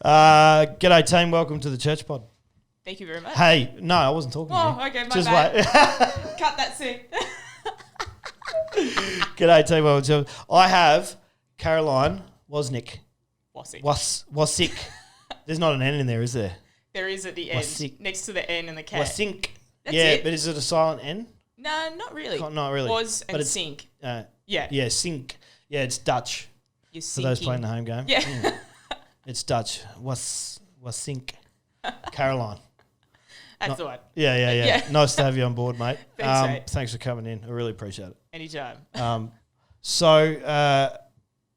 G'day team, welcome to the Church Pod. Thank you very much. Hey, no, I wasn't talking to you. Oh, okay, my Just bad. wait. Cut that soon. G'day team, welcome to I have Caroline Wozniak. Wasick. There's not an N in there, is there? There is at the end, Wasick. next to the N and the K. Wasink. That's yeah, it. but is it a silent N? No, not really. Not really. Was But and it's- sink. Yeah, Yeah. sink. Yeah, it's Dutch. You're For those sinking. playing the home game. Yeah. It's Dutch. Wasink. Caroline. That's the one. Yeah. Yeah. Nice to have you on board, mate. Thanks, mate. Thanks for coming in. I really appreciate it. Anytime. So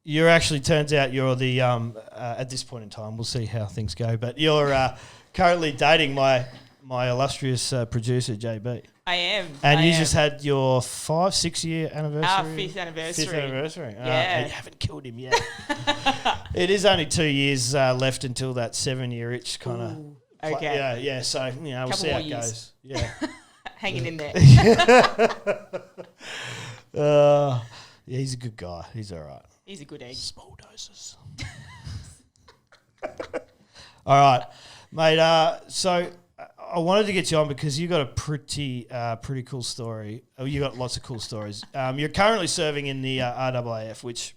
you're actually, turns out you're the, at this point in time, we'll see how things go, but you're currently dating my illustrious producer, JB. I am. And I you am. just had your 5-6-year anniversary? Our fifth anniversary. Fifth anniversary. Yeah. You haven't killed him yet. It is only 2 years left until that 7-year itch kind of. Ooh, okay. Yeah. So, we'll Couple see how more it years. goes. Yeah. Hanging in there. Yeah, he's a good guy. He's all right. He's a good egg. Small doses. All right, mate. So I wanted to get you on because you got a pretty cool story. Oh, you got lots of cool stories. You're currently serving in the RAF, which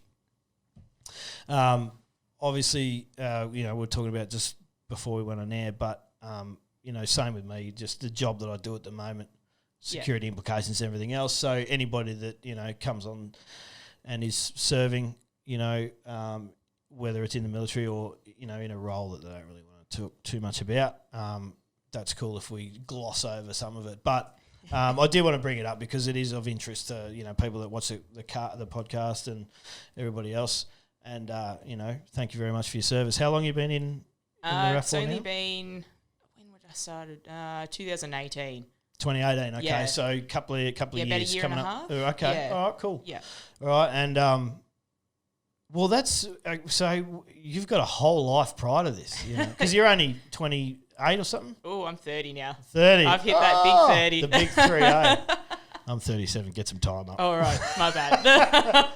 obviously we're talking about just before we went on air, but same with me. Just the job that I do at the moment, security implications, and everything else. So anybody that comes on and is serving, whether it's in the military or in a role that they don't really want to talk too much about, that's cool if we gloss over some of it. But I do want to bring it up because it is of interest to people that watch the podcast and everybody else. And thank you very much for your service. How long have you been in the RAF? It's only been, when would I started? 2018. 2018. Okay, Yeah. so a couple of years about a year coming and a up. half. Oh, okay, Yeah. all right, cool. Yeah. All right, and well, that's so you've got a whole life prior to this, because you're only 28 or something. Oh, I'm 30 now. 30. I've hit that big 30. The big 3-0. I'm 37. Get some time up. All right, my bad.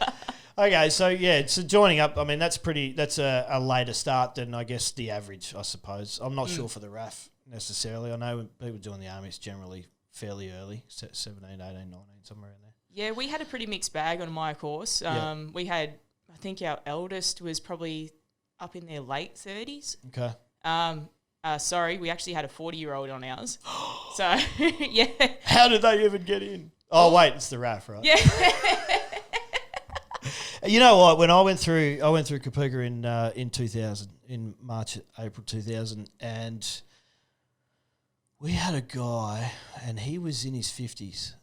Okay, so joining up. I mean, that's a later start than I guess the average, I suppose. I'm not sure for the RAF necessarily. I know when people join the army, it's generally fairly early, 17, 18, 19, somewhere in there. Yeah, we had a pretty mixed bag on my course. We had, I think our eldest was probably up in their late 30s. Okay. Sorry, we actually had a 40-year-old on ours. So, yeah. How did they even get in? Oh, wait, it's the RAF, right? Yeah. You know what? When I went through Kappa in 2000, in March, April 2000, and we had a guy, and he was in his 50s.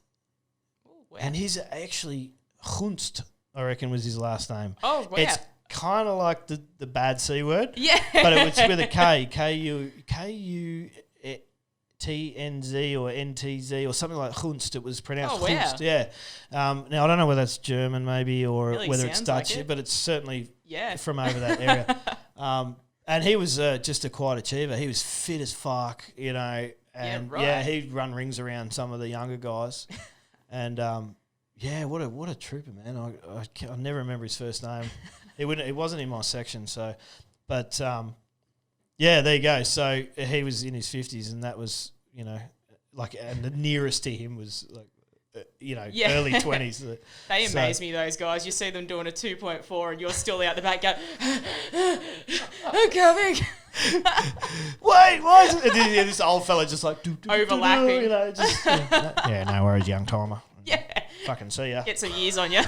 Ooh, wow. And he's actually Gunst, I reckon, was his last name. Oh, wow. It's kind of like the bad C word. Yeah. But it was with a K, K-U-T-N-Z or N-T-Z or something like Gunst. It was pronounced Oh, wow. Gunst, yeah. Now, I don't know whether that's German maybe or Really whether it's sounds Dutch, like it. but it's certainly Yeah. from over that area. And he was just a quiet achiever. He was fit as fuck, and right. he'd run rings around some of the younger guys. And what a trooper, man! I never remember his first name. It wasn't in my section, so. But there you go. So he was in his 50s, and that was and the nearest to him was early 20s. They amaze me, those guys. You see them doing a 2.4 and you're still out the back going, I'm coming. Wait, why is it? And then, this old fella just like Overlapping. No worries, young timer. Yeah. Fucking see ya. Get some years on you.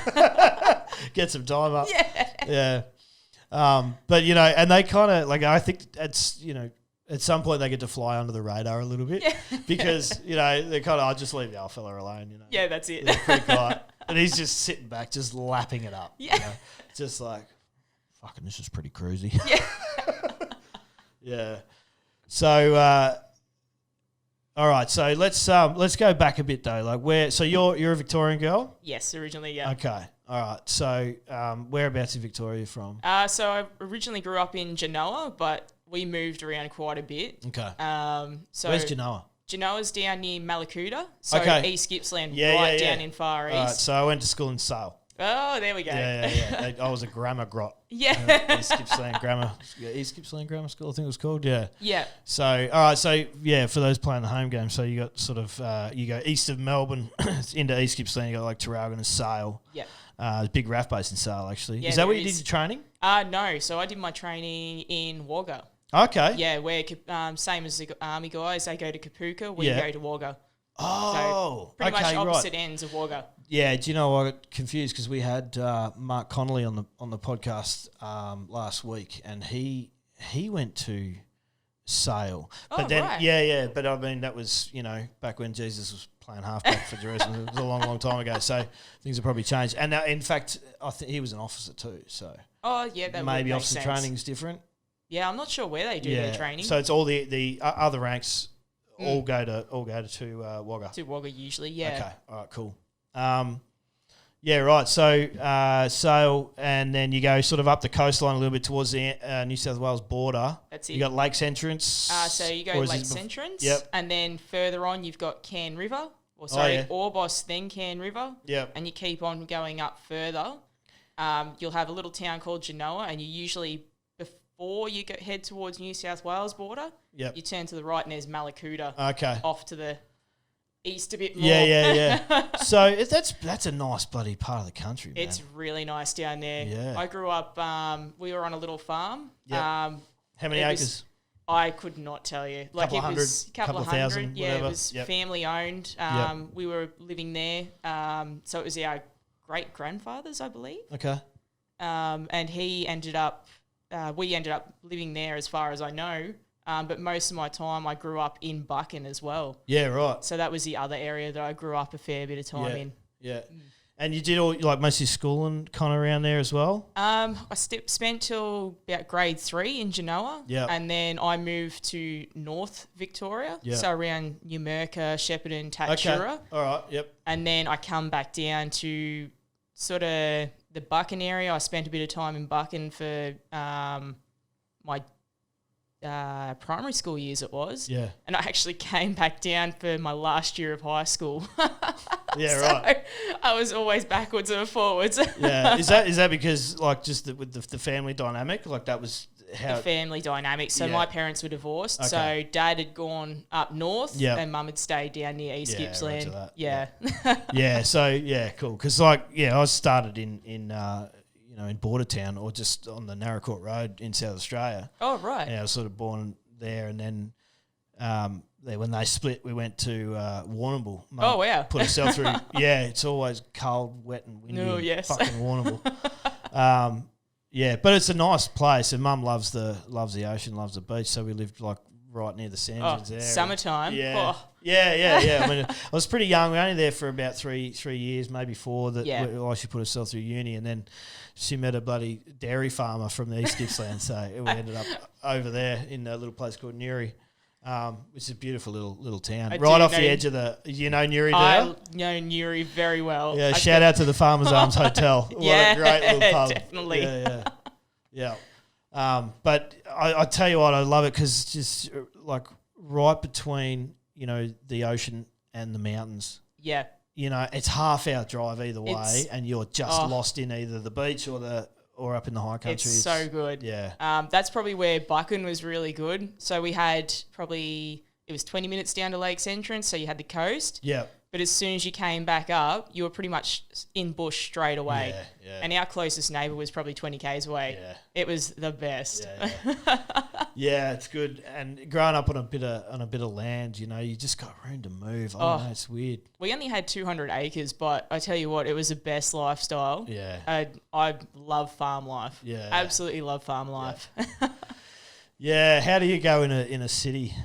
Get some time up. Yeah. But and they kind of I think it's at some point they get to fly under the radar a little bit because they kind of I'll just leave the old fella alone. Yeah, that's it. They're pretty quiet, and he's just sitting back, just lapping it up. Yeah. Just like fucking, this is pretty cruisy. Yeah. Yeah. So, all right. So let's go back a bit though. So you're a Victorian girl? Yes, originally, yeah. Okay. All right. So whereabouts in Victoria are you from? So I originally grew up in Genoa, but we moved around quite a bit. Okay. So Where's Genoa? Genoa's down near Malakuta, so Okay. East Gippsland, Yeah. down in Far East. All right. So I went to school in Sale. Oh, there we go. Yeah. I was a grammar grot. Yeah. East Gippsland Grammar. Yeah, East Gippsland Grammar School, I think it was called. Yeah. Yeah. So, all right. So, yeah, for those playing the home game, so you got sort of, you go east of Melbourne into East Gippsland, you got like Traralgon and Sale. Yeah. Big RAF base in Sale, actually. Yeah, is that where you did your training? No. So I did my training in Wagga. Okay. Yeah, where same as the army guys, they go to Kapuka, we go to Wagga. Oh, so pretty much opposite right. ends of Wagga. Yeah, do you know I got confused because we had Mark Connolly on the podcast last week, and he went to Sale. But then right. But I mean that was, back when Jesus was playing halfback for Jerusalem. It was a long time ago, so things have probably changed. And in fact, I think he was an officer too, so that maybe would officer make training is different. Yeah, I'm not sure where they do their training. So it's all the other ranks all go to Wagga. To Wagga usually, yeah. Okay, all right, cool. Yeah, right. So Sale, and then you go sort of up the coastline a little bit towards the New South Wales border. That's it. You got Lakes Entrance. So you go Lakes Entrance. Yep. And then further on, you've got Cairn River. Orbost, then Cairn River. Yep. And you keep on going up further. You'll have a little town called Genoa, and you usually, before you head towards New South Wales border, you turn to the right and there's Malakuta. Okay. Off to the east a bit more. Yeah. So that's a nice bloody part of the country, man. It's really nice down there. Yeah. I grew up, we were on a little farm. Yep. How many acres? I could not tell you. Like it was a couple of hundred. Yeah, whatever. It was family owned. We were living there. So it was our great grandfathers, I believe. Okay. And he ended up, we ended up living there as far as I know. But most of my time I grew up in Buchan as well. Yeah, right. So that was the other area that I grew up a fair bit of time in. Yeah. And you did all most of your schooling kind of around there as well? I spent till about grade 3 in Genoa. Yeah. And then I moved to North Victoria. Yeah. So around Numurkah, Shepparton, Tatura. Okay. All right, yep. And then I come back down to sort of the Buchan area. I spent a bit of time in Buchan for my primary school years it was. Yeah. And I actually came back down for my last year of high school. Yeah, so right. I was always backwards and forwards. Yeah. Is that because just with the family dynamic, like that was how the family dynamic. So my parents were divorced. Okay. So dad had gone up north and mum had stayed down near East Gippsland. Yeah. Yeah. So cool. Because I started in Bordertown or just on the Narracourt Road in South Australia. Oh, right. Yeah, I was sort of born there, and then when they split, we went to Warrnambool. Oh, wow. Put herself through. Yeah, it's always cold, wet, and windy. Oh, yes. Fucking Warrnambool. Yeah, but it's a nice place, and Mum loves the ocean, loves the beach, so we lived right near the sand dunes there. Summertime. Yeah. Oh. Yeah. I mean, I was pretty young. We were only there for about three years, maybe 4. She put herself through uni, and then she met a bloody dairy farmer from the East Gippsland. So we ended up over there in a little place called Newry, which is a beautiful little town, right off the edge of the. You know Newry, I know Newry very well. Yeah, shout out to the Farmers Arms Hotel. What a great little pub. Definitely. Yeah. But I tell you what, I love it because it's just right between the ocean and the mountains. Yeah. It's half-hour drive either way, and you're just lost in either the beach or up in the high country. It's so good. Yeah. That's probably where Buchan was really good. So we had it was 20 minutes down to Lakes Entrance, so you had the coast. Yeah. But as soon as you came back up, you were pretty much in bush straight away. Yeah. And our closest neighbour was probably 20 k's away. Yeah. It was the best. Yeah. Yeah, it's good. And growing up on a bit of land, you just got room to move. Oh, it's weird. We only had 200 acres, but I tell you what, it was the best lifestyle. Yeah. I love farm life. Yeah. Absolutely love farm life. Yeah. How do you go in a city?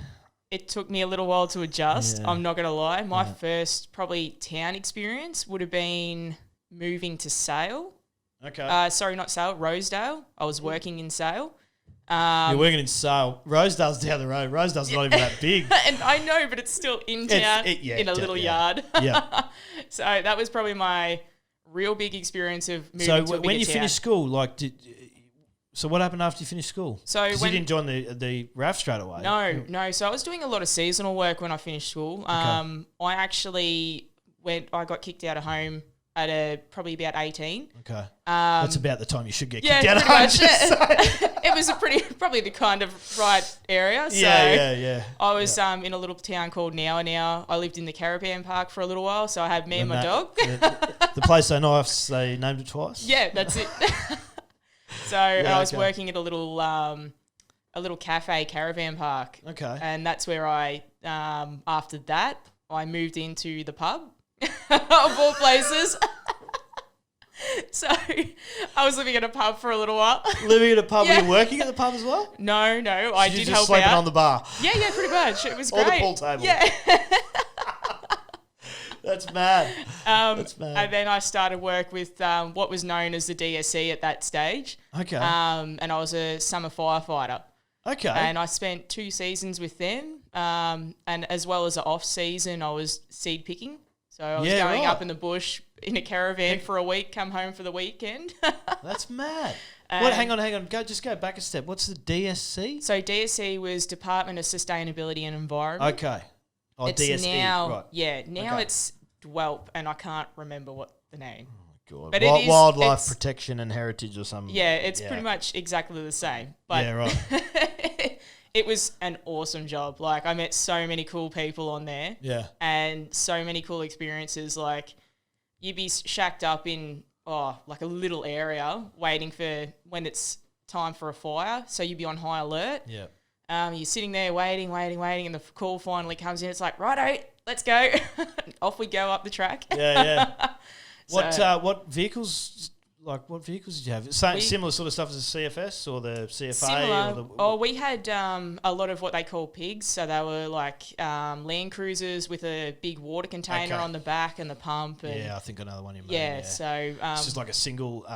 It took me a little while to adjust. Yeah. I'm not going to lie. My first probably town experience would have been moving to Sale. Okay. Sorry, not Sale, Rosedale. I was working in Sale. You're working in Sale. Rosedale's down the road. Rosedale's not even that big. And I know, but it's still in town in a little yard. Yeah. So that was probably my real big experience of moving to a bigger town. So when you finished school, so what happened after you finished school? So you didn't join the RAF straight away? No. So I was doing a lot of seasonal work when I finished school. Okay. I actually I got kicked out of home probably about 18. Okay. That's about the time you should get kicked Yeah, out of pretty home. much. It was probably the kind of right area. So Yeah. I was in a little town called Now. I lived in the caravan park for a little while, so I had me and my dog. The place so nice, they named it twice. Yeah, that's it. So I was working at a little cafe caravan park. Okay. And that's where I, after that, I moved into the pub of all places. So I was living at a pub for a little while. Living at a pub? Were you working at the pub as well? No, I did help out. You just sleeping on the bar? Yeah, pretty much. It was or great. Or the pool table? Yeah. That's mad. That's mad. And then I started work with what was known as the DSC at that stage. Okay. And I was a summer firefighter. Okay. And I spent 2 seasons with them. And as well as the off season, I was seed picking. So I was going up in the bush in a caravan for a week, come home for the weekend. That's mad. Hang on. Go back a step. What's the DSC? So DSC was Department of Sustainability and Environment. Okay. Oh, it's DSE, now, right. Yeah, now it's DWELP, and I can't remember what the name. Oh, God. But Wildlife Protection and Heritage or something. Yeah, it's pretty much exactly the same. But yeah, right. It was an awesome job. Like, I met so many cool people on there. Yeah. And so many cool experiences. Like, you'd be shacked up in, like a little area waiting for when it's time for a fire. So you'd be on high alert. Yeah. You're sitting there waiting, and the call finally comes in. It's like, righto, let's go. Off we go up the track. Yeah. What vehicles? What vehicles did you have? Similar sort of stuff as the CFS or the CFA? Similar. We had a lot of what they call pigs. So they were like Land Cruisers with a big water container on the back and the pump. And I think I know the one you mean. Yeah, so... it's just like a single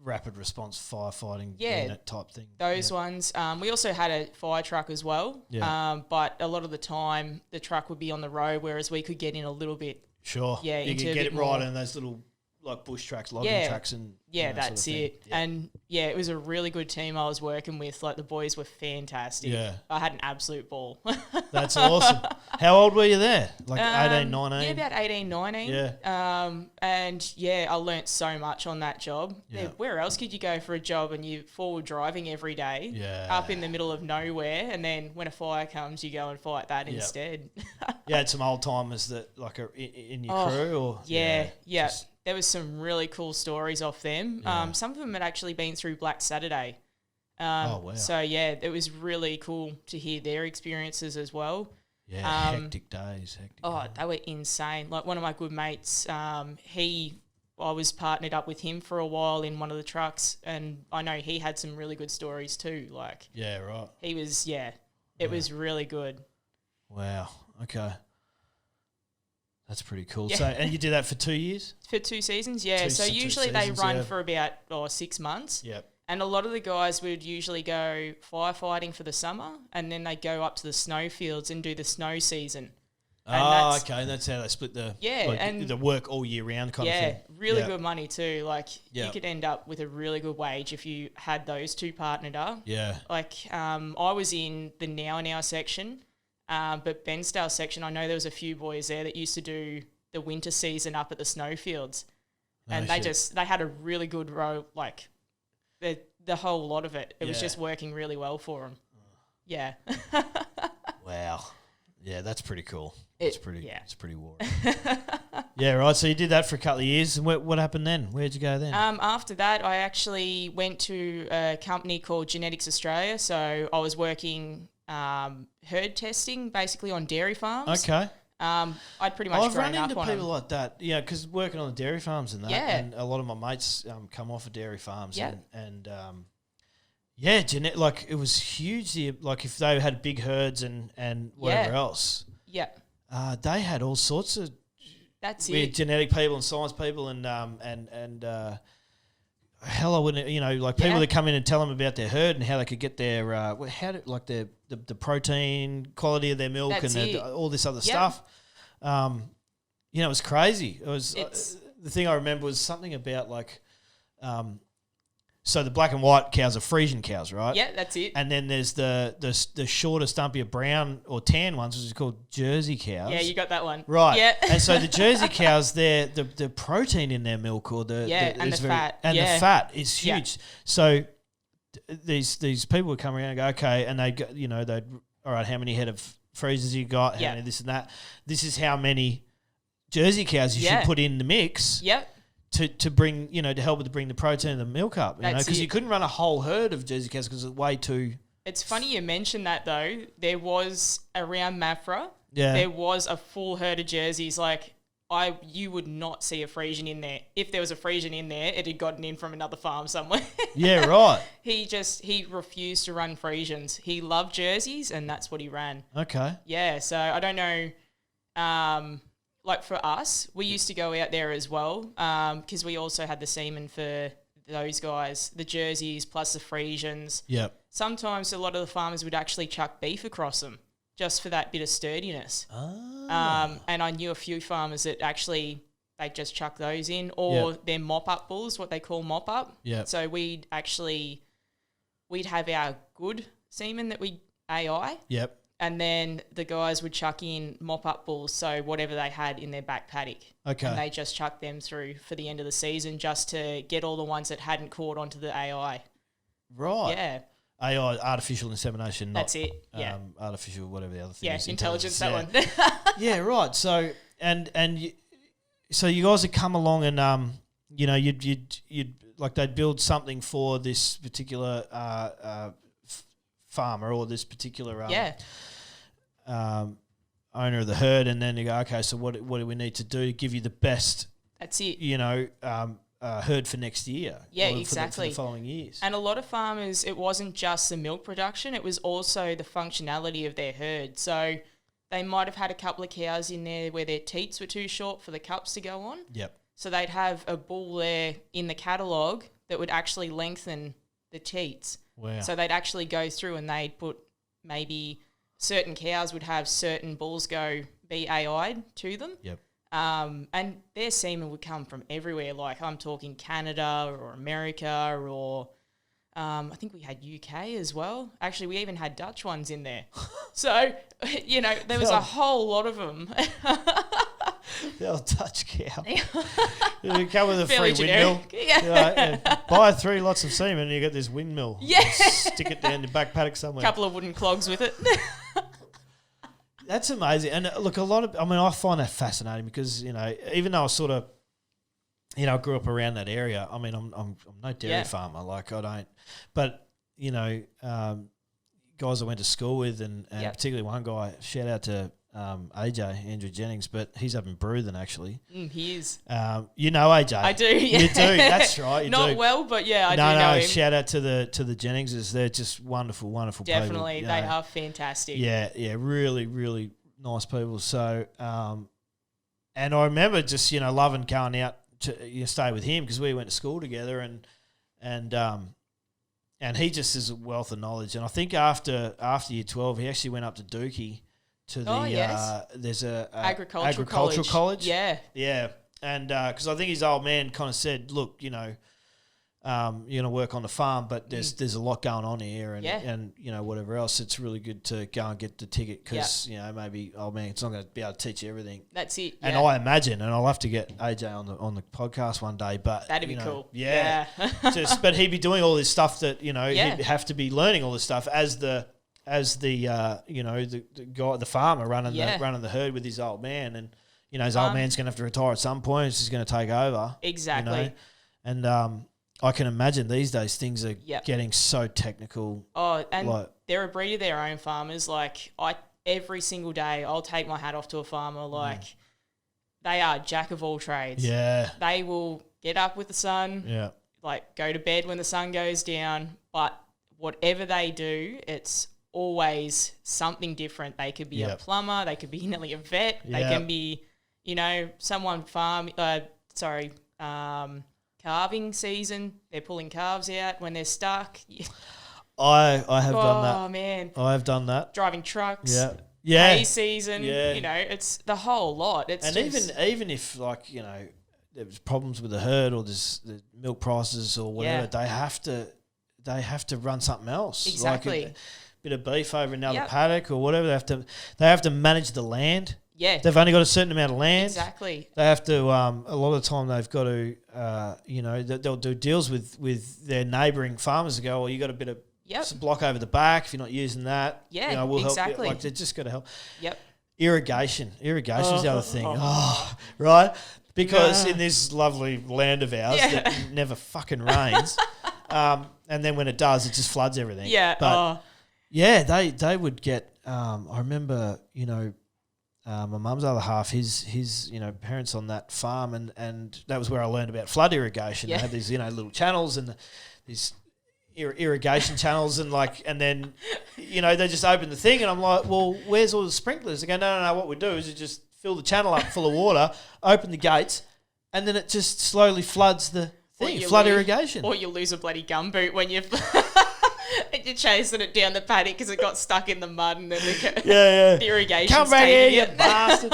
rapid response firefighting unit type thing. Those ones. We also had a fire truck as well. Yeah. But a lot of the time, the truck would be on the road, whereas we could get in a little bit. Sure. Yeah, you could get it right in those little bush tracks, logging tracks, and that's sort of it. Yeah. And it was a really good team I was working with. Like, the boys were fantastic. Yeah, I had an absolute ball. That's awesome. How old were you there? 18, 19? Yeah, about 18, 19. Yeah. And I learnt so much on that job. Yeah. Where else could you go for a job and you forward driving every day? Yeah. Up in the middle of nowhere, and then when a fire comes, you go and fight that instead. You had some old timers that in your crew, or yeah. There was some really cool stories off them. Yeah. Some of them had actually been through Black Saturday. Wow. So, it was really cool to hear their experiences as well. Yeah, hectic days. They were insane. Like, one of my good mates, I was partnered up with him for a while in one of the trucks, and I know he had some really good stories too. Like, yeah, right. He was, it was really good. Wow. Okay. That's pretty cool. Yeah. So, and you did that for 2 years? For 2 seasons, yeah. So usually they run for about 6 months. Yep. And a lot of the guys would usually go firefighting for the summer, and then they go up to the snowfields and do the snow season. And okay. That's how they split the and the work all year round kind of thing. Yeah, really good money too. Like, you could end up with a really good wage if you had those two partnered up. Yeah. Like, I was in the Now section. But Bensdale section, I know there was a few boys there that used to do the winter season up at the snowfields, and they had a really good row, like the whole lot of it. It was just working really well for them. Yeah. Wow. Yeah, that's pretty cool. It's pretty warm. Yeah, right. So you did that for a couple of years, and what happened then? Where'd you go then? After that, I actually went to a company called Genetics Australia. So I was working herd testing, basically on dairy farms. Okay. I'd pretty much grown up on people them. Like that, because working on the dairy farms and that, and a lot of my mates come off of dairy farms, and it was huge. Like, if they had big herds and whatever else, they had all sorts of weird genetic people and science people, and hell, I wouldn't, people that come in and tell them about their herd and how they could get their the protein quality of their milk. That's and all this other stuff. It was crazy. It was the thing I remember was something about So the black and white cows are Frisian cows, right? Yeah, that's it. And then there's the shorter, stumpier brown or tan ones, which is called Jersey cows. Yeah, you got that one. Right. Yeah. And so the Jersey cows, the protein in their milk or the fat. And the fat is huge. Yeah. So these people would come around and go, okay, and they go, they'd, all right, how many head of freezers you got? How many this and that? This is how many Jersey cows you should put in the mix. Yep. To bring, to help with to bring the protein and the milk up, because you couldn't run a whole herd of Jersey cows because it's way too. It's funny you mentioned that though. There was around Mafra, yeah, there was a full herd of Jerseys. Like you would not see a Frisian in there. If there was a Frisian in there, it had gotten in from another farm somewhere. Yeah, right. He refused to run Frisians. He loved Jerseys, and that's what he ran. Okay. Yeah, so I don't know. Like for us, we used to go out there as well because we also had the semen for those guys, the Jerseys plus the Frisians. Yep. Sometimes a lot of the farmers would actually chuck beef across them just for that bit of sturdiness. Ah. And I knew a few farmers that actually they just chuck those in, or they're mop-up bulls, what they call mop-up. Yep. So we'd have our good semen that we AI. Yep. And then the guys would chuck in mop-up bulls, so whatever they had in their back paddock. Okay. And they just chucked them through for the end of the season just to get all the ones that hadn't caught onto the AI. Right. Yeah. AI, artificial insemination, not that's it. Yeah. Artificial, whatever the other thing is. Intelligence, that one. Yeah, right. So so you guys would come along and you'd like they'd build something for this particular farmer or this particular owner of the herd, and then you go, okay, so what do we need to do to give you the best? That's it. Herd for next year. Yeah, or exactly. For the following years. And a lot of farmers, it wasn't just the milk production; it was also the functionality of their herd. So they might have had a couple of cows in there where their teats were too short for the cups to go on. Yep. So they'd have a bull there in the catalogue that would actually lengthen the teats. Wow. So they'd actually go through and they'd put maybe certain cows would have certain bulls be AI'd to them. Yep. And their semen would come from everywhere. Like I'm talking Canada or America or I think we had UK as well. Actually, we even had Dutch ones in there. So, there was a whole lot of them. The old Dutch cow. You come with a Fairly free generic. windmill. Yeah. Buy 3 lots of semen and you get this windmill. Yeah. Stick it down the back paddock somewhere. Couple of wooden clogs with it. That's amazing. And look, I find that fascinating because, even though I sort of, I grew up around that area. I mean, I'm no dairy farmer. Like I don't, but, guys I went to school with and particularly one guy, shout out to AJ, Andrew Jennings, but he's up in Bruthen actually. He is. You know AJ. I do, yeah. You do, that's right. You Not do. well, but yeah, I do know him. Shout out to the Jenningses. They're just wonderful, wonderful people. Definitely, they are fantastic. Yeah, really, really nice people. So, and I remember just, loving going out to stay with him because we went to school together and he just has a wealth of knowledge. And I think after year 12, he actually went up to Dookie to the there's a agricultural college. Yeah, and because I think his old man kind of said, look, you're going to work on the farm, but there's a lot going on here, and whatever else. It's really good to go and get the ticket because maybe old man it's not going to be able to teach you everything. That's it. And I imagine, and I'll have to get AJ on the podcast one day. But that'd be cool. Yeah. But he'd be doing all this stuff that he'd have to be learning all this stuff as the guy, the farmer running the herd with his old man, and his old man's going to have to retire at some point. He's just going to take over. Exactly. And I can imagine these days things are getting so technical. Oh, and they're a breed of their own, farmers. Like every single day, I'll take my hat off to a farmer. Like they are jack of all trades. Yeah. They will get up with the sun. Yeah. Like go to bed when the sun goes down. But whatever they do, it's always something different. They could be a plumber. They could be nearly a vet. They can be, someone calving season. They're pulling calves out when they're stuck. I have done that. Oh, man. I have done that. Driving trucks. Yeah. Hay season. Yeah. It's the whole lot. It's and even if there's problems with the herd or there's the milk prices or whatever, they have to run something else. Exactly. Like a bit of beef over another paddock or whatever. They have to manage the land. Yeah. They've only got a certain amount of land. Exactly. They have to, a lot of the time they've got to, they'll do deals with their neighbouring farmers to go, well, you got a bit of block over the back if you're not using that. Yeah, we'll exactly. help you. Like, they're just got to help. Yep. Irrigation's the other thing. Right? Because in this lovely land of ours that never fucking rains, and then when it does, it just floods everything. Yeah. But they would get. I remember, my mum's other half, his parents on that farm, and that was where I learned about flood irrigation. They had these little channels and these irrigation channels and then they just open the thing and I'm like, well, where's all the sprinklers? They go, no, what we do is you just fill the channel up full of water, open the gates, and then it just slowly floods the thing. Flood irrigation. Or you lose a bloody gumboot when you're chasing it down the paddock because it got stuck in the mud and then the irrigation's come back here, you it. bastard.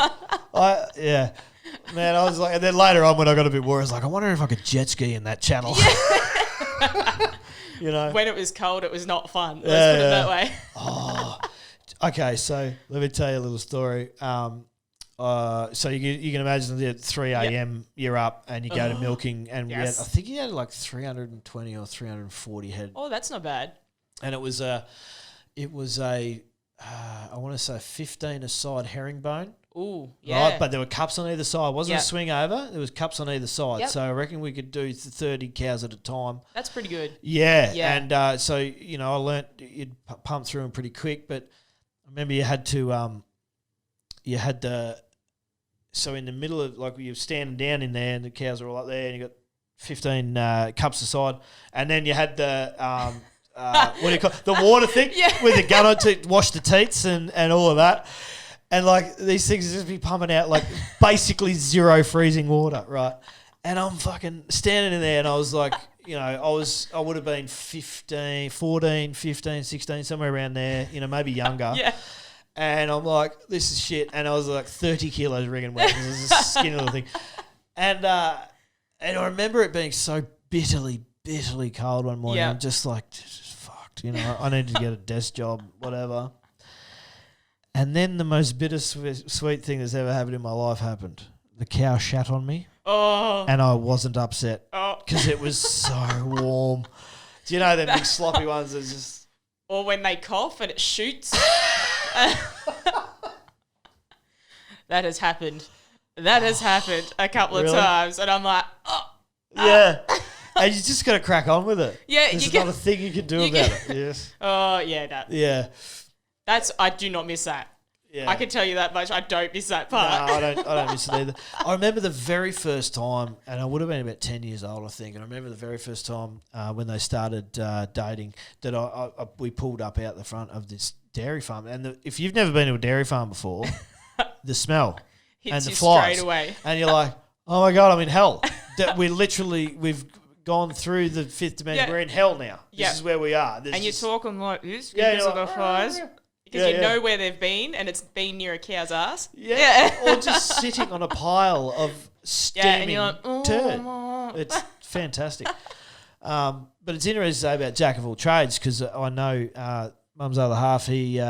Man, I was like, and then later on when I got a bit worried, I was like, I wonder if I could jet ski in that channel. When it was cold, it was not fun. Let's put it that way. Okay, so let me tell you a little story. So you can imagine at 3 a.m. you're up and you go to milking, and I think you had like 320 or 340 head. Oh, that's not bad. And it was a I want to say 15 a side herringbone. Ooh, yeah. Right, but there were cups on either side. It wasn't a swing over. There was cups on either side. Yep. So I reckon we could do 30 cows at a time. That's pretty good. Yeah. And so, I learnt you'd pump through them pretty quick, but I remember you had so in the middle of, like, you're standing down in there and the cows are all up there and you got 15 cups aside, and then you had the what do you call it? The water thing with the gun on to wash the teats and all of that. And like these things just be pumping out like basically zero freezing water, right? And I'm fucking standing in there and I was like, I would have been 15, 16, somewhere around there, maybe younger. Yeah. And I'm like, this is shit. And I was like 30 kilos rigging wet because it was a skinny little thing. And I remember it being so bitterly cold one morning. I'm just like, fucked, I need to get a desk job, whatever. And then the most bittersweet thing that's ever happened in my life happened. The cow shat on me. Oh. And I wasn't upset because it was so warm. Do you know them big sloppy ones that just... Or when they cough and it shoots. That has happened. That has happened a couple of times. And I'm like, Yeah. And you just got to crack on with it. Yeah. There's not a thing you can do about it. Yes. Oh, yeah. No. Yeah. I do not miss that. Yeah. I can tell you that much. I don't miss that part. No, I don't miss it either. I remember the very first time, and I would have been about 10 years old, I think. And I remember the very first time when they started dating that we pulled up out the front of this dairy farm. And if you've never been to a dairy farm before, the smell hits and the you flies, straight away. and you're like, oh my God, I'm in hell. We've gone through the fifth dimension. We're in hell now. This is where we are. And you're talking like this because of the flies. Because you know where they've been and it's been near a cow's ass. Yeah. Or just sitting on a pile of steaming turd. It's fantastic. But it's interesting to say about Jack of all trades because I know Mum's other half, he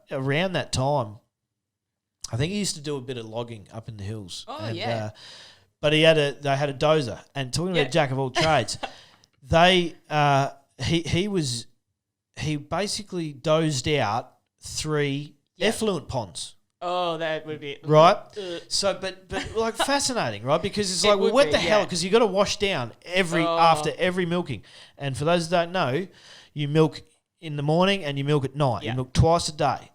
around that time, I think he used to do a bit of logging up in the hills. Oh, and, but they had a dozer. And talking about Jack of all trades, he basically dozed out 3 effluent ponds. Oh, that would be... Right? So, but like fascinating, right? Because it's like, well, what the hell? Because you got to wash down after every milking. And for those that don't know, you milk in the morning and you milk at night. You milk twice a day.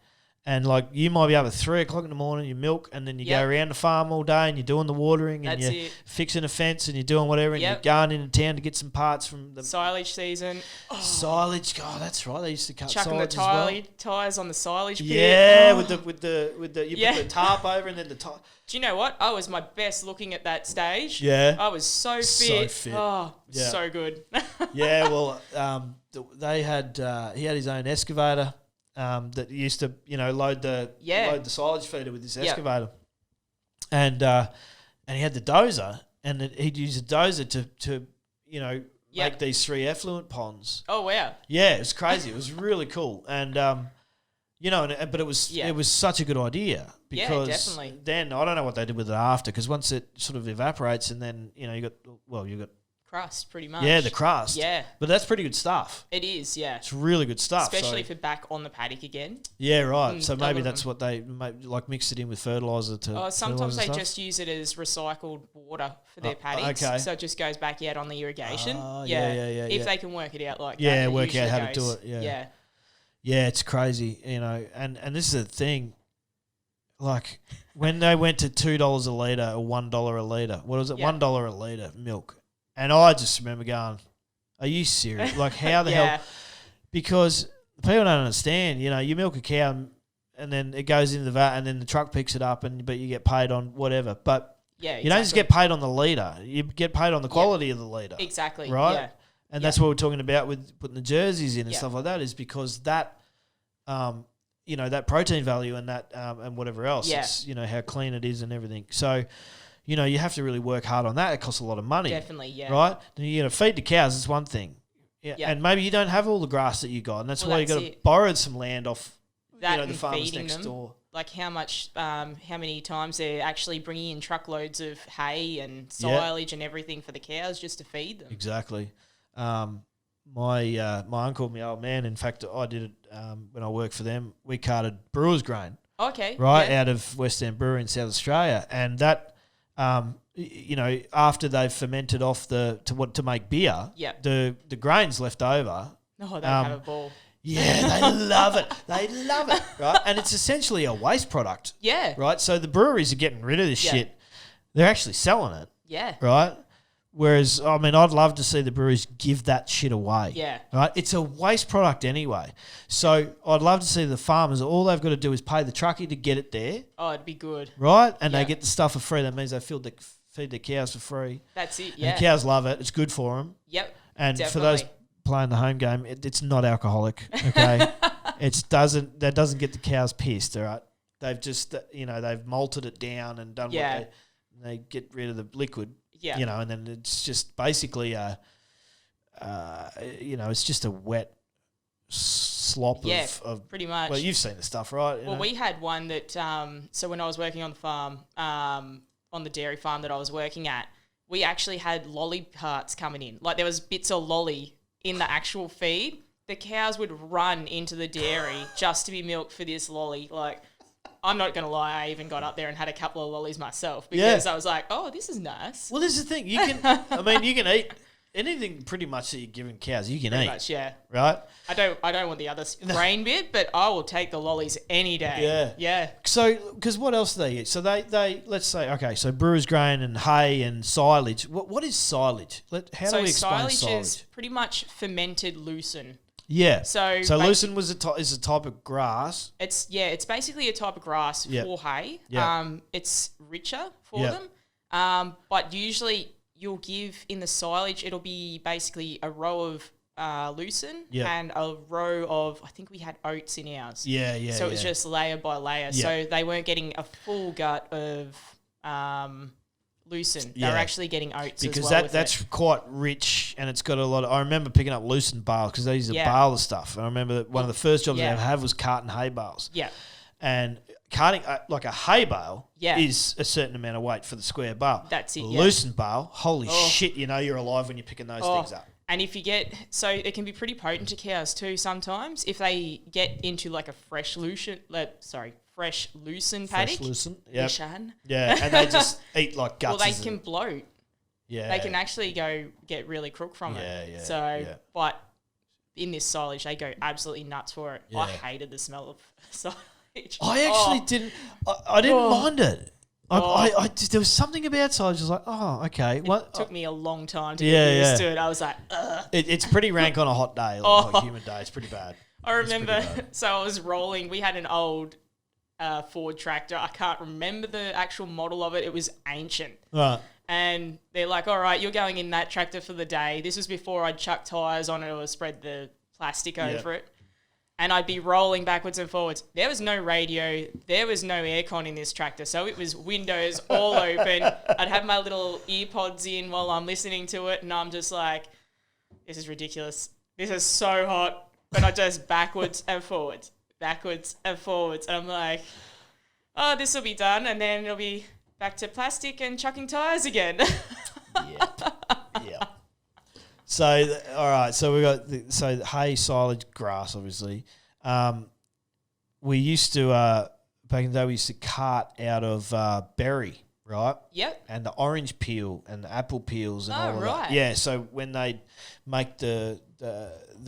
And like you might be up at 3 o'clock in the morning, you milk, and then you go around the farm all day and you're doing the watering and you're fixing a fence and you're doing whatever and you're going into town to get some parts from the silage season. Silage, that's right. They used to cut silage chucking the tires on the silage pit. Yeah, with the put the tarp over and then the tarp. Do you know what? I was my best looking at that stage. Yeah, I was so fit. Oh, so good. Yeah, well, he had his own excavator. That used to, load the silage feeder with this excavator, and he had the dozer, and he'd use a dozer to make these 3 effluent ponds. Oh wow! Yeah, it was crazy. It was really cool, and but it was such a good idea because definitely. Then I don't know what they did with it after, because once it sort of evaporates, and then you got crust, pretty much. Yeah, the crust. Yeah. But that's pretty good stuff. It is, yeah. It's really good stuff. Especially if you're back on the paddock again. Yeah, right. So maybe that's what they mix it in with fertiliser to. Sometimes they just use it as recycled water for their paddocks. Okay. So it just goes back out on the irrigation. Yeah. If they can work it out like that. Yeah, work out how to do it. Yeah. Yeah, it's crazy, and this is the thing. Like when they went to $2 a litre or $1 a litre, what was it? $1 a litre milk. And I just remember going, are you serious? Like, how the hell? Because people don't understand, you milk a cow and then it goes into the vat and then the truck picks it up, but you get paid on whatever. But you don't just get paid on the litre. You get paid on the quality of the litre. Exactly. Right? Yeah. And that's what we're talking about with putting the jerseys in and stuff like that, is because that, that protein value and that and whatever else, it's, how clean it is and everything. So, you have to really work hard on that. It costs a lot of money. Definitely, yeah. Right? Then you got to feed the cows. It's one thing. Yeah. And maybe you don't have all the grass that you got, and that's why you got to borrow some land off, the farmers next door. Like how many times they're actually bringing in truckloads of hay and silage and everything for the cows just to feed them. Exactly. My uncle, my old man, in fact, I did it when I worked for them. We carted brewers grain. Okay. Right, out of West End Brewery in South Australia, and that. After they've fermented off to make beer, the grain's left over. Oh, they have a ball. Yeah, they love it. They love it, right? And it's essentially a waste product. Yeah. Right? So the breweries are getting rid of this shit. They're actually selling it. Yeah. Right? Whereas, I'd love to see the breweries give that shit away. Yeah. Right? It's a waste product anyway. So I'd love to see the farmers, all they've got to do is pay the truckie to get it there. Oh, it'd be good. Right? And they get the stuff for free. That means they feed their cows for free. That's it, yeah. And the cows love it. It's good for them. Yep, and definitely. For those playing the home game, it's not alcoholic, okay? That doesn't get the cows pissed, all right? They've just, they've malted it down and done what they get rid of the liquid. Yeah. And then it's just basically it's just a wet slop of pretty much. Well, you've seen the stuff, right? Well, we had one that, so when I was working on the farm, on the dairy farm that I was working at, we actually had lolly parts coming in. Like there was bits of lolly in the actual feed. The cows would run into the dairy just to be milked for this lolly. Like, I'm not going to lie, I even got up there and had a couple of lollies myself because I was like, oh, this is nice. Well, this is the thing. You can, you can eat anything pretty much that you're giving cows, you can eat. Pretty much, yeah. Right? I don't want the other grain bit, but I will take the lollies any day. Yeah. Yeah. So, because what else do they eat? So they let's say, okay, so brewer's grain and hay and silage. What is silage? How do we explain silage? Silage is pretty much fermented lucerne. Yeah. So lucerne is a type of grass. It's basically a type of grass for hay. Yeah. It's richer for them. But usually you'll give in the silage, it'll be basically a row of lucerne and a row of, I think we had oats in ours. Yeah. So it was just layer by layer. Yeah. So they weren't getting a full gut of lucerne. They were actually getting oats because as well. That's quite rich, and it's got a lot of. I remember picking up lucerne bales because they use a bale of stuff. And I remember that one of the first jobs I ever had was carting hay bales. Yeah. And carting like a hay bale is a certain amount of weight for the square bale. That's it. Lucerne bale, holy shit! You're alive when you're picking those things up. And if you so it can be pretty potent to cows too sometimes if they get into like a fresh lucerne paddock. Fresh lucerne, yeah. Yeah, and they just eat like guts. Well, they can bloat. Yeah. They can actually go get really crook from it. Yeah. So, but in this silage, they go absolutely nuts for it. Yeah. I hated the smell of silage. I actually didn't. I didn't mind it. I there was something about silage. I was like, oh, okay. It took me a long time to get used to it. I was like, ugh. It's pretty rank on a hot day, like a humid day. It's pretty bad. I remember, so I was rolling. We had an old Ford tractor. I can't remember the actual model of it. It was ancient. Right. And they're like, all right, you're going in that tractor for the day. This was before I'd chuck tyres on it or spread the plastic over it. and I'd be rolling backwards and forwards. There was no radio. There was no aircon in this tractor. So it was windows all open. I'd have my little ear pods in while I'm listening to it. And I'm just like, this is ridiculous. This is so hot. But I just backwards and forwards. And I'm like, oh, this will be done. And then it'll be back to plastic and chucking tyres again. Yeah. So, all right. So we got hay, silage, grass, obviously. We used to, back in the day, we used to cart out of berry, right? Yep. And the orange peel and the apple peels and all of right. that. Yeah. So when they make the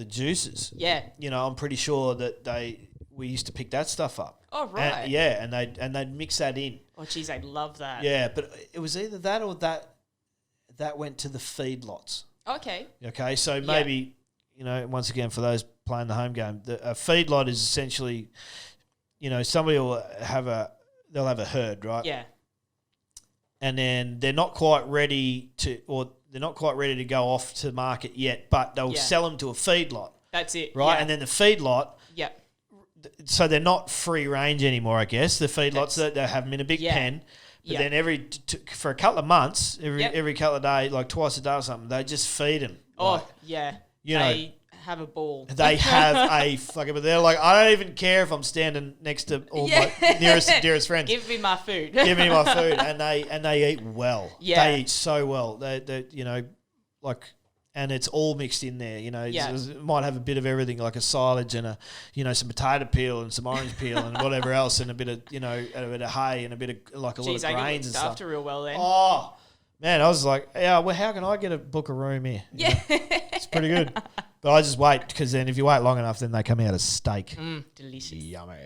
juices, yeah, you know, I'm pretty sure that we used to pick that stuff up. Oh, right. And they'd mix that in. Oh, geez, I'd love that. Yeah, but it was either that or that went to the feedlots. Okay. Okay, so maybe, you know, once again, for those playing the home game, a feedlot is essentially, you know, somebody will have a herd, right? Yeah. And then they're not quite ready to go off to market yet, but they'll sell them to a feedlot. That's it. Right? Yeah. And then the feedlot, so they're not free range anymore, I guess. The feedlots, they have them in a big pen. But then for a couple of months, every couple of days, like twice a day or something, they just feed them. Oh, like, yeah. They have a ball. They have a fucking, but they're like, I don't even care if I'm standing next to all my dearest friends. Give me my food. Give me my food. And they eat well. Yeah. They eat so well. They you know, like, and it's all mixed in there, you know. It might have a bit of everything, like a silage and some potato peel and some orange peel and whatever else, and a bit of, you know, a bit of hay and a bit of lot of grains and stuff. After real well then. Oh man, I was like, yeah, well, how can I get a book a room here? You know? It's pretty good. But I just wait, because then if you wait long enough, then they come out as steak. Delicious. Yummy.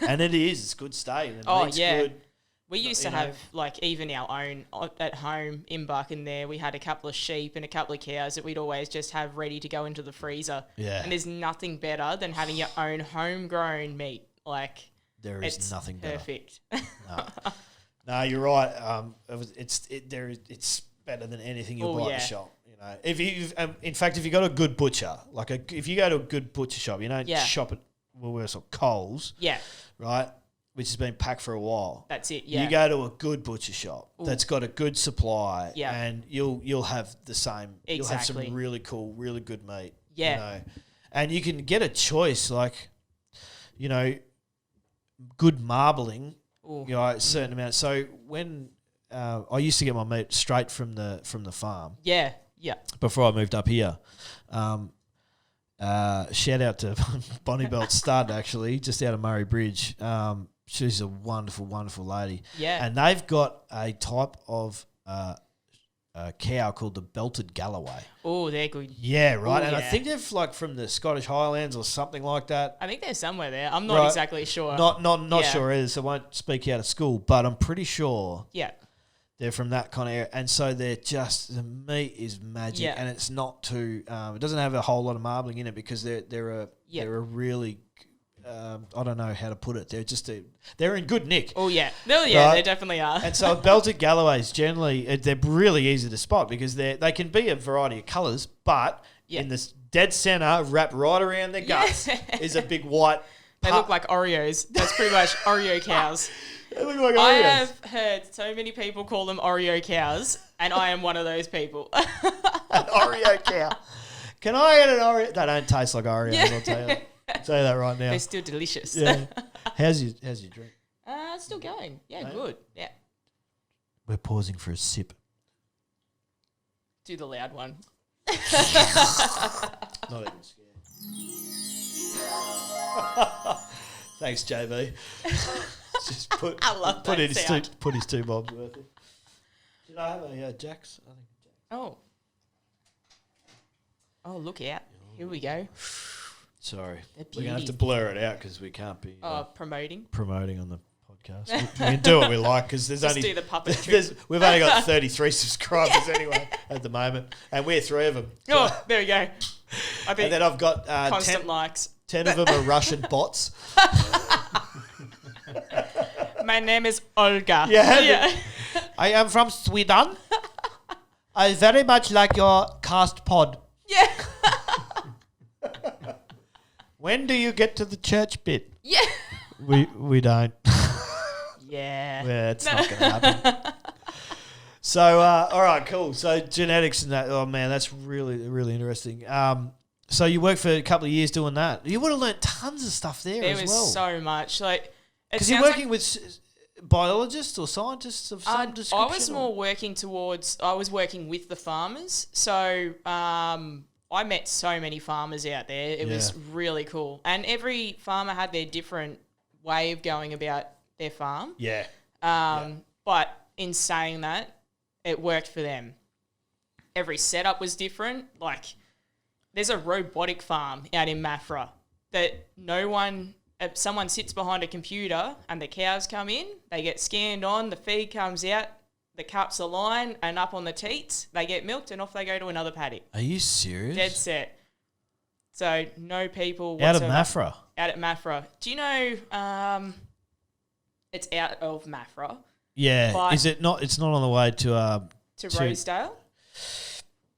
And it's good steak. And the meat's good. We used to have, like, even our own at home in Buchan there. We had a couple of sheep and a couple of cows that we'd always just have ready to go into the freezer. Yeah. And there's nothing better than having your own homegrown meat. Like, there is nothing better. Perfect. No, you're right. It's better than anything you'll buy at the shop. You know, if you got a good butcher, if you go to a good butcher shop, you don't shop at Woolworths or Coles. Yeah. Right. Which has been packed for a while. That's it, yeah. You go to a good butcher shop that's got a good supply, and you'll have the same. Exactly. You'll have some really cool, really good meat. Yeah. You know? And you can get a choice, like, you know, good marbling, you know, a certain amount. So when I used to get my meat straight from the farm. Yeah, before I moved up here. Shout out to Bonnie Belt Stud, actually, just out of Murray Bridge. She's a wonderful, wonderful lady. Yeah. And they've got a type of cow called the Belted Galloway. Oh, they're good. Yeah, right. I think they're like from the Scottish Highlands or something like that. I think they're somewhere there. I'm not exactly sure. Not sure either, so I won't speak out of school, but I'm pretty sure they're from that kind of area. And so the meat is magic, and it's not too, it doesn't have a whole lot of marbling in it, because they're a really, I don't know how to put it. They're in good nick. Oh yeah, they definitely are. And so Belted Galloways generally, they're really easy to spot, because they can be a variety of colours, but in the dead centre, wrapped right around their guts, is a big white. They look like Oreos. That's pretty much Oreo cows. They look like Oreos. I have heard so many people call them Oreo cows, and I am one of those people. An Oreo cow. Can I get an Oreo? They don't taste like Oreos, I'll tell you. I'll tell you that right now. They're still delicious. Yeah. How's your drink? It's still going. Yeah, good. Yeah. We're pausing for a sip. Do the loud one. Not even scared. Thanks, JB. Just put his 2 bobs worth in. Did I have a Jack's? I think Jack's. Oh, look out. Here we go. Sorry. We're going to have to blur it out, because we can't be promoting on the podcast. We can do what we like, because there's Just only... do the puppet trick. We've only got 33 subscribers anyway at the moment, and we're 3 of them. Oh, there we go. I think and then I've got constant likes. 10 of them are Russian bots. My name is Olga. Yeah. I am from Sweden. I very much like your cast pod. Yeah. When do you get to the church bit? Yeah. We don't. Yeah. It's not going to happen. So, all right, cool. So genetics and that, oh man, that's really, really interesting. So you worked for a couple of years doing that. You would have learnt tons of stuff there as well. There was so much. Like, because you're working with biologists or scientists of some description? I was more working I was working with the farmers. So I met so many farmers out there. It was really cool. And every farmer had their different way of going about their farm. Yeah. But in saying that, it worked for them. Every setup was different. Like, there's a robotic farm out in Mafra that someone sits behind a computer and the cows come in, they get scanned on, the feed comes out, the cups are lined and up on the teats, they get milked and off they go to another paddock. Are you serious? Dead set. So no people out whatsoever. of Mafra? Out at Mafra. Do you know it's out of Mafra? Yeah. Is it not? It's not on the way to Rosedale?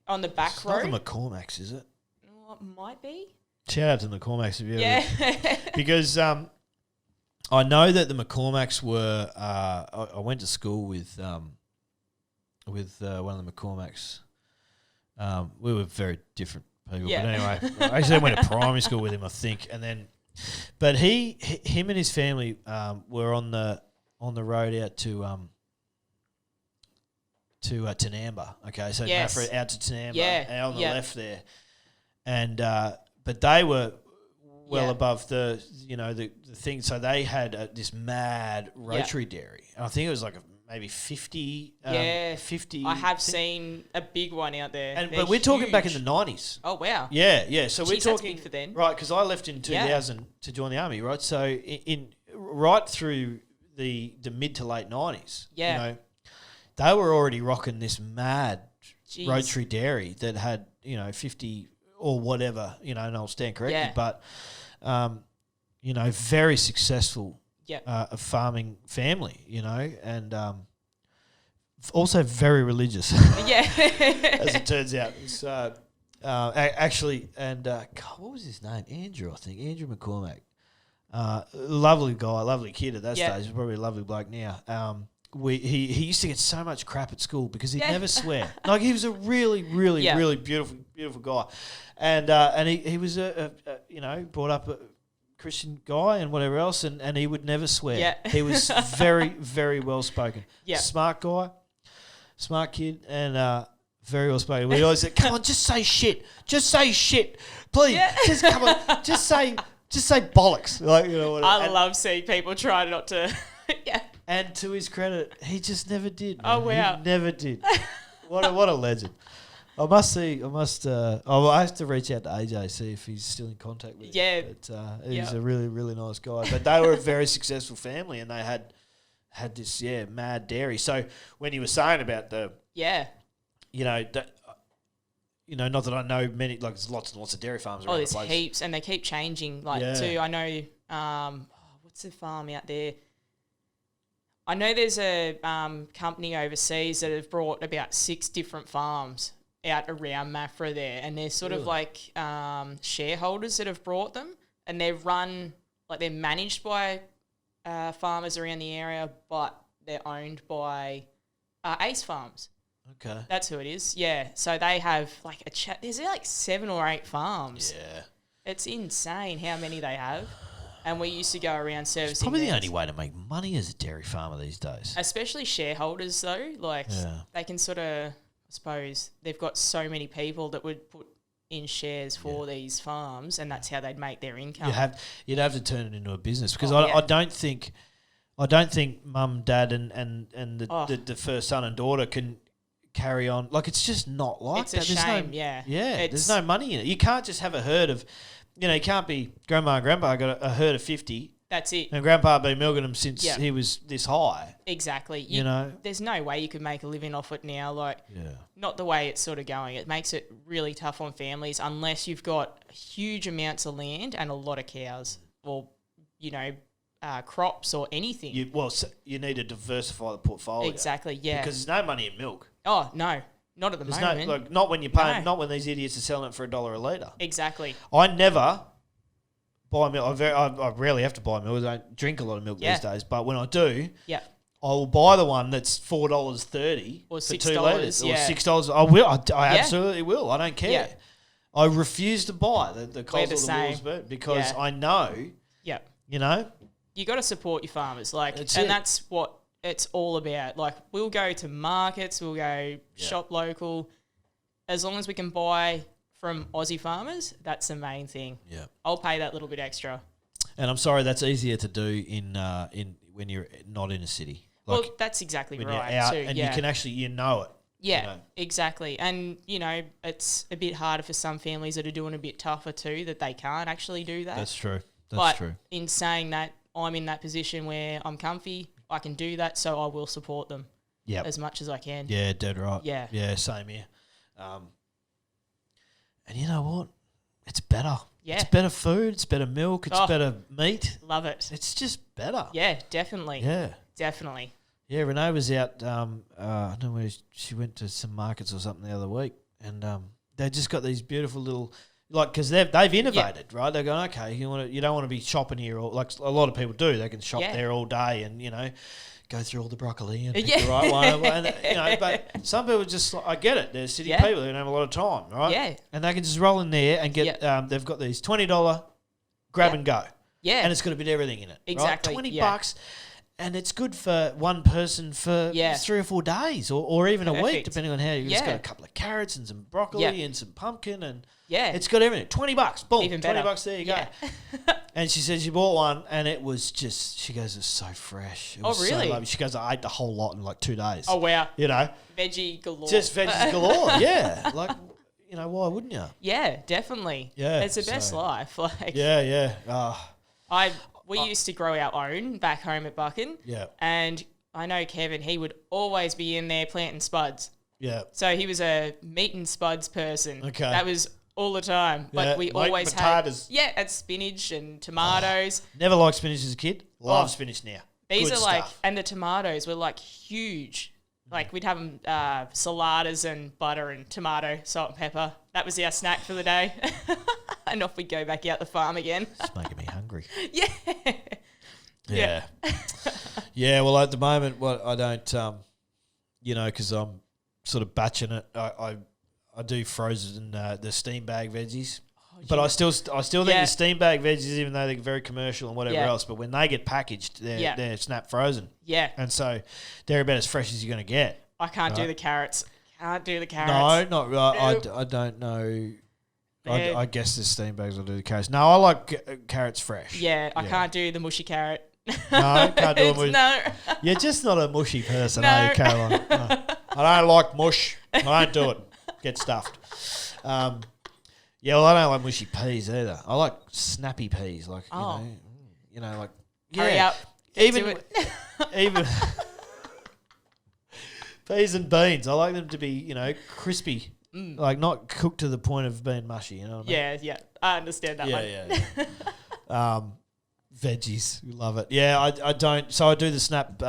On the back road? Not the McCormacks, is it? Well, it might be. Shout out to the McCormacks if you ever. Because I know that the McCormacks were I went to school with one of the McCormacks. We were very different people. Yeah. But anyway, I actually went to primary school with him, I think. And then but him and his family were on the road out to Tinamba. Okay, so Mafra out to Tinamba, out on the left there. And but they were well above the thing. So they had this mad rotary dairy. And I think it was like maybe 50. 50. I have seen a big one out there. But we're talking back in the 90s. Oh wow. Yeah. So we're talking that's big for then. Right, because I left in 2000 to join the army. Right, so in right through the mid to late 90s. Yeah. They were already rocking this mad rotary dairy that had 50 or whatever, and I'll stand corrected, but very successful farming family, and also very religious. As it turns out. So actually, and God, what was his name? Andrew, I think. Andrew McCormack. Lovely guy, lovely kid at that stage. He's probably a lovely bloke now. He used to get so much crap at school because he'd never swear. Like, he was a really, really, really beautiful guy, and he was brought up a Christian guy and whatever else, and he would never swear. Yeah. He was very, very well spoken. Yeah. Smart guy, smart kid, and very well spoken. We always said, "Come on, just say shit, please, just come on, just say bollocks." Like, I love seeing people try not to. And to his credit, he just never did. Man. Oh wow, he never did. What a legend! I have to reach out to AJ, see if he's still in contact with him. Yeah, but he's a really, really nice guy. But they were a very successful family, and they had this mad dairy. So when you were saying about the not that I know many, like, there's lots and lots of dairy farms around the place. Oh, there's heaps, and they keep changing. Too, I know. What's the farm out there? I know there's a company overseas that have brought about 6 different farms out around Mafra there, and they're sort of like shareholders that have brought them, and they're they're managed by farmers around the area, but they're owned by Ace Farms. Okay. That's who it is, yeah. So they have there's 7 or 8 farms. Yeah. It's insane how many they have. And we used to go around servicing. It's probably the only way to make money as a dairy farmer these days. Especially shareholders, though. They can sort of, I suppose, they've got so many people that would put in shares for these farms, and that's how they'd make their income. You'd have to turn it into a business, because I don't think mum, dad, and the first son and daughter can carry on. Like, it's just not like that. It's a shame, there's no money in it. You can't just have a herd of. You can't be grandma and grandpa got a herd of 50. That's it. And grandpa been milking them since he was this high. Exactly. There's no way you could make a living off it now. Not the way it's sort of going. It makes it really tough on families unless you've got huge amounts of land and a lot of cows or, crops or anything. You need to diversify the portfolio. Exactly, yeah. Because there's no money in milk. Oh, no. Not at the moment. Not when you're paying. Not when these idiots are selling it for $1 a litre. Exactly. I never buy milk. I rarely have to buy milk. I don't drink a lot of milk these days. But when I do, I will buy the one that's $4.30 or for $6, 2 litres or $6. I will. I absolutely will. I don't care. Yeah. I refuse to buy the Coles or the same. Woolworths because I know. Yeah. You know, you got to support your farmers, that's what it's all about. Like, we'll go to markets, we'll go shop local, as long as we can buy from Aussie farmers. That's the main thing. Yeah, I'll pay that little bit extra. And I'm sorry, that's easier to do in when you're not in a city. Like, well, that's exactly when right. You're out too, and you can actually it. Yeah, exactly. And, it's a bit harder for some families that are doing a bit tougher too, that they can't actually do that. That's true. But in saying that, I'm in that position where I'm comfy, I can do that, so I will support them as much as I can. Yeah, dead right. Yeah. Yeah, same here. And you know what? It's better. Yeah. It's better food, it's better milk, it's better meat. Love it. It's just better. Yeah, definitely. Yeah. Definitely. Yeah, Renee was out, I don't know where she went to some markets or something the other week, and they just got these beautiful little, like, because they've innovated, right? They're going, okay, you don't want to be shopping here, or like a lot of people do. They can shop there all day and, go through all the broccoli and pick the right one. And, but some people just, I get it. They're city people. They don't have a lot of time, right? Yeah. And they can just roll in there and get, they've got these $20 grab and go. Yeah. And it's got a bit of everything in it. Exactly. Right? $20. And it's good for one person for 3 or 4 days or even a week, depending on how you've just got a couple of carrots and some broccoli and some pumpkin and it's got everything. $20. Boom. Even better. $20, there you go. And she said she bought one and it was just, she goes, it's so fresh. It was really? So lovely. She goes, I ate the whole lot in like 2 days. Oh, wow. Veggie galore. Just veggies galore, yeah. Like, why wouldn't you? Yeah, definitely. Yeah. It's the best life. Like. Yeah. We used to grow our own back home at Buchan. Yeah. And I know Kevin, he would always be in there planting spuds. Yeah. So he was a meat and spuds person. Okay. That was all the time. Yeah. But we always potatoes. had spinach and tomatoes. Never liked spinach as a kid. Love spinach now. These Good are stuff. and the tomatoes were like huge. Like we'd have them saladas and butter and tomato, salt and pepper. That was our snack for the day. And off we'd go back out the farm again. It's making me hungry. Yeah. Yeah, well, at the moment, I don't, because I'm sort of batching it. I do frozen the steam bag veggies. But I still think the steam bag veggies, even though they're very commercial and whatever else, but when they get packaged, they're snap frozen. Yeah. And so they're about as fresh as you're going to get. I can't do the carrots. No, not right. Nope. I don't know. I guess the steam bags will do the carrots. No, I like carrots fresh. Yeah, I can't do the mushy carrot. No, can't do a mushy. No. You're just not a mushy person, No. are you, Caroline? No. I don't like mush. I don't do it. Get stuffed. I don't like mushy peas either. I like snappy peas, like like hurry up. Even peas and beans. I like them to be, crispy. Like not cooked to the point of being mushy, you know what I mean? Yeah. I understand that one. Yeah. Veggies, we love it. Yeah, I don't. So I do the snap.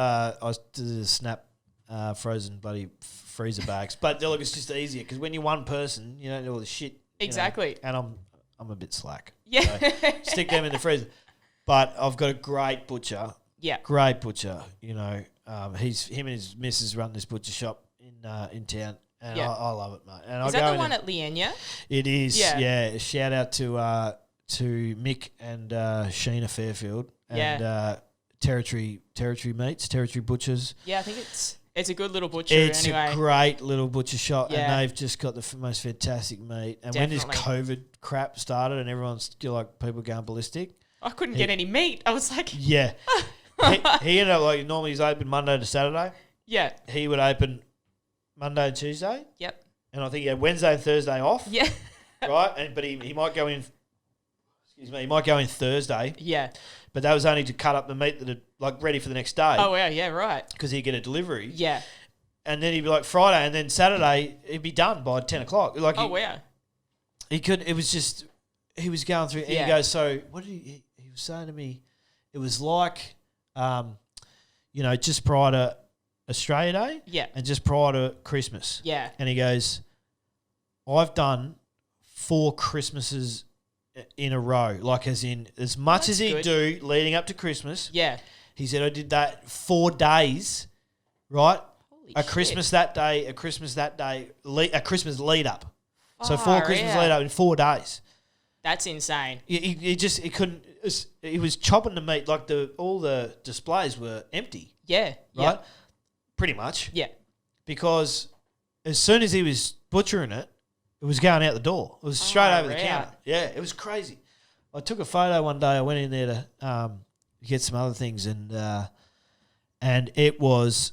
Frozen bloody freezer bags. But look, it's just easier because when you're one person, you don't do all the shit. Exactly. And I'm a bit slack. Yeah. So stick them in the freezer. But I've got a great butcher. Yeah. Great butcher. Him and his missus run this butcher shop in town. And I love it, mate. And is that the one at Leanya? It is, yeah. Shout out to Mick and Sheena Fairfield and Territory Meats, Territory Butchers. Yeah, I think it's a good little butcher It's anyway. a great little butcher shop and they've just got the most fantastic meat. And when this COVID crap started and everyone's people going ballistic. I couldn't get any meat. I was like... Yeah. he ended up normally he's open Monday to Saturday. Yeah. He would open Monday and Tuesday. Yep. And I think he had Wednesday and Thursday off. Yeah. Right? But he might go in... Excuse me. He might go in Thursday. Yeah. But that was only to cut up the meat that are ready for the next day. Oh, wow. Yeah, right. Because he'd get a delivery. Yeah. And then he'd be like Friday and then Saturday he'd be done by 10 o'clock. Wow. He could... It was just... He was going through... And he goes, so... What did he was saying to me... It was like... just prior to Australia Day. Yeah. And just prior to Christmas. Yeah. And he goes... I've done 4 Christmases in a row, like as much as he'd do leading up to Christmas. Yeah. He said, I did that 4 days, right? Holy a shit. Christmas that day, a Christmas lead up. So 4 Christmas yeah. lead up in 4 days. That's insane. He couldn't. He was chopping the meat like all the displays were empty. Yeah. Right. Pretty much. Yeah. Because as soon as he was butchering it, it was going out the door. It was straight over the counter. Yeah, it was crazy. I took a photo one day. I went in there to get some other things, and it was,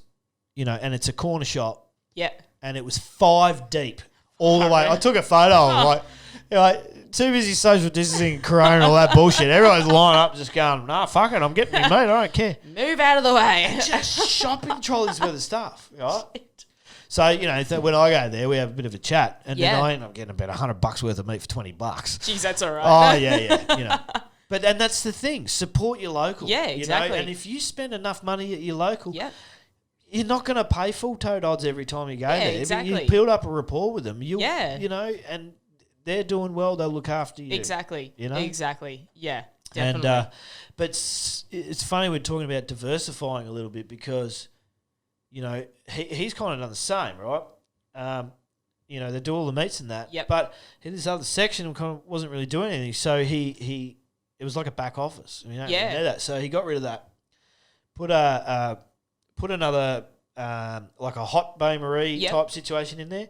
and it's a corner shop. Yeah. And it was 5 deep all the way. I took a photo. I'm like, too busy social distancing, corona, and all that bullshit. Everyone's lining up, just going, "Nah, fuck it, I'm getting me meat. I don't care." Move out of the way. And just shopping trolleys worth of stuff, right? So, when I go there, we have a bit of a chat, and then I end up getting about $100 worth of meat for $20. Jeez, that's all right. Oh, yeah. And that's the thing. Support your local. Yeah, exactly. And if you spend enough money at your local, you're not going to pay full tote odds every time you go there. Exactly. You build up a rapport with them. And they're doing well, they'll look after you. Exactly. Exactly. Yeah, definitely. definitely. But it's funny we're talking about diversifying a little bit because, he's kind of done the same, right? They do all the meats and that. Yep. But in this other section, kind of wasn't really doing anything. So it was like a back office. You don't really know that. So he got rid of that. Put another like a hot bain-marie type situation in there.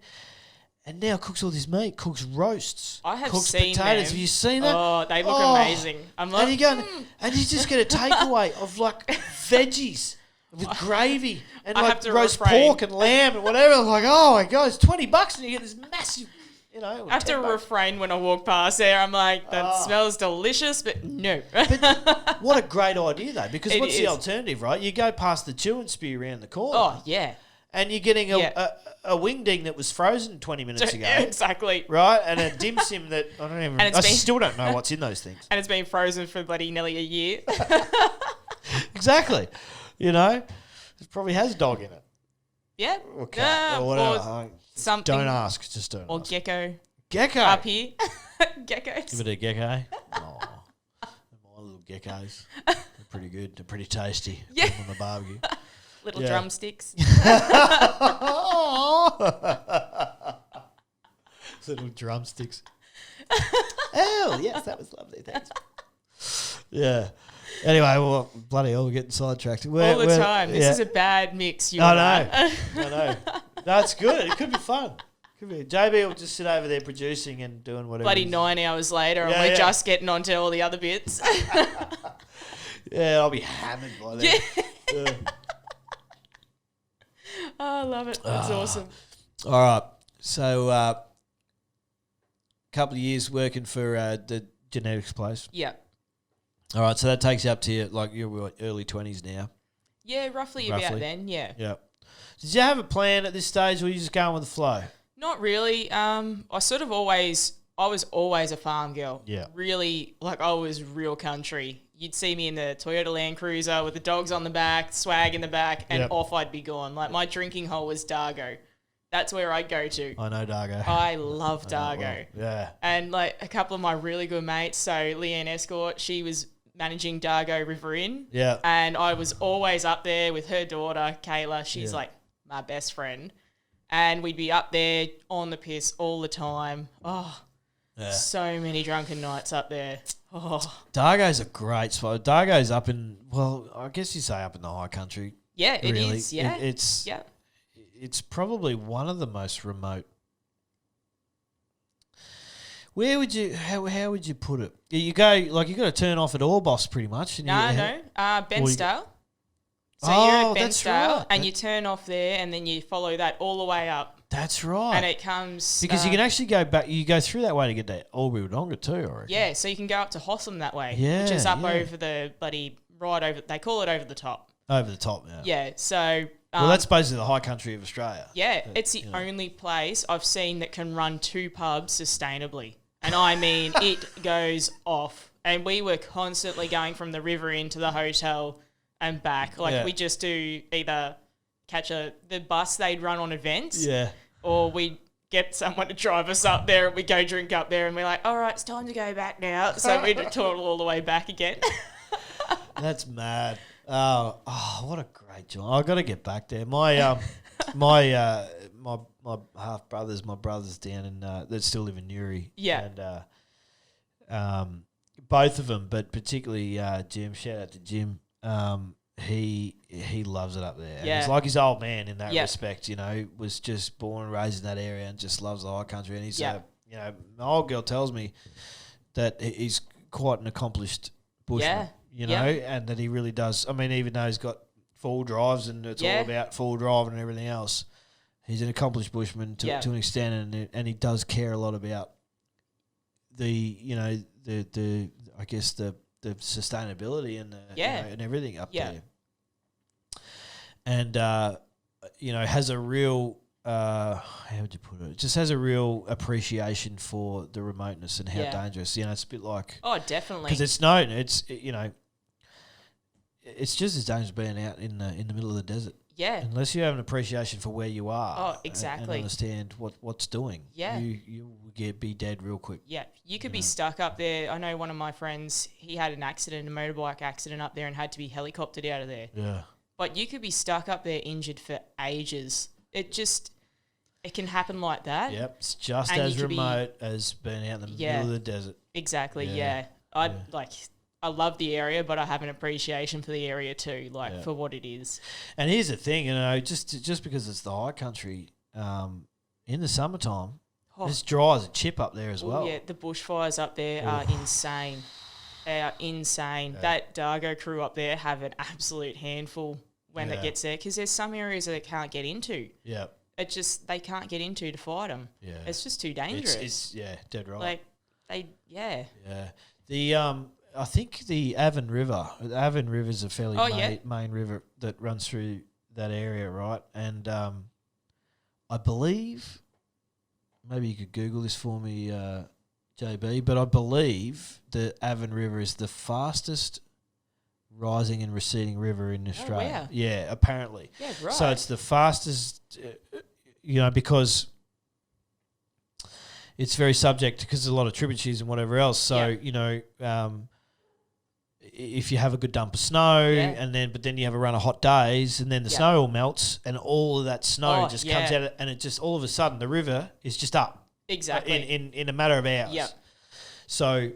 And now cooks all this meat, cooks roasts. I have cooks seen potatoes. them. Have you seen that? Oh, they look amazing. I'm like, and you just get a takeaway of like veggies with gravy and I like have to roast refrain. pork and lamb and whatever. I'm like, oh my God, it's $20 and you get this massive, I have to refrain when I walk past there. I'm like, that smells delicious, but no. But what a great idea though, because what's the is. alternative, right? You go past the chew and spew around the corner. Oh, yeah. And you're getting a wing ding that was frozen 20 minutes ago. Exactly. Right? And a dim sim that I still don't know what's in those things. And it's been frozen for bloody nearly a year. Exactly. It probably has dog in it. Yeah. Or cat or whatever. Something. Don't ask. Just don't Or ask. gecko. Gecko. Up here. Geckos. Give it a gecko. Oh, my little geckos. They're pretty good. They're pretty tasty. Yeah. Put them on the barbecue. Little drumsticks. Little drumsticks. Oh, yes, that was lovely. Thanks. Yeah. Anyway, well, bloody hell, we're getting sidetracked. All the time. This is a bad mix. I know. That's good. It could be fun. JB will just sit over there producing and doing whatever. Bloody 9 hours later, and we're just getting onto all the other bits. Yeah, I'll be hammered by then. Yeah. Oh, I love it. That's awesome. All right. So, couple of years working for the genetics place. Yeah. All right. So that takes you up to your early 20s now. Yeah, roughly about then. Yeah. Yeah. Did you have a plan at this stage, or were you just going with the flow? Not really. I was always a farm girl. Yeah. Really, I was real country. You'd see me in the Toyota Land Cruiser with the dogs on the back, swag in the back, and off I'd be gone. My drinking hole was Dargo. That's where I'd go to. I know Dargo. I love Dargo. Well. Yeah. And a couple of my really good mates, so Leanne Escort, she was managing Dargo River Inn. Yeah. And I was always up there with her daughter, Kayla. She's my best friend. And we'd be up there on the piss all the time. Oh, so many drunken nights up there. Oh. Dargo's a great spot. Dargo's up in, I guess you say up in the high country. Yeah, it really. is. Yeah. It's probably one of the most remote. Where would you, how would you put it? You go, you got to turn off at Orbost pretty much. And Bensdale. So you're at Bensdale and you turn off there and then you follow that all the way up. That's right. And it comes... Because you can actually go back, you go through that way to get to Albury-Wodonga too, I reckon. Yeah, so you can go up to Hossam that way, which is up over the bloody, right over, they call it over the top. Over the top, yeah. Yeah, so... that's basically the high country of Australia. Yeah, it's the only place I've seen that can run 2 pubs sustainably. And I mean, it goes off. And we were constantly going from the river into the hotel and back. We just do either catch the bus they'd run on events. Yeah. Or we'd get someone to drive us up there, and we go drink up there, and we're like, all right, it's time to go back now. So we total all the way back again. That's mad. Oh, what a great job! I got to get back there. My my half brothers, my brothers down in that still live in Newry. Yeah. And both of them, but particularly Jim. Shout out to Jim. He loves it up there. And he's like his old man in that respect. You know, was just born and raised in that area and just loves the high country. And he's you know, my old girl tells me that he's quite an accomplished bushman. You know, and that he really does. I mean, even though he's got full drives and it's all about full drive and everything else, he's an accomplished bushman to an extent, and he does care a lot about the I guess the sustainability and and everything up there, and has a real how would you put it? It just has a real appreciation for the remoteness and how dangerous. You know, it's a bit like definitely because it's known. It's just as dangerous being out in the middle of the desert. Yeah. Unless you have an appreciation for where you are. Oh, exactly. And understand what's doing. Yeah. You will be dead real quick. Yeah. You could be stuck up there. I know one of my friends, he had an accident, a motorbike accident up there and had to be helicoptered out of there. Yeah. But you could be stuck up there injured for ages. It can happen like that. Yep. It's just as remote as being out in the middle of the desert. Exactly. Yeah. I love the area, but I have an appreciation for the area too, for what it is. And here's the thing, just because it's the high country, in the summertime, it's dry as a chip up there as well. Yeah, the bushfires up there are insane. They are insane. Yeah. That Dargo crew up there have an absolute handful when it gets there, because there's some areas that they can't get into. Yeah. They can't get into to fight them. Yeah. It's just too dangerous. It's dead right. Yeah. I think the Aven River is a fairly main river that runs through that area, right? And I believe, maybe you could Google this for me, JB, but I believe the Aven River is the fastest rising and receding river in Australia. Wow. Yeah, apparently. Yeah, right. So it's the fastest, because it's very subject because there's a lot of tributaries and whatever else. So, if you have a good dump of snow but then you have a run of hot days and then the snow all melts and all of that snow just comes out and it just all of a sudden the river is just up. Exactly. In a matter of hours. Yep. So,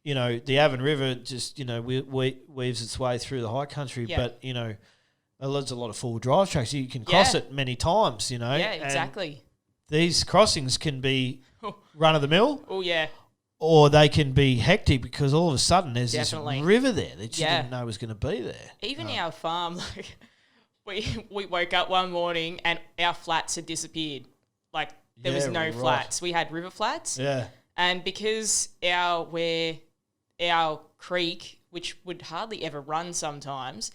the Aven River just, weaves its way through the high country, but, there's a lot of full drive tracks. You can cross it many times, Yeah, exactly. And these crossings can be run of the mill. Oh, yeah. Or they can be hectic because all of a sudden there's this river there that you didn't know was going to be there. Even our farm, we woke up one morning and our flats had disappeared. There was no flats. We had river flats. Yeah. And because our creek, which would hardly ever run sometimes,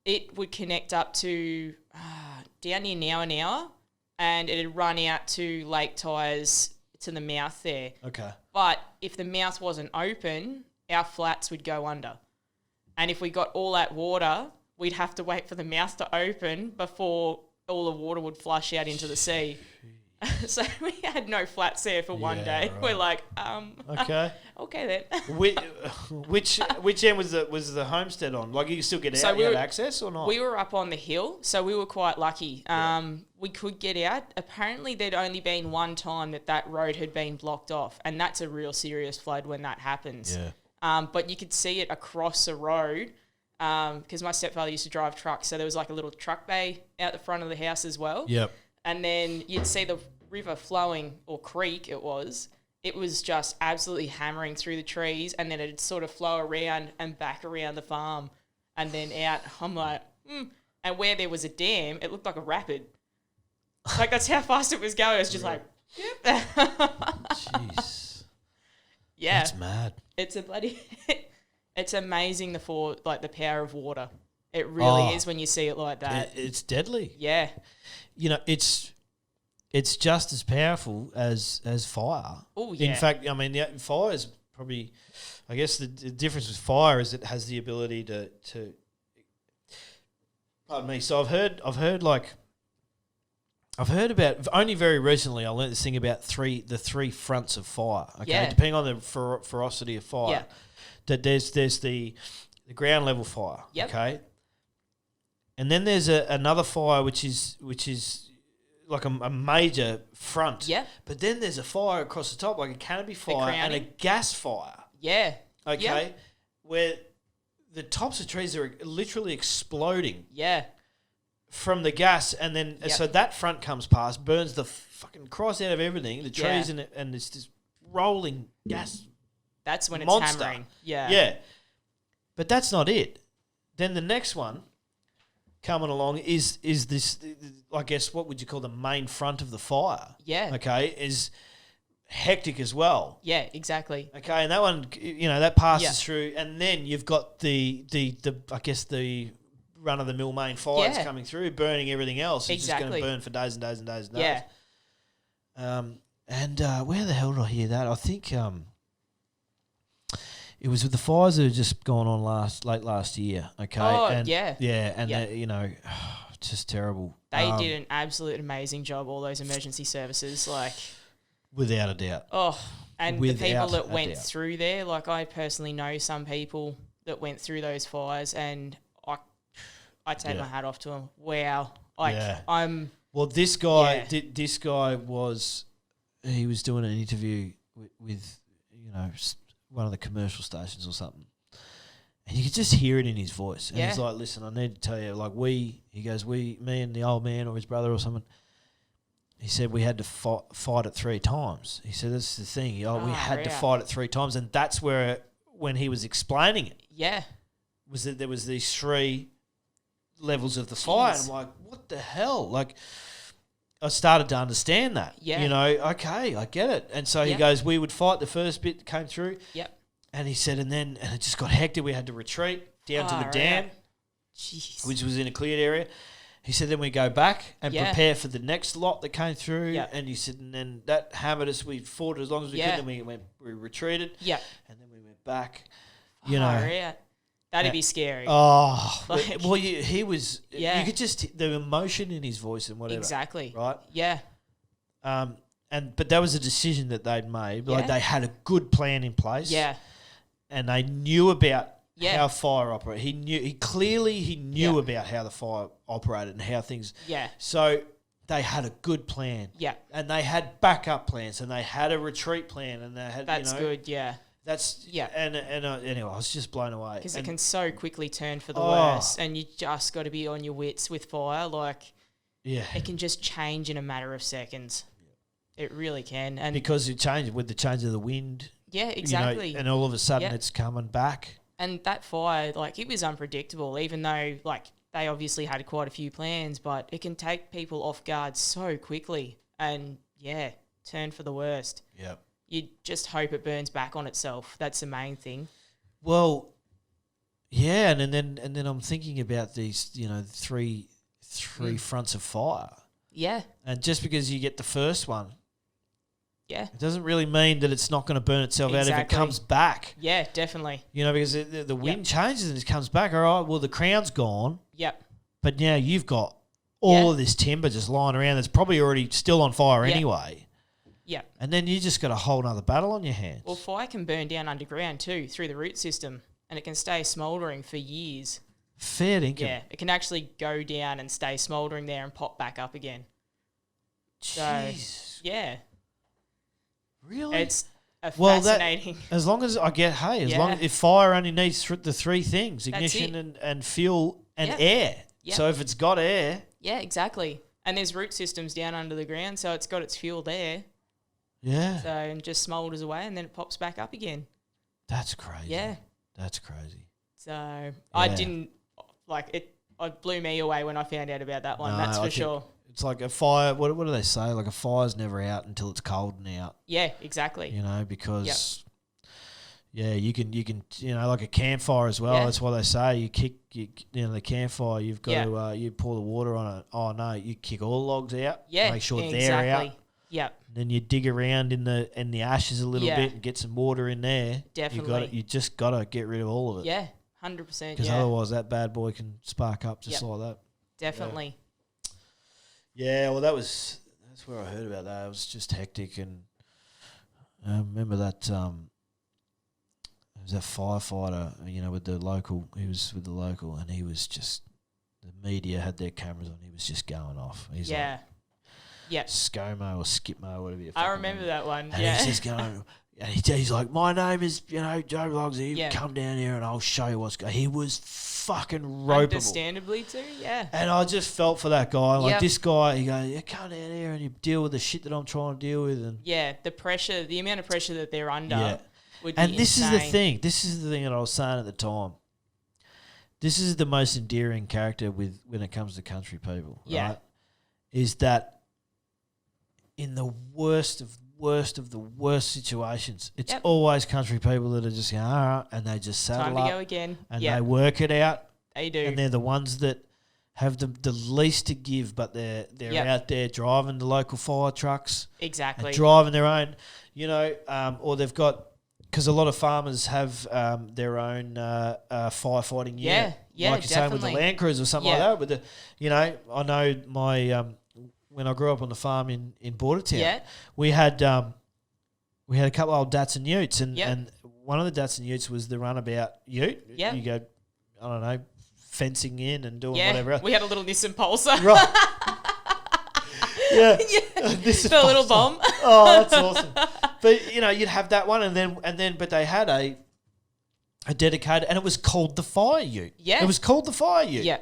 it would connect up to down near Now an Hour, and it'd run out to Lake Tyers to the mouth there. Okay. But if the mouth wasn't open, our flats would go under. And if we got all that water, we'd have to wait for the mouth to open before all the water would flush out into the sea. So we had no flats there for one day. Right. We're like, okay. Okay then. Which end was the homestead on? You can still get out, you had access or not? We were up on the hill, so we were quite lucky. We could get out. Apparently there'd only been one time that road had been blocked off, and that's a real serious flood when that happens. Yeah. But you could see it across the road, because my stepfather used to drive trucks, so there was a little truck bay out the front of the house as well. Yep. And then you'd see the river flowing, or creek it was just absolutely hammering through the trees, and then it'd sort of flow around and back around the farm and then out. I'm like, And where there was a dam, it looked like a rapid. That's how fast it was going. It was just yep. Jeez. Yeah. That's mad. It's it's amazing the power of water. It really is when you see it like that. It's deadly. Yeah. It's just as powerful as fire. Oh, yeah. In fact, fire is probably, I guess the difference with fire is it has the ability to pardon me. So I've heard I've heard about only very recently. I learned this thing about the three fronts of fire. Okay, Yeah. depending on the ferocity of fire. Yeah. That there's the ground level fire. Yep. Okay, and then there's another fire which is like a major front. Yeah. But then there's a fire across the top, like a canopy fire and a gas fire. Yeah. Okay, Yep. where the tops of trees are literally exploding. Yeah. From the gas, and then so that front comes past, burns the fucking cross out of everything, the trees in it, and it's this rolling gas. That's when monster. it's hammering. Yeah. Yeah. But that's not it. Then the next one coming along is this, I guess, what would you call the main front of the fire? Yeah. Okay, is hectic as well. Yeah, exactly. Okay, and that one, that passes through, and then you've got the I guess the run-of-the-mill main fires coming through, burning everything else. It's just going to burn for days and days and days and days. Yeah. And where the hell did I hear that? I think it was with the fires that had just gone on late last year. Okay. Oh, and yeah. Yeah, and just terrible. They did an absolute amazing job, all those emergency services, like... Without a doubt. Oh, and the people that went doubt. through there, like I personally know some people that went through those fires, and I take my hat off to them. Wow. I'm... Well, this guy, this guy was doing an interview with one of the commercial stations or something, and you could just hear it in his voice. And he's like, "Listen, I need to tell you, like me and the old man or his brother or someone." He said we had to fight it 3 times. He said that's the thing. We had to fight it 3 times, and that's where when he was explaining it, was that there was these 3 levels of the fire. And I'm like, what the hell? Like, I started to understand that. Yeah. Okay, I get it. And so he goes, we would fight the first bit that came through. Yep. And he said, and it just got hectic. We had to retreat down to the dam, which was in a cleared area. He said, then we go back and prepare for the next lot that came through. Yep. And he said, and then that hammered us. We fought as long as we could. Then we retreated. Yep. And then we went back. That'd be scary. Oh, well, he was. You could just the emotion in his voice and whatever. Exactly. Right. Yeah. But that was a decision that they'd made. Like they had a good plan in place. Yeah. And they knew about how fire operated. He clearly knew about how the fire operated and how things. Yeah. So they had a good plan. Yeah. And they had backup plans, and they had a retreat plan, and they had. That's good. Yeah. That's and anyway, I was just blown away because it can so quickly turn for the worse, and you just got to be on your wits with fire. Like, it can just change in a matter of seconds. It really can, and because it changed with the change of the wind. Yeah, exactly. And all of a sudden it's coming back. And that fire, like, it was unpredictable, even though like they obviously had quite a few plans, but it can take people off guard so quickly, and turn for the worst. Yeah. You just hope it burns back on itself. That's the main thing. Well, yeah, and then I'm thinking about these, three fronts of fire. Yeah. And just because you get the first one, it doesn't really mean that it's not going to burn itself out if it comes back. Yeah, definitely. Because the wind changes and it comes back. All right, well, the crown's gone. Yep. But now you've got all of this timber just lying around that's probably already still on fire anyway. Yeah. And then you just got a whole other battle on your hands. Well, fire can burn down underground too, through the root system, and it can stay smouldering for years. Fair dinkum. Yeah, it can actually go down and stay smouldering there and pop back up again. Jeez. So, really? It's a fascinating... as long as I get, if fire only needs the 3 things, ignition and fuel and air. Yep. So if it's got air... Yeah, exactly. And there's root systems down under the ground, so it's got its fuel there. Yeah. So, and just smoulders away and then it pops back up again. That's crazy. Yeah. That's crazy. So, I didn't, it blew me away when I found out about that one, that's for sure. It's like a fire, what do they say? Like a fire's never out until it's cold and out. Yeah, exactly. Because, you can, like a campfire as well. Yeah. That's why they say you kick, the campfire, you've got to, you pour the water on it. Oh, no, you kick all the logs out. Yeah, make sure they're out. Yep. Then you dig around in the ashes a little bit and get some water in there. Definitely. You just got to get rid of all of it. Yeah, 100%. Because otherwise that bad boy can spark up just like that. Definitely. Yeah, well, that's where I heard about that. It was just hectic, and I remember that there was that firefighter, with the local. He was with the local, and he was just, the media had their cameras on. He was just going off. He's like, ScoMo or Skipmo, whatever you. I remember that one. And he's just going. And he's like, my name is, Joe Logsy. Come down here and I'll show you what's going. He was fucking ropeable. Understandably too, yeah. And I just felt for that guy. Like this guy, he goes, come down here and you deal with the shit that I'm trying to deal with. And the pressure, the amount of pressure that they're under would be And this insane. is the thing. This is the thing that I was saying at the time. This is the most endearing character when it comes to country people, right? Is that in the worst of the worst situations, it's always country people that are just going, all right, and they just saddle Time to up go again. and they work it out. They do. And they're the ones that have the least to give, but they're out there driving the local fire trucks. Exactly. And driving their own, or they've got, because a lot of farmers have their own firefighting unit. Yeah, like you're saying with the Land Cruiser or something like that. With the, I know my when I grew up on the farm in Bordertown, we had a couple of old Datsun Utes, and one of the Datsun Utes was the runabout Ute. Yeah. You go, I don't know, fencing in and doing whatever else. We had a little Nissan Pulsar. Right. Yeah. The little bomb. Oh, that's awesome. But you'd have that one, and then but they had a dedicated, and it was called the Fire Ute. Yeah. It was called the Fire Ute. Yeah.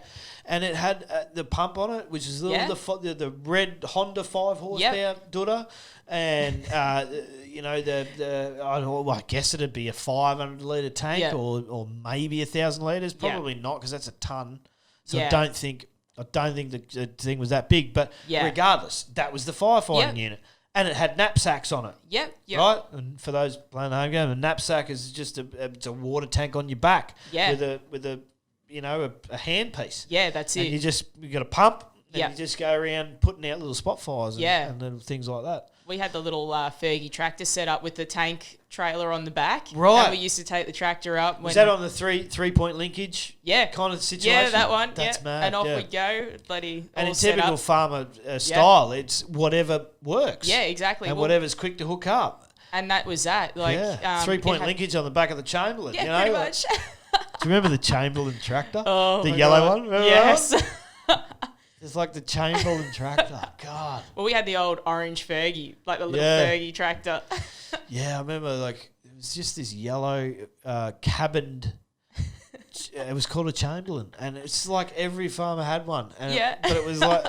And it had the pump on it, which is the red Honda 5 horsepower Dutta, and I guess it'd be a 500 litre tank or maybe 1,000 litres, probably not, because that's a ton. So I don't think the thing was that big, but regardless, that was the firefighting unit, and it had knapsacks on it. Yep. Right, and for those playing home game, a knapsack is just it's a water tank on your back. Yeah. With a a handpiece. Yeah, that's it. And you got a pump, and you just go around putting out little spot fires and little things like that. We had the little Fergie tractor set up with the tank trailer on the back. Right. And we used to take the tractor up. Was that on the three-point linkage kind of situation? Yeah, that one. That's mad. And off we go. Bloody and in typical farmer style, it's whatever works. Yeah, exactly. And whatever's quick to hook up. And that was that. Like 3-point linkage on the back of the Chamberlain. Yeah, pretty much. Do you remember the Chamberlain tractor? Oh, the yellow God. one? Remember yes. It's like the Chamberlain tractor. God. Well, we had the old orange Fergie, like the little Fergie tractor. Yeah, I remember it was just this yellow cabined. It was called a Chamberlain, and it's like every farmer had one. And but it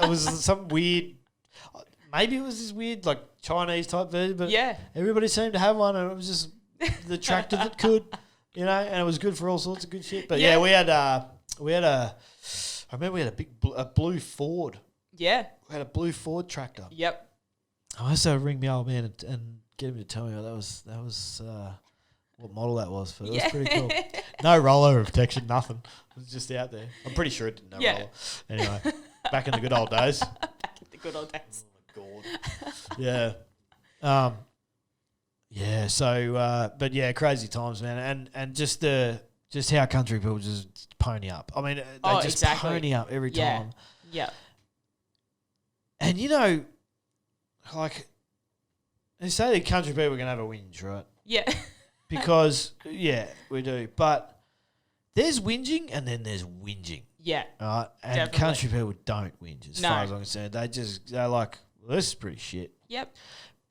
was some weird. Maybe it was this weird like Chinese type version, but everybody seemed to have one, and it was just the tractor that could. And it was good for all sorts of good shit. But we had I remember we had a blue Ford. Yeah. We had a blue Ford tractor. Yep. I used to ring my old man and get him to tell me what what model that was. But it was pretty cool. No rollover protection, nothing. It was just out there. I'm pretty sure it didn't have roller. Anyway, back in the good old days. Back in the good old days. Oh my God. Yeah. Yeah, so but crazy times, man, and just how country people just pony up. I mean, they just pony up every time. Yeah. And like they say, the country people can have a whinge, right? Yeah. Because we do, but there's whinging and then there's whinging. Yeah. Right, and definitely. Country people don't whinge as far as I'm concerned. They're like, well, this is pretty shit. Yep.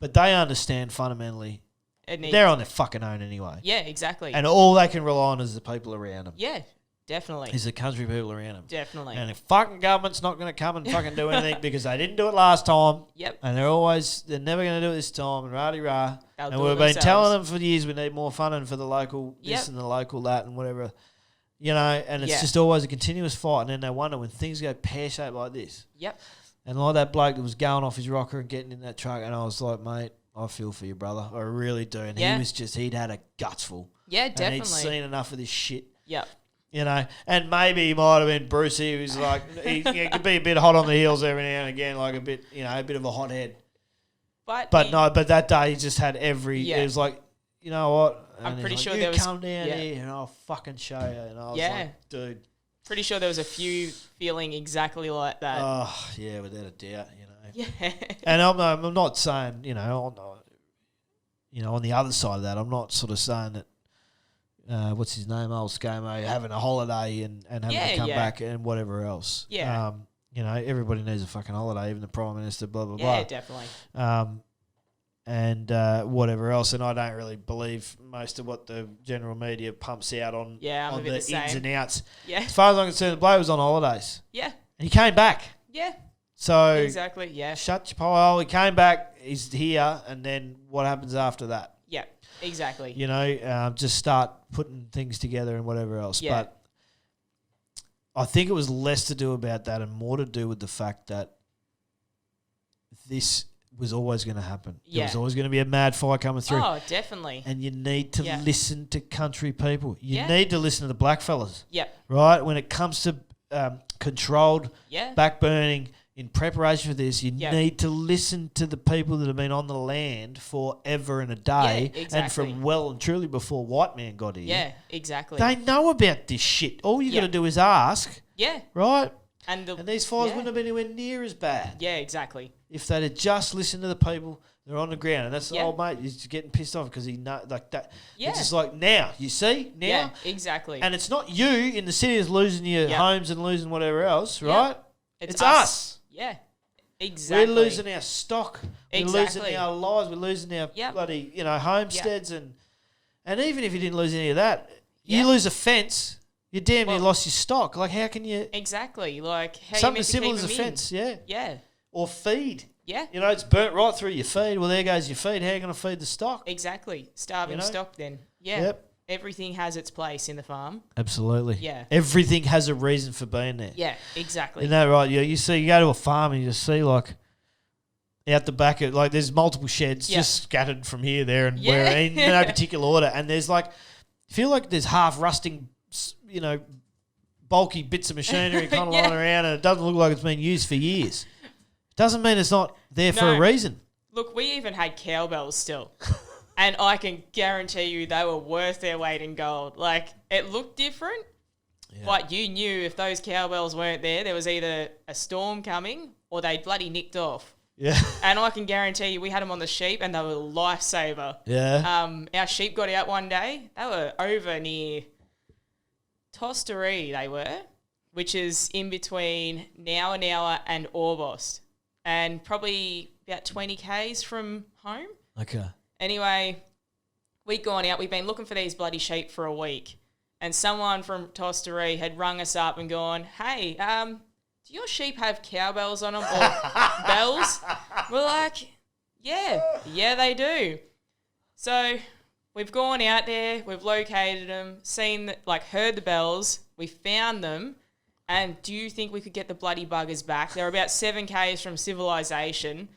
But they understand fundamentally. They're on their fucking own anyway. Yeah, exactly. And all they can rely on is the people around them. Yeah, definitely. Is the country people around them. Definitely. And the fucking government's not going to come and fucking do anything because they didn't do it last time. Yep. And they're never going to do it this time and rah-de-rah. And we've been telling them for years we need more funding for the local this and the local that and whatever. And it's just always a continuous fight. And then they wonder when things go pear-shaped like this. Yep. And like that bloke that was going off his rocker and getting in that truck, and I was like, mate, I feel for you, brother. I really do. And he'd had a gutsful. Yeah, definitely. And he'd seen enough of this shit. Yep. And maybe he might have been Brucey, who's like, he could be a bit hot on the heels every now and again, like a bit of a hothead. But that day he just had it was like, you know what? And I'm pretty sure you there was... come down here and I'll fucking show you. And I was like, dude. Pretty sure there was a few feeling exactly like that. Oh, yeah, without a doubt, Yeah. And I'm not saying, on the other side of that, I'm not sort of saying that, what's his name, old ScoMo, having a holiday and having to come back and whatever else. Yeah. Everybody needs a fucking holiday, even the Prime Minister, blah, blah, Yeah, blah. definitely. And whatever else. And I don't really believe most of what the general media pumps out on, I'm a bit the ins and outs. Yeah. As far as I'm concerned, the bloke was on holidays. Yeah. And he came back. Yeah. So exactly, yeah. Shut your pile. He came back. He's here. And then what happens after that? Yeah, exactly. Just start putting things together and whatever else. Yeah. But I think it was less to do about that and more to do with the fact that this was always going to happen. Yeah. There was always going to be a mad fire coming through. Oh, definitely. And you need to listen to country people. You Yeah. need to listen to the black fellas. Yep. Right? When it comes to controlled Yeah. backburning in preparation for this, you Yep. need to listen to the people that have been on the land forever and a day Yeah, exactly. and from well and truly before white man got here. Yeah, exactly. They know about this shit. All you got to Yeah. do is ask, Yeah. right? And these fires wouldn't have been anywhere near as bad Yeah, exactly. if they'd have just listened to the people that are on the ground. And that's the Yeah. old mate. He's getting pissed off because he know like that. Yeah. It's just like now, you see now, Yeah, exactly. and it's not you in the city that's losing your Yeah. homes and losing whatever else, Yeah. right? It's us. Yeah, exactly. We're losing our stock. We're Exactly. losing our lives. We're losing our Yep. bloody homesteads and even if you didn't lose any of that, you Yeah. lose a fence. You damn near Well- lost your stock. Like how can you? Exactly. Like, how you Something meant as to simple keep as a them fence, yeah. in? Yeah. Or feed. Yeah. It's burnt right through your feed. Well, there goes your feed. How are you going to feed the stock? Exactly. Starving You know? stock then. Yeah. Yep. Everything has its place in the farm. Absolutely. Yeah. Everything has a reason for being there. Yeah, exactly. You know, right? You see, you go to a farm and you just see like out the back of there's multiple sheds Yeah. just scattered from here, there, and Yeah. where in no particular order. And there's feel like there's half rusting, bulky bits of machinery kind of lying around, and it doesn't look like it's been used for years. Doesn't mean it's not there for a No. reason. Look, we even had cowbells still. And I can guarantee you they were worth their weight in gold. Like, it looked different, but you knew if those cowbells weren't there, there was either a storm coming or they bloody nicked off. Yeah. And I can guarantee you we had them on the sheep and they were a lifesaver. Yeah. Our sheep got out one day. They were over near Tosteree, they were, which is in between Nowa and Orbost, and probably about 20 k's from home. Okay. Anyway, we'd gone out. We'd been looking for these bloody sheep for a week, and someone from Tosteree had rung us up and gone, "Hey, do your sheep have cowbells on them or bells?" We're like, yeah, they do. So we've gone out there, we've located them, heard the bells, we found them, and do you think we could get the bloody buggers back? They're about 7 k's from civilization.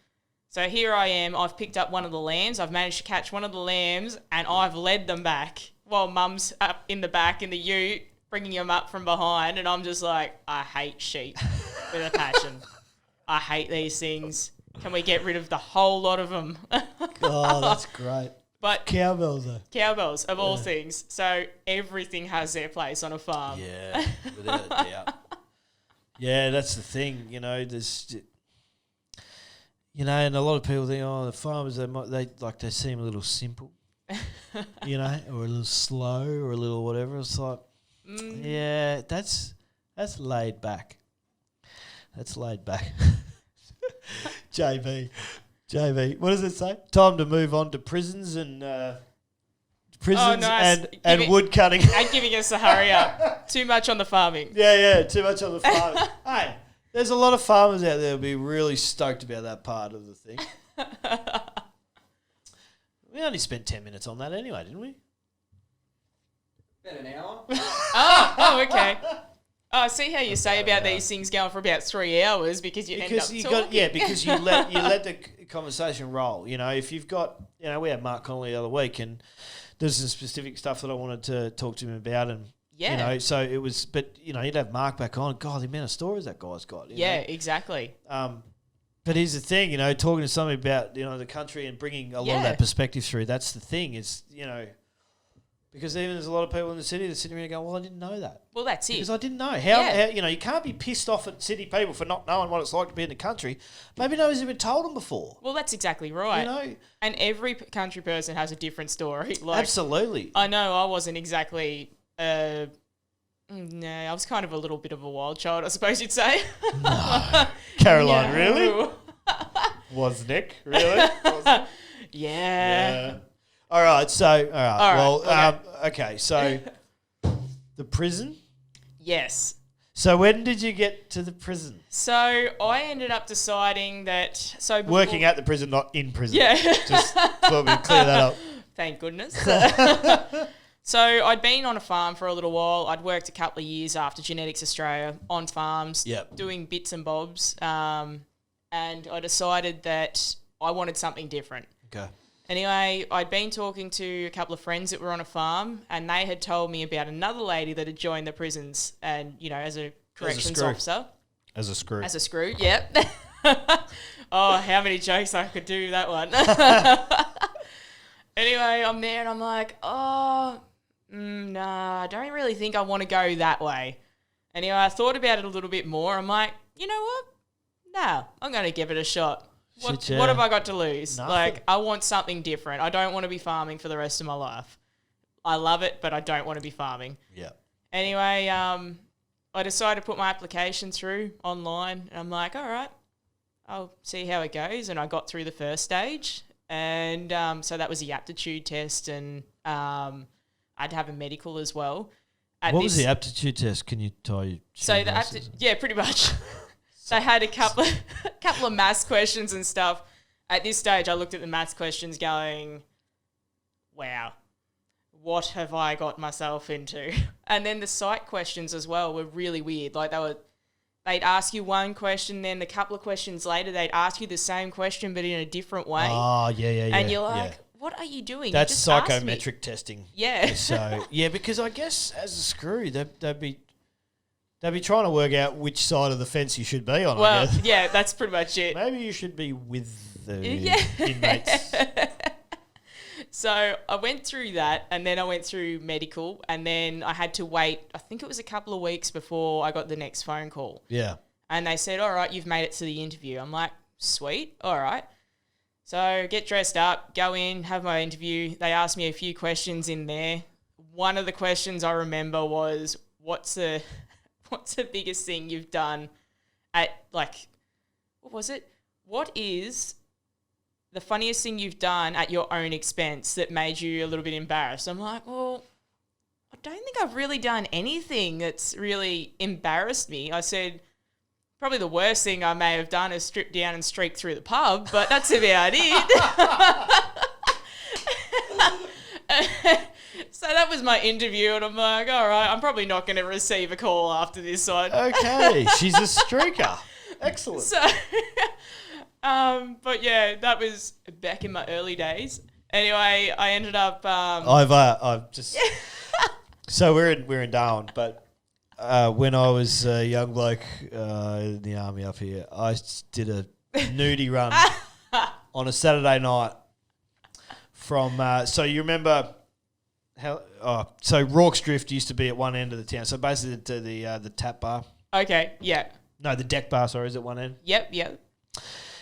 So here I am, I've picked up one of the lambs, I've managed to catch one of the lambs, and I've led them back while Mum's up in the back in the ute, bringing them up from behind, and I'm just like, I hate sheep with a passion. I hate these things. Can we get rid of the whole lot of them? Oh, that's great. But Cowbells, though. cowbells, of all things. So everything has their place on a farm. Yeah, without a doubt. Yeah, that's the thing. There's, and a lot of people think, the farmers they seem a little simple, or a little slow, or a little whatever. It's like, yeah, that's laid back. That's laid back. JB, what does it say? Time to move on to prisons and nice. and wood cutting. And giving us a hurry up. Too much on the farming. Yeah, too much on the farming. Hey, there's a lot of farmers out there who'll be really stoked about that part of the thing. We only spent 10 minutes on that anyway, didn't we? About an hour. Oh, okay. Oh, see how you say about these things going for about 3 hours because you end up talking. Because you let the conversation roll. If you've got, we had Mark Connolly the other week, and there's some specific stuff that I wanted to talk to him about, and so it was. But you'd have Mark back on. God, the amount of stories that guy's got. Yeah, exactly. But here's the thing, talking to somebody about the country and bringing a lot of that perspective through. That's the thing. Is Because even there's a lot of people in the city that sitting here and go, well, I didn't know that. Well, that's it. Because I didn't know. How, you can't be pissed off at city people for not knowing what it's like to be in the country. Maybe nobody's even told them before. Well, that's exactly right. And every country person has a different story. Absolutely. I know I wasn't exactly... I was kind of a little bit of a wild child, I suppose you'd say. No. Caroline, No. really? Was Nick, really? Yeah. All right, okay. Okay, so the prison? Yes. So when did you get to the prison? So I ended up deciding that... Working at the prison, not in prison. Yeah. Just let me clear that up. Thank goodness. So I'd been on a farm for a little while. I'd worked a couple of years after Genetics Australia on farms, doing bits and bobs, and I decided that I wanted something different. Okay. Anyway, I'd been talking to a couple of friends that were on a farm, and they had told me about another lady that had joined the prisons and, as a corrections officer. As a screw. As a screw, yep. Oh, how many jokes I could do that one. Anyway, I'm there and I'm like, nah, I don't really think I want to go that way. Anyway, I thought about it a little bit more. I'm like, you know what? No, I'm going to give it a shot. What have I got to lose? Nothing. I want something different. I don't want to be farming for the rest of my life. I love it, but I don't want to be farming. Yeah. Anyway, I decided to put my application through online, and I'm like, all right, I'll see how it goes. And I got through the first stage, and so that was the aptitude test, and I'd have a medical as well. What was the aptitude test? Can you tell you? So yeah, pretty much. They had a couple of maths questions and stuff. At this stage, I looked at the maths questions going, wow, what have I got myself into? And then the psych questions as well were really weird. They'd ask you one question, then a couple of questions later, they'd ask you the same question, but in a different way. Oh, yeah. And you're like, what are you doing? That's you just asked me. psychometric testing. Yeah. So, because I guess as a screw, they'd be trying to work out which side of the fence you should be on, I guess. Yeah, that's pretty much it. Maybe you should be with the inmates. So I went through that, and then I went through medical, and then I had to wait, I think it was a couple of weeks before I got the next phone call. Yeah. And they said, all right, you've made it to the interview. I'm like, sweet, all right. So get dressed up, go in, have my interview. They asked me a few questions in there. One of the questions I remember was, what's the biggest thing you've done at, what was it? What is the funniest thing you've done at your own expense that made you a little bit embarrassed? I'm like, well, I don't think I've really done anything that's really embarrassed me. I said, probably the worst thing I may have done is strip down and streak through the pub, but that's about it. So that was my interview, and I'm like, all right, I'm probably not going to receive a call after this one. Okay, she's a streaker. Excellent. So, but yeah, that was back in my early days. Anyway, I ended up. I've just. So we're in Darwin, but when I was a young bloke in the army up here, I did a nudie run on a Saturday night from. So you remember. So Rorke's Drift used to be at one end of the town. So basically the tap bar. Okay, yeah. No, the deck bar, sorry, is at one end. Yep.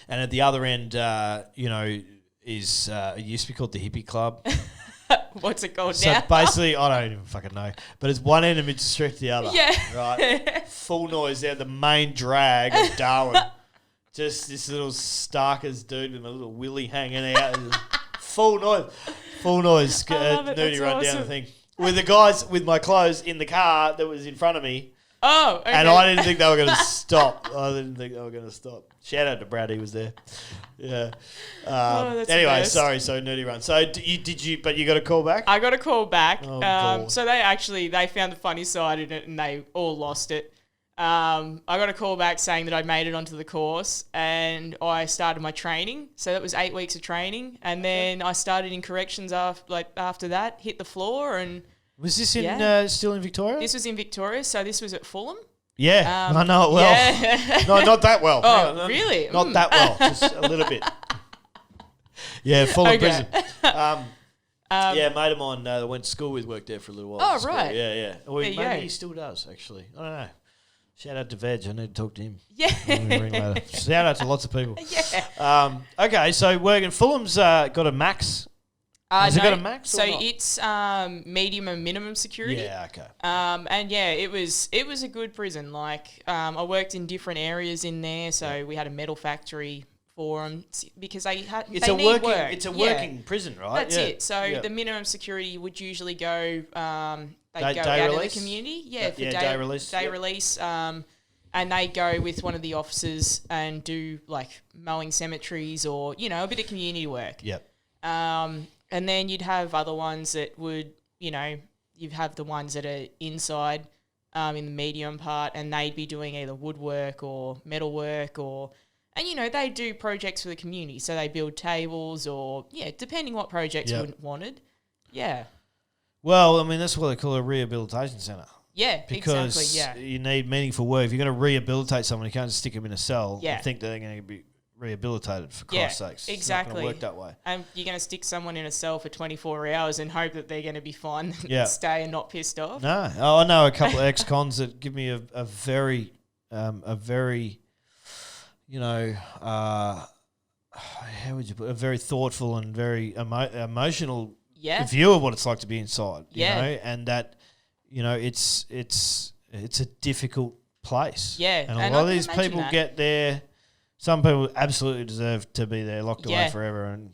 And at the other end, is it used to be called the Hippie Club. What's it called So now? basically, I don't even fucking know. But it's one end of Mid Street to the other. Yeah. Right? Full noise there, the main drag of Darwin. Just this little Starkers dude with a little willy hanging out. Full noise. Nudie run down the thing. With the guys with my clothes in the car that was in front of me. Oh, okay. And I didn't think they were going to stop. Shout out to Brad, he was there. Yeah. Anyway, sorry, so nudie run. So but you got a call back? I got a call back. Oh, God. So they found the funny side in it and they all lost it. I got a call back saying that I'd made it onto the course and I started my training. So that was 8 weeks of training. And then I started in corrections after that, hit the floor. And was this still in Victoria? This was in Victoria. So this was at Fulham. Yeah, I know it well. Yeah. No, not that well. Oh, really? Not that well, just a little bit. Yeah, Fulham prison. Yeah, a mate of mine that I went to school with worked there for a little while. Oh, at school. right. Yeah. Well, There you maybe go. he still does, actually. I don't know. Shout out to Veg. I need to talk to him. Yeah. I'm gonna ring later. Shout out to lots of people. Yeah. Okay, so working Fulham's got a max. Has it got a max? So or not? it's medium and minimum security. Yeah. Okay. And yeah, it was a good prison. Like I worked in different areas in there, so we had a metal factory for them because they had. It's they a need working. work. It's a Yeah. working prison, right? That's Yeah. it. So Yeah. the minimum security would usually go. They Day go out release? in the community. Yeah, For day release, Day yep. release. And they go with one of the officers and do like mowing cemeteries or a bit of community work. Yep. And then you'd have other ones that would, you'd have the ones that are inside in the medium part, and they'd be doing either woodwork or metal work and they do projects for the community. So they build tables or, depending what projects Yep. we wanted. Yeah. Well, I mean, that's what they call a rehabilitation centre. Yeah, Because exactly, yeah. you need meaningful work. If you're going to rehabilitate someone, you can't just stick them in a cell Yeah. and think that they're going to be rehabilitated, for Yeah, Christ's sakes. exactly. It's not going to work that way. And you're going to stick someone in a cell for 24 hours and hope that they're going to be fine and Yeah. stay and not pissed off. No. Oh, I know a couple of ex-cons that give me a very, how would you put it? A very thoughtful and very emotional Yeah. view of what it's like to be inside. Yeah. You know, and that, it's a difficult place. Yeah, And a and lot I of can these imagine people that. get there. Some people absolutely deserve to be there, locked away Yeah. forever, and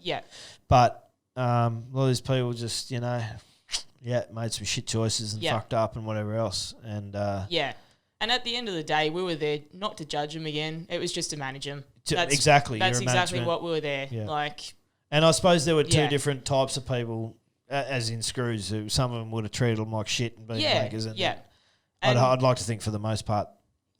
Yeah. But a lot of these people just made some shit choices and Yeah. fucked up and whatever else. And Yeah. And at the end of the day, we were there not to judge them again. It was just to manage them. exactly, That's you're a exactly management. what we were there. Yeah. Like, And I suppose there were two Yeah. different types of people, as in screws. Who some of them would have treated them like shit and been yeah, wankers. And yeah. I'd like to think for the most part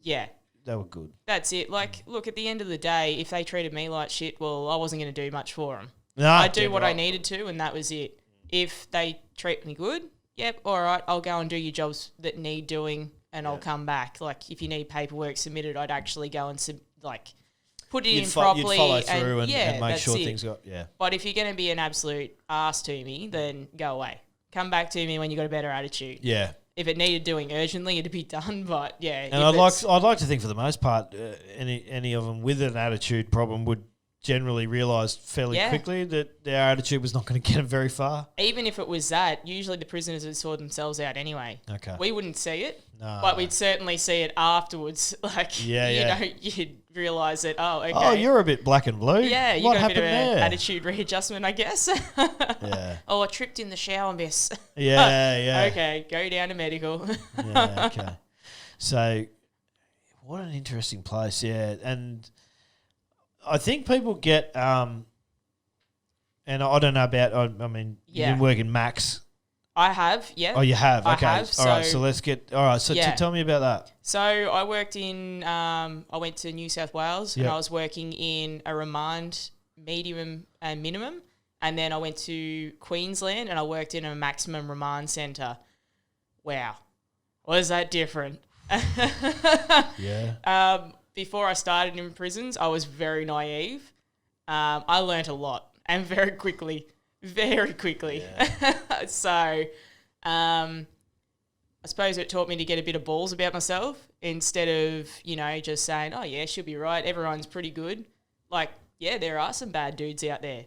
Yeah. they were good. That's it. Like, look, at the end of the day, if they treated me like shit, well, I wasn't going to do much for them. No, I do yeah, what I right. needed to, and that was it. If they treat me good, yep, all right, I'll go and do your jobs that need doing, and I'll come back. Like, if you need paperwork submitted, I'd actually go and put it in properly. You'd follow through and make that's sure it. things got But if you're going to be an absolute ass to me, then go away. Come back to me when you got a better attitude. yeah. If it needed doing urgently, it'd be done. But yeah, And I'd like to think for the most part, any of them with an attitude problem would generally realise fairly Yeah. quickly that their attitude was not going to get them very far. even if it was that, usually the prisoners would sort themselves out anyway. Okay. We wouldn't see it, No. but we'd certainly see it afterwards. Like, Yeah. you'd realise that, oh, okay. Oh, you're a bit black and blue. Yeah, you what got a happened bit of an there? attitude readjustment, I guess. Yeah. Oh, I tripped in the shower, miss. Yeah. Okay, go down to medical. Yeah. Okay. So, what an interesting place. Yeah, and I think people get and I don't know about. I mean, you Yeah. didn't work in Max. I have, yeah. Oh, you have. I Okay. have, All right. so- So let's get. All right. So Yeah. tell me about that. So I worked in, I went to New South Wales and Yep. I was working in a remand medium and minimum. And then I went to Queensland and I worked in a maximum remand centre. Wow. Was that different? Yeah. Before I started in prisons, I was very naive. I learnt a lot and very quickly. So, I suppose it taught me to get a bit of balls about myself instead of, just saying, oh, yeah, she'll be right. Everyone's pretty good. Like, yeah, there are some bad dudes out there.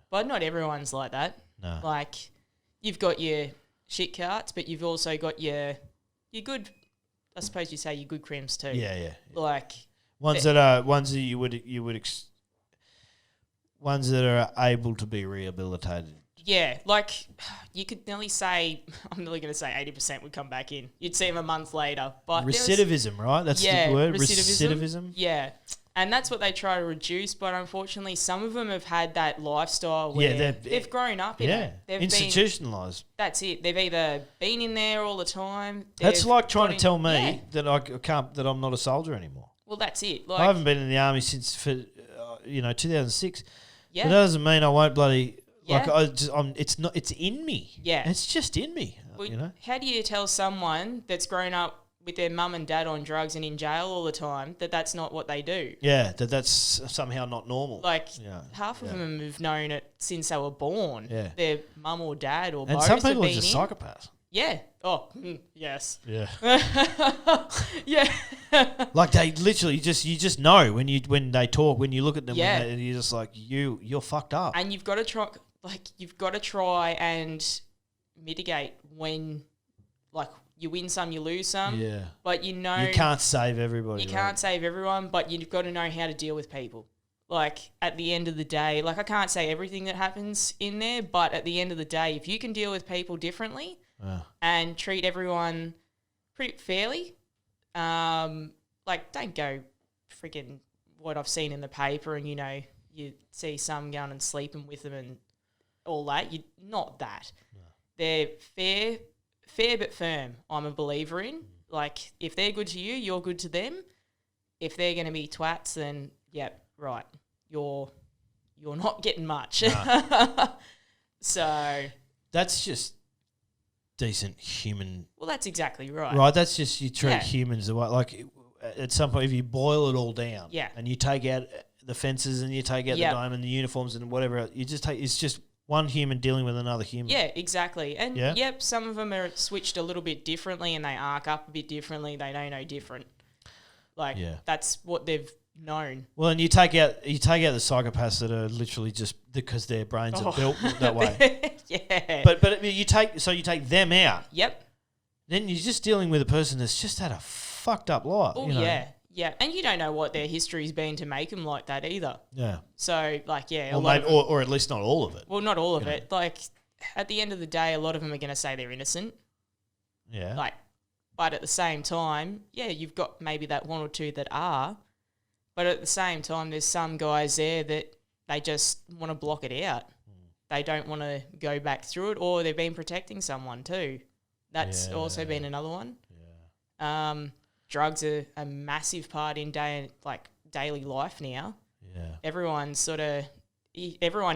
But not everyone's like that. No. Like, you've got your shit carts, but you've also got your good, I suppose you say your good crims too. Yeah. Like, Ones that are ones that are able to be rehabilitated. yeah, like you could nearly say, I'm nearly going to say 80% would come back in. You'd see them a month later. But Recidivism, right? That's the word. Recidivism. Yeah. And that's what they try to reduce, but unfortunately some of them have had that lifestyle where they've grown up in it. They've institutionalised. That's it. They've either been in there all the time. That's like trying to tell me Yeah. that I can't, that I'm not a soldier anymore. Well, that's it. I haven't been in the army since 2006. Yeah. But that doesn't mean I won't bloody like. Yeah. It's not. It's in me. Yeah. It's just in me. Well, how do you tell someone that's grown up with their mum and dad on drugs and in jail all the time, that's not what they do. Yeah, that's somehow not normal. Like, half of them have known it since they were born. Yeah. Their mum or dad or and both some people have are been just in. psychopaths. Yeah. Oh, yes. Yeah. Yeah. Like they literally you just know when they talk, when you look at them, Yeah. and you're just like, you're fucked up. And you've got to try and mitigate when, like, you win some, you lose some. Yeah. But you can't save everybody. You can't save everyone, but you've got to know how to deal with people. Like, at the end of the day, like, I can't say everything that happens in there, but at the end of the day, if you can deal with people differently and treat everyone pretty fairly, like, don't go freaking what I've seen in the paper and, you see some going and sleeping with them and all that. Not that. No. They're fair but firm, I'm a believer in. Like, if they're good to you, you're good to them. If they're going to be twats, then, right, you're not getting much. No. So... That's just decent human... Well, that's exactly right. Right, that's just you treat humans the way... Like, at some point, if you boil it all down and you take out the fences and you take out the dome and the uniforms and whatever, you just take... It's just... one human dealing with another human. Yeah, exactly. And, some of them are switched a little bit differently and they arc up a bit differently. They don't know different. Like, that's what they've known. Well, and you take out the psychopaths that are literally just because their brains are built that way. Yeah. But you take them out. Yep. Then you're just dealing with a person that's just had a fucked up life. Oh, yeah. Yeah, and you don't know what their history's been to make them like that either. Yeah. So, like, or at least not all of it. Well, not all of it. Like, at the end of the day, a lot of them are going to say they're innocent. Yeah. Like, but at the same time, you've got maybe that one or two that are. But at the same time, there's some guys there that they just want to block it out. They don't want to go back through it, or they've been protecting someone too. That's also been another one. Yeah. Drugs are a massive part in daily life now. Yeah. Everyone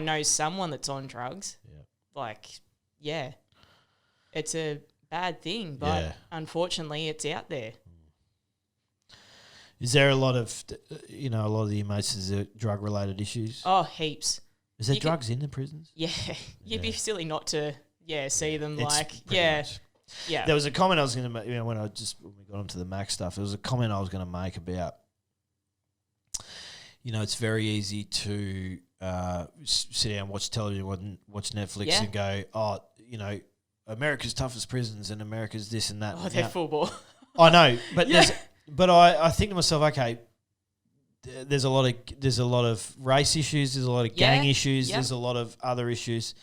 knows someone that's on drugs. Yeah. Like, it's a bad thing, but unfortunately it's out there. Is there a lot of the inmates, is there drug-related issues? Oh, heaps. Is there drugs in the prisons? Yeah. You'd be silly not to, see them much. Yeah. There was a comment I was going to make, when we got onto the Mac stuff, there was a comment I was going to make about, it's very easy to sit down, watch television, watch Netflix and go, America's toughest prisons and America's this and that. Oh, they're full ball. I know, but but I think to myself, okay, there's a lot of race issues, there's a lot of gang issues, there's a lot of other issues.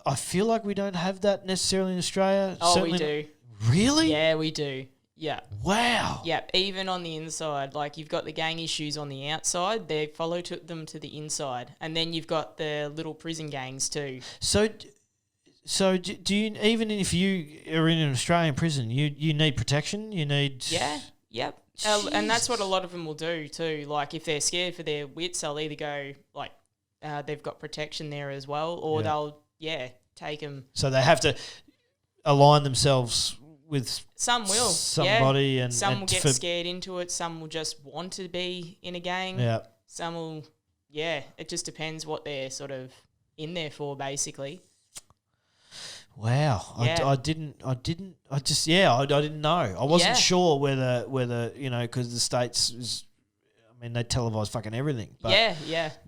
I feel like we don't have that necessarily in Australia. Oh, Certainly we do. Really? Yeah, we do. Yeah. Wow. Yeah, even on the inside. Like, you've got the gang issues on the outside. They follow them to the inside. And then you've got the little prison gangs too. So do you, even if you are in an Australian prison, you need protection? You need... Yeah. Yep. And that's what a lot of them will do too. Like, if they're scared for their wits, they'll either go, like, they've got protection there as well, or they'll, take them. So they have to align themselves with somebody. And some will get scared into it. Some will just want to be in a gang. Yeah. Some will, it just depends what they're sort of in there for, basically. Wow, yeah. I didn't know. I wasn't sure whether because the States is, they televise fucking everything. But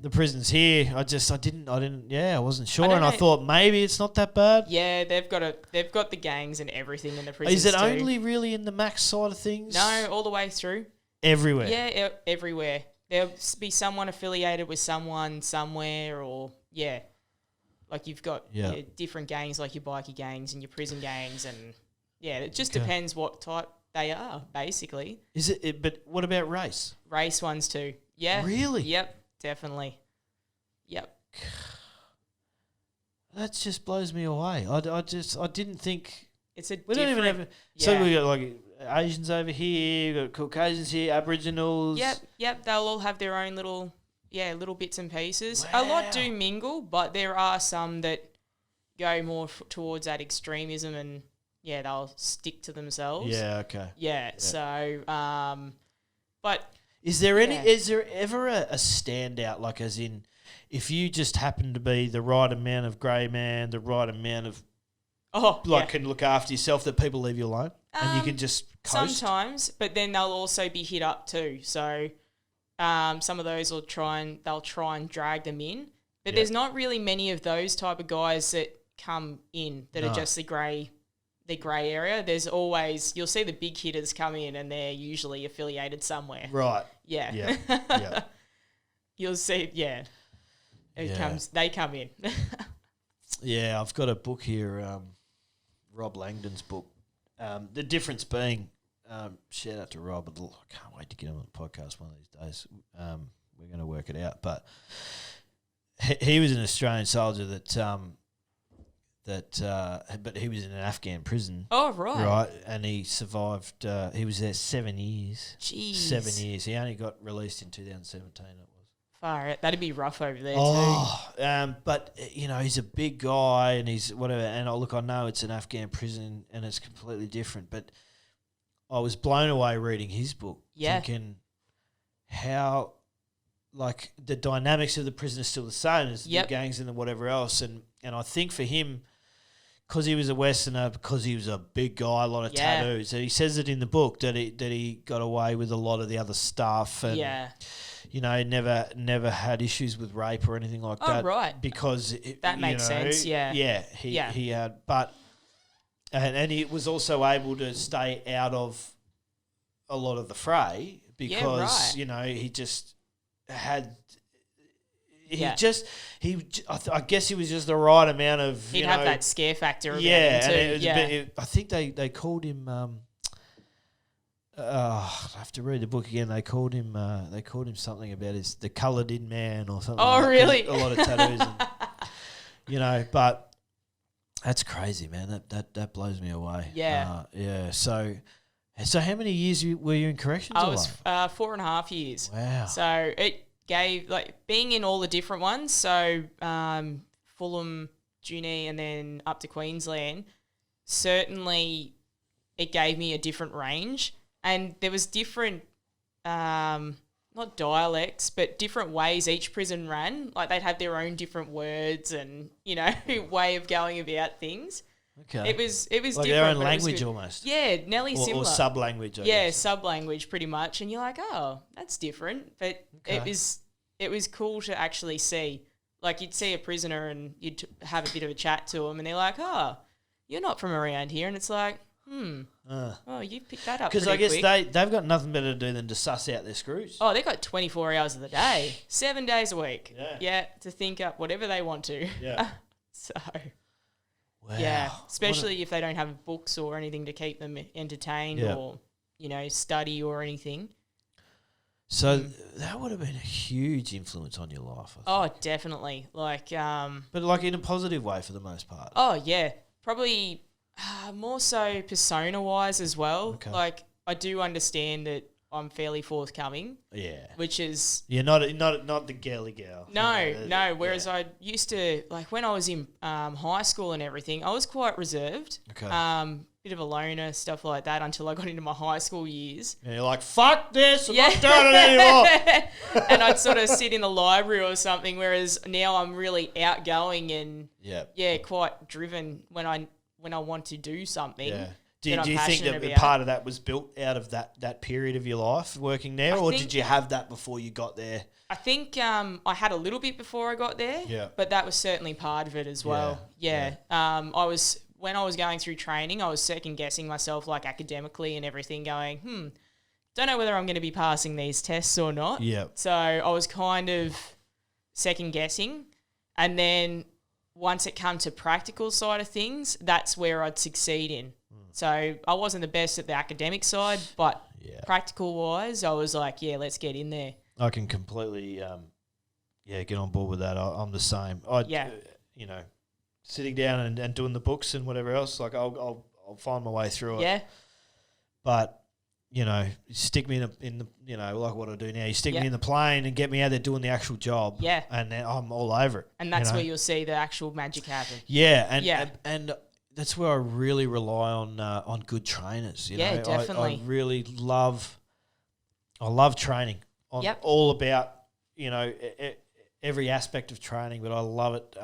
the prisons here, I wasn't sure, I thought maybe it's not that bad. Yeah, they've got the gangs and everything in the prisons. Is it only really in the Max side of things? No, all the way through. Everywhere. Yeah, everywhere. There'll be someone affiliated with someone somewhere, or like, you've got different gangs, like your bikie gangs and your prison gangs, and it just depends what type they are, basically. Is it? But what about race? Race ones too. Yeah. Really? Yep. Definitely. Yep. That just blows me away. I didn't think it's a. We don't even have. So we got like Asians over here, we got Caucasians here, Aboriginals. Yep. They'll all have their own little bits and pieces. Wow. A lot do mingle, but there are some that go more towards that extremism and they'll stick to themselves. Yeah, okay. Yeah. So, but is there ever a standout, like as in, if you just happen to be the right amount of grey man, the right amount of can look after yourself, that people leave you alone and you can just coast? Sometimes, but then they'll also be hit up too. So some of those they'll try and drag them in. But there's not really many of those type of guys that come in that are just the grey area. There's always, you'll see the big hitters come in and they're usually affiliated somewhere. Right. Yeah. Yeah. You'll see, they come in. Yeah, I've got a book here, Rob Langdon's book. The difference being, shout out to Rob. I can't wait to get him on the podcast one of these days. We're going to work it out. But he was an Australian soldier but he was in an Afghan prison. Oh, right. Right, and he survived. He was there 7 years. Jeez. 7 years. He only got released in 2017, it was. Far out. That'd be rough over there too. But, he's a big guy and he's whatever. And I know it's an Afghan prison and it's completely different. But I was blown away reading his book, thinking how, like, the dynamics of the prison are still the same as the gangs and the whatever else. And I think for him, because he was a Westerner, because he was a big guy, a lot of tattoos, and he says it in the book that he got away with a lot of the other stuff. And, never had issues with rape or anything like that. Oh, right. Because that makes sense. Yeah. Yeah. He had, but and he was also able to stay out of a lot of the fray because he just had. I guess he was just the right amount of. He'd have that scare factor. About him too. And I think they called him. I have to read the book again. They called him something about the coloured in man or something. Oh, really? A lot of tattoos. And, but that's crazy, man. That blows me away. Yeah. So how many years were you in corrections? I was 4.5 years. Wow. So it gave, like, being in all the different ones. So Fulham, Junee, and then up to Queensland. Certainly, it gave me a different range. And there was different, not dialects, but different ways each prison ran. Like, they'd have their own different words and, way of going about things. Okay. It was like different. Like their own language almost. Yeah, nearly similar. Or sub-language, I guess. guess. Sub-language pretty much. And you're like, oh, that's different. But it was cool to actually see. Like, you'd see a prisoner and you'd have a bit of a chat to them and they're like, oh, you're not from around here. And it's like, oh, you picked that up pretty quick. Because I guess they've got nothing better to do than to suss out their screws. Oh, they've got 24 hours of the day, 7 days a week. Yeah, to think up whatever they want to. Yeah. So, wow. Yeah, especially if they don't have books or anything to keep them entertained or, study or anything. So that would have been a huge influence on your life. Oh, definitely. Like, but like in a positive way for the most part. Oh, yeah. Probably more so persona-wise as well. Okay. Like, I do understand that I'm fairly forthcoming. Yeah. Which is... You're not the girly girl. No. Whereas I used to... Like, when I was in high school and everything, I was quite reserved. Okay. Bit of a loner, stuff like that, until I got into my high school years. And you're like, fuck this, I'm not doing it anymore. And I'd sort of sit in the library or something, whereas now I'm really outgoing and quite driven when I want to do something. Yeah. Do you think that part of that was built out of that period of your life working there, or did you have that before you got there? I think I had a little bit before I got there, but that was certainly part of it as well. Yeah. When I was going through training, I was second guessing myself, like, academically and everything, going, don't know whether I'm going to be passing these tests or not. Yeah. So I was kind of second guessing, and then once it come to practical side of things, that's where I'd succeed in. So I wasn't the best at the academic side, but practical wise, I was like, let's get in there. I can completely, get on board with that. I'm the same. Sitting down and doing the books and whatever else, like I'll find my way through it. Yeah. But stick me in the like what I do now. You stick me in the plane and get me out there doing the actual job. Yeah. And then I'm all over it. And that's where you'll see the actual magic happen. Yeah. And that's where I really rely on good trainers. You know, definitely. I really love training. I'm all about, you know, every aspect of training, but I love it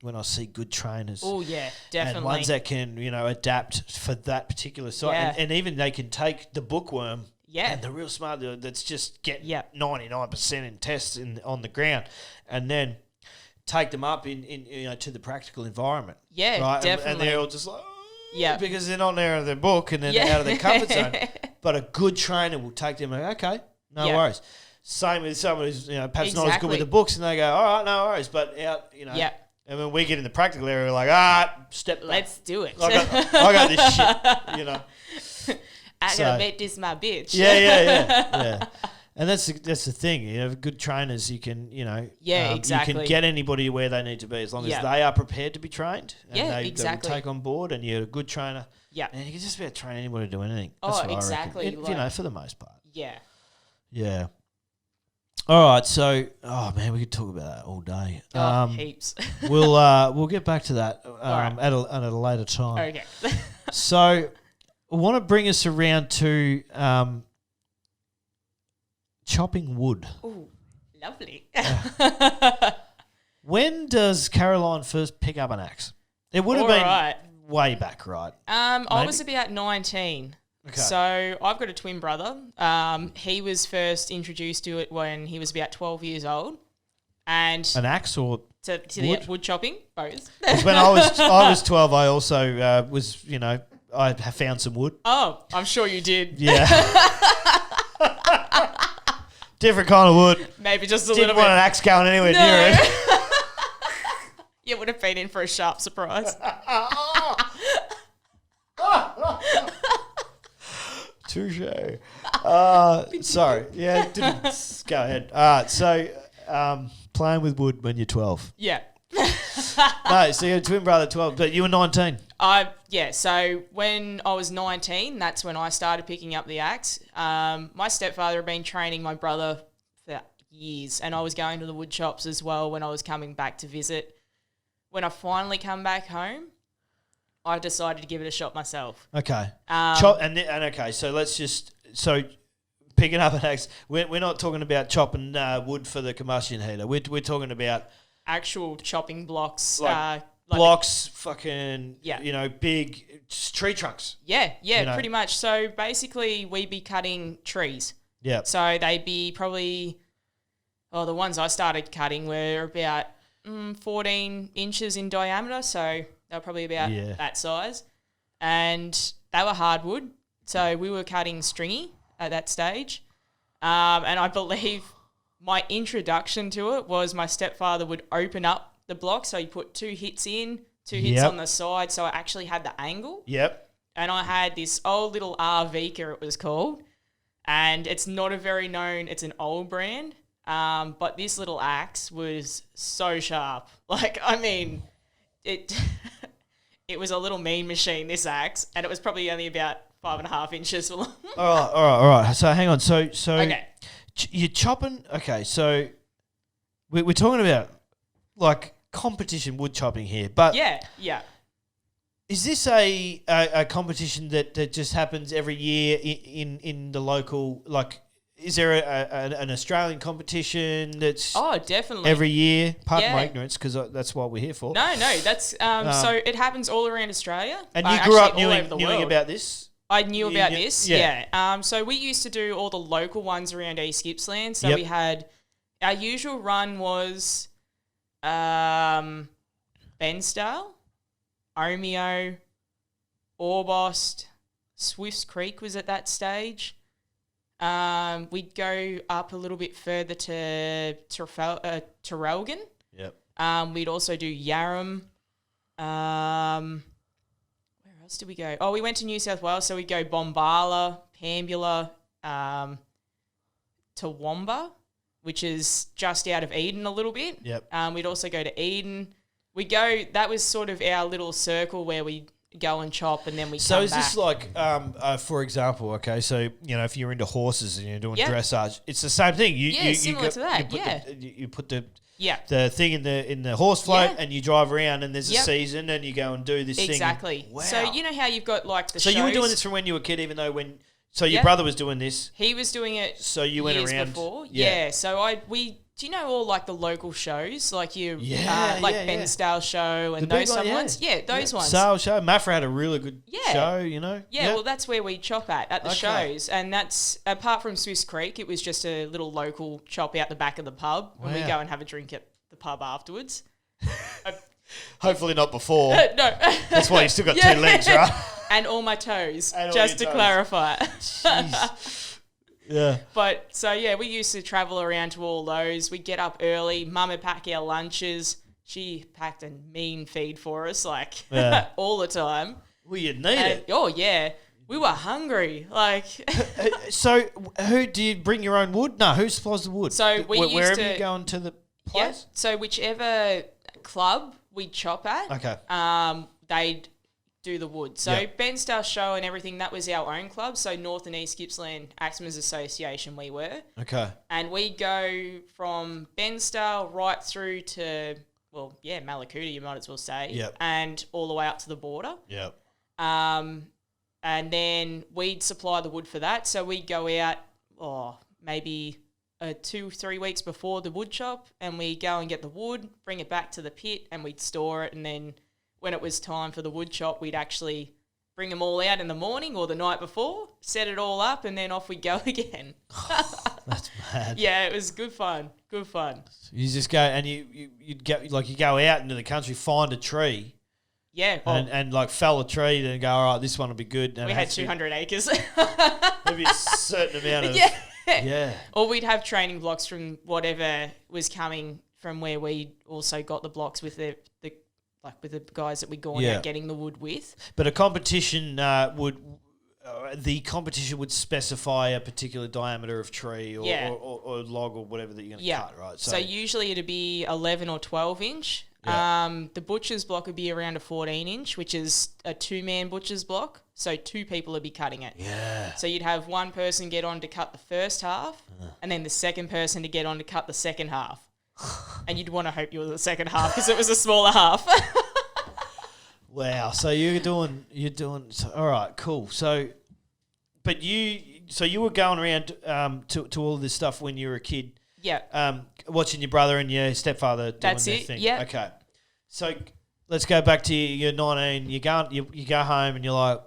when I see good trainers. Oh, yeah, definitely. And ones that can, you know, adapt for that particular site. Yeah. And even they can take the bookworm Yeah. and the real smart that's just get Yep. 99% in tests on the ground, and then take them up in you know, to the practical environment. Yeah, right? definitely. And they're all just like, Yeah. because they're not there in their book and then out of their comfort zone. But a good trainer will take them and go, okay, no worries. Same with someone who's, you know, perhaps not as good with the books, and they go, all right, no worries. But out, you know, and when we get in the practical area, we're like, step back. Let's do it. I got this shit, you know. I gotta make this my bitch. Yeah. And that's the thing. You know, good trainers, you can, you know, exactly. you can get anybody where they need to be as long as they are prepared to be trained. And they will take on board, and you're a good trainer. Yeah. And you can just about train anybody to do anything. That's what exactly. I reckon. You know, for the most part. Yeah. Yeah. All right, so man, we could talk about that all day. Heaps. we'll get back to that right. at a later time. Okay. So I want to bring us around to chopping wood. Ooh, lovely. When does Caroline first pick up an axe? It would have been way back, right? I was about 19. Okay. So I've got a twin brother. He was first introduced to it when he was about 12 years old, and an axe or to the wood chopping, both. Because when I was 12, I also was, you know, I found some wood. Oh, I'm sure you did. Yeah. Different kind of wood. Maybe just a Didn't little want bit. an axe going anywhere near it. You would have been in for a sharp surprise. Touche. Sorry. Yeah, didn't go ahead. So playing with wood when you're 12. Yeah. No, so you're a twin brother, 12, but you were 19. So when I was 19, that's when I started picking up the axe. My stepfather had been training my brother for years, and I was going to the wood shops as well when I was coming back to visit. When I finally come back home, I decided to give it a shot myself. Okay. Okay, so let's just picking up an axe. We're not talking about chopping wood for the combustion heater. We're talking about actual chopping blocks, blocks, fucking you know, big tree trunks. Yeah, you know? Pretty much. So basically, we'd be cutting trees. Yeah. So they'd be probably, the ones I started cutting were about 14 inches in diameter. So they were probably about that size. And they were hardwood. So we were cutting stringy at that stage. And I believe my introduction to it was my stepfather would open up the block. So he put 2 hits in, 2 hits on the side. So I actually had the angle. Yep. And I had this old little RVika, it was called. And it's not a very known, it's an old brand. But this little axe was so sharp. Like, I mean, it was a little mean machine, this axe, and it was probably only about 5.5 inches long. All right. So hang on. So okay. You're chopping. Okay, so we're talking about like competition wood chopping here, but yeah. Is this a competition that just happens every year in the local, like? Is there an Australian competition that's definitely every year? Pardon my ignorance, because that's what we're here for. No, that's so it happens all around Australia. And you grew up knowing about this? I knew about this, yeah. So we used to do all the local ones around East Gippsland. So we had, our usual run was Bensdale, Omeo, Orbost, Swifts Creek was at that stage. We'd go up a little bit further to Terrelgan. Yep. We'd also do Yarram. Where else did we go? Oh, we went to New South Wales, so we'd go Bombala, Pambula, Toowoomba, which is just out of Eden a little bit. Yep. We'd also go to Eden. That was sort of our little circle where we go and chop, and then we come back. So is this like, for example, okay, so, you know, if you're into horses and you're doing dressage, it's the same thing. Similar to that, You put Yeah. the thing in the horse float, Yeah. and you drive around, and there's a Yep. season, and you go and do this thing. Exactly. Wow. So you know how you've got like the So shows? you were doing this from when you were a kid, even though your Yep. brother was doing this. He was doing it. So you went years around before. Yeah. Yeah. So do you know all like the local shows, like Yeah, Ben yeah. Style show and The big those one, some yeah. ones? Yeah, those ones. Sale show. Mafra had a really good Yeah. show, you know. Yeah, well, that's where we chop at the Okay. shows, and that's apart from Swiss Creek, it was just a little local chop out the back of the pub, and we Wow. go and have a drink at the pub afterwards. Hopefully not before. No, That's why you still got Yeah. 2 legs, right? and all my toes, And all just your to toes. clarify. Jeez. Yeah. But so yeah, we used to travel around to all those. We'd get up early. Mum would pack our lunches. She packed a mean feed for us, like Yeah. all the time. Well, you need And, it. oh yeah, we were hungry. Like So, who do you bring your own wood? No, who supplies the wood? So we used wherever to- you go into the yeah. place. So whichever club we chop at, Okay. they'd do the wood. So Yeah. Bensdale Show and everything, that was our own club. So North and East Gippsland Axemen's Association we were. Okay. And we go from Bensdale right through to, Malakuta, you might as well say. Yep. And all the way up to the border. Yep. And then we'd supply the wood for that. So we'd go out, maybe 2-3 weeks before the wood chop, and we go and get the wood, bring it back to the pit, and we'd store it. And then when it was time for the wood chop, we'd actually bring them all out in the morning or the night before, set it all up, and then off we go again. That's mad. Yeah, it was good fun. Good fun. You just go and you'd get like you go out into the country, find a tree, Yeah. Well, and like fell a tree, then go, all right, this one will be good. And we it had has to be 200 acres. maybe a certain amount of Yeah. yeah. Or we'd have training blocks from whatever was coming from where we also got the blocks with the with the guys that we'd gone Yeah. out getting the wood with. But a competition the competition would specify a particular diameter of tree or, Yeah. or log or whatever that you're going to Yeah. cut, right? So usually it'd be 11 or 12 inch. Yeah. The butcher's block would be around a 14 inch, which is a 2-man butcher's block. So 2 people would be cutting it. yeah. So you'd have one person get on to cut the first half, and then the second person to get on to cut the second half. And you'd want to hope you were the second half because it was a smaller half. Wow. So you're doing so, all right, cool. So but you were going around to all this stuff when you were a kid. Yeah. Watching your brother and your stepfather doing That's their it, thing. yeah. Okay. So let's go back to you're 19, you go home and you're like,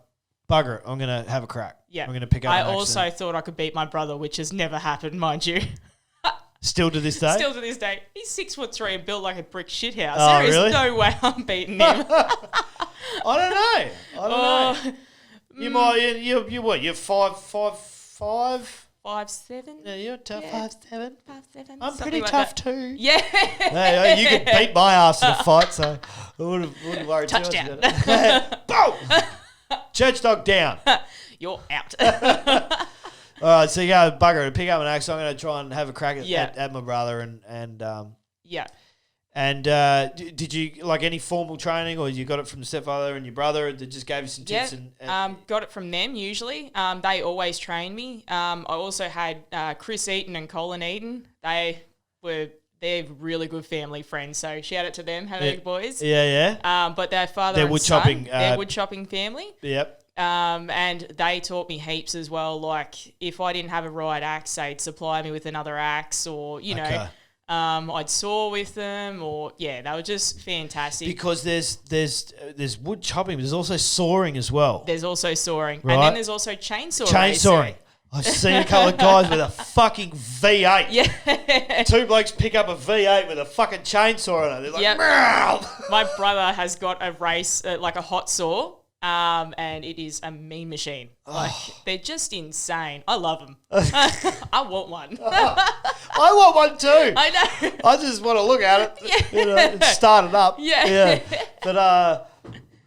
bugger it, I'm going to have a crack. Yeah. I'm going to pick up I an also accident. thought I could beat my brother, which has never happened, mind you. Still to this day? Still to this day. He's 6'3" and built like a brick shithouse. Oh, There is really? no way I'm beating him. I don't know. Oh, You might, you what, you're 5'5"? 5'7"? Yeah, you're tough, Yeah. 5'7". 5'7". I'm something pretty like tough that. too. Yeah. Hey, you could beat my ass in a fight, so I wouldn't worry Touchdown. too much about it. Boom! Church dog down. You're out. All right, so you go, bugger it, pick up an axe. I'm going to try and have a crack Yeah. at my brother Yeah. and did you like any formal training, or you got it from the stepfather and your brother that just gave you some Yeah, tips? And got it from them usually. They always trained me. I also had Chris Eaton and Colin Eaton. They're really good family friends. So shout out to them, Yeah. boys. yeah, But their father They're and wood son, chopping, they're wood chopping family. yep. And they taught me heaps as well. Like if I didn't have a right axe, they'd supply me with another axe, or Okay. I'd saw with them, or they were just fantastic. Because there's wood chopping, but there's also sawing as well. There's also sawing, Right. and then there's also chainsaw. Chainsawing. racing. I've seen a couple of guys with a fucking V8. Yeah. 2 blokes pick up a V8 with a fucking chainsaw on it. They're like, Yep. "Meow." My brother has got a race, like a hot saw, and it is a mean machine. Like, they're just insane. I love them. I want one. I want one too. I know. I just want to look at it, Yeah. and start it up. Yeah. But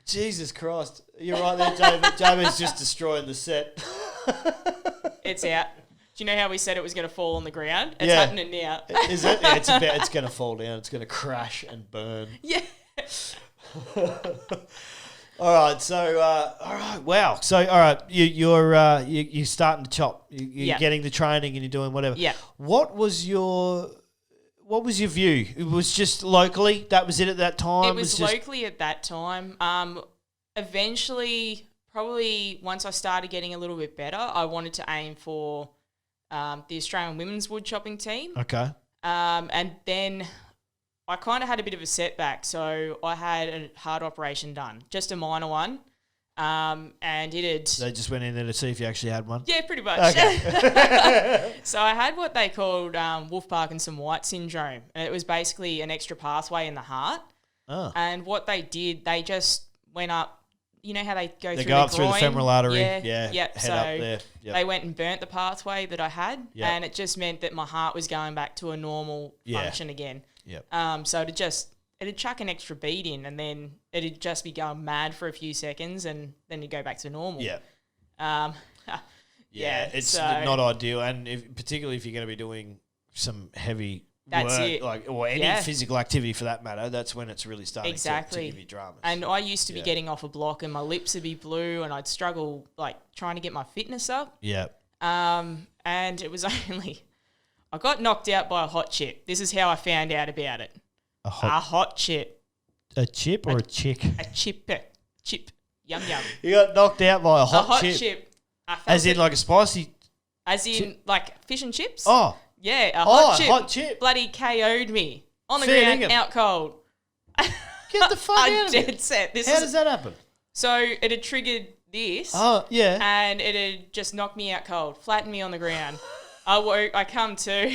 Jesus Christ, you're right there, JB. JB's just destroying the set. It's out. Do you know how we said it was going to fall on the ground? It's Yeah. happening now. Is it? Yeah, it's going to fall down. It's going to crash and burn. Yeah. All right. So, all right. Wow. So, all right. You're starting to chop. You're Yeah. getting the training and you're doing whatever. Yeah. What was what was your view? It was just locally. That was it at that time. It was locally at that time. Eventually, probably once I started getting a little bit better, I wanted to aim for the Australian women's wood chopping team. Okay. And then I kind of had a bit of a setback. So I had a heart operation done, just a minor one. And it had... They just went in there to see if you actually had one? Yeah, pretty much. Okay. So I had what they called Wolff-Parkinson-White syndrome. And it was basically an extra pathway in the heart. Oh. And what they did, they just went up, you know how they go through the groin? They go up through the femoral artery. Yeah. Yep. So up there. Yep. they went and burnt the pathway that I had. Yep. And it just meant that my heart was going back to a normal function again. Yep. So it'd chuck an extra beat in, and then it'd just be going mad for a few seconds, and then you'd go back to normal. Yeah. It's not ideal, and particularly if you're going to be doing some heavy work, or any physical activity for that matter, that's when it's really starting to give you dramas. And I used to be getting off a block, and my lips would be blue, and I'd struggle trying to get my fitness up. Yeah. And it was only I got knocked out by a hot chip. This is how I found out about it. A hot chip. A chip or a chick? A chip. Yum yum. You got knocked out by a hot chip. A hot chip. As in like a spicy? As in like fish and chips? Oh. Yeah, a hot chip. Bloody KO'd me. On the ground, out cold. Get the fuck out of here. Dead set. How does that happen? So it had triggered this. Oh, yeah. And it had just knocked me out cold. Flattened me on the ground. I woke, I come to...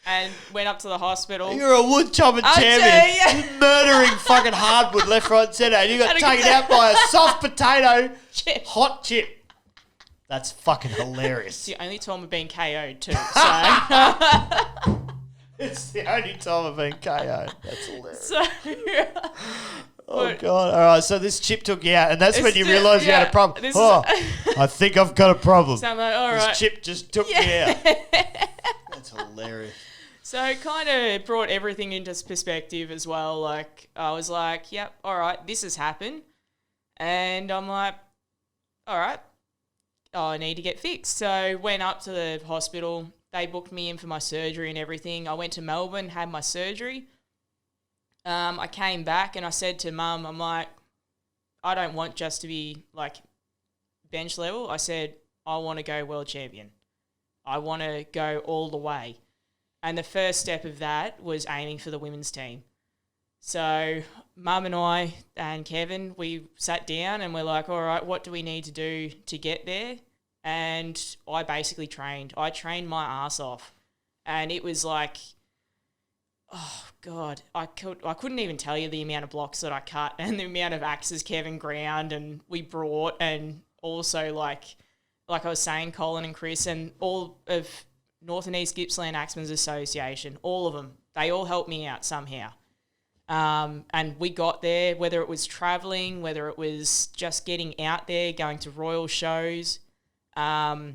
and went up to the hospital. You're a wood chopping champion. You're murdering fucking hardwood left, right, and centre. And you got taken out by a soft potato hot chip. That's fucking hilarious. It's the only time I've been KO'd too. So. It's the only time I've been KO'd. That's hilarious. So, oh, God. All right, so this chip took you out, and that's when you realised you had a problem. I think I've got a problem. So I'm like, all right. This chip just took me out. That's hilarious. So it kind of brought everything into perspective as well. Like, I was like, yep, all right, this has happened. And I'm like, all right, I need to get fixed. So went up to the hospital. They booked me in for my surgery and everything. I went to Melbourne, had my surgery. I came back and I said to Mum, I'm like, I don't want just to be like bench level. I said, I want to go world champion. I want to go all the way. And the first step of that was aiming for the women's team. So Mum and I and Kevin, we sat down and we're like, all right, what do we need to do to get there? And I basically trained. I trained my ass off. And it was like, oh, God, I couldn't even tell you the amount of blocks that I cut and the amount of axes Kevin ground and we brought, and also like I was saying, Colin and Chris and all of North and East Gippsland Axemen's Association, all of them, they all helped me out somehow. And we got there, whether it was travelling, whether it was just getting out there, going to Royal shows. I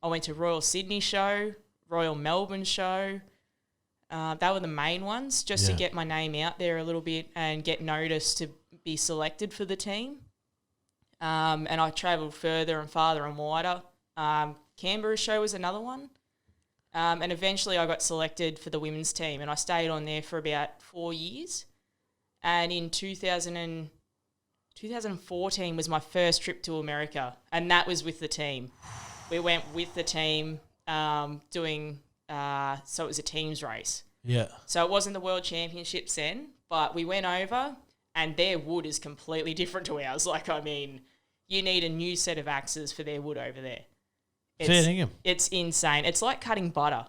went to Royal Sydney show, Royal Melbourne show. They were the main ones, just to get my name out there a little bit and get noticed to be selected for the team. And I travelled further and farther and wider. Canberra show was another one. And eventually I got selected for the women's team, and I stayed on there for about 4 years. And in 2014 was my first trip to America, and that was with the team. We went with the team doing, so it was a teams race. Yeah. So it wasn't the World Championships then, but we went over, and their wood is completely different to ours. Like, I mean, you need a new set of axes for their wood over there. It's insane. It's like cutting butter.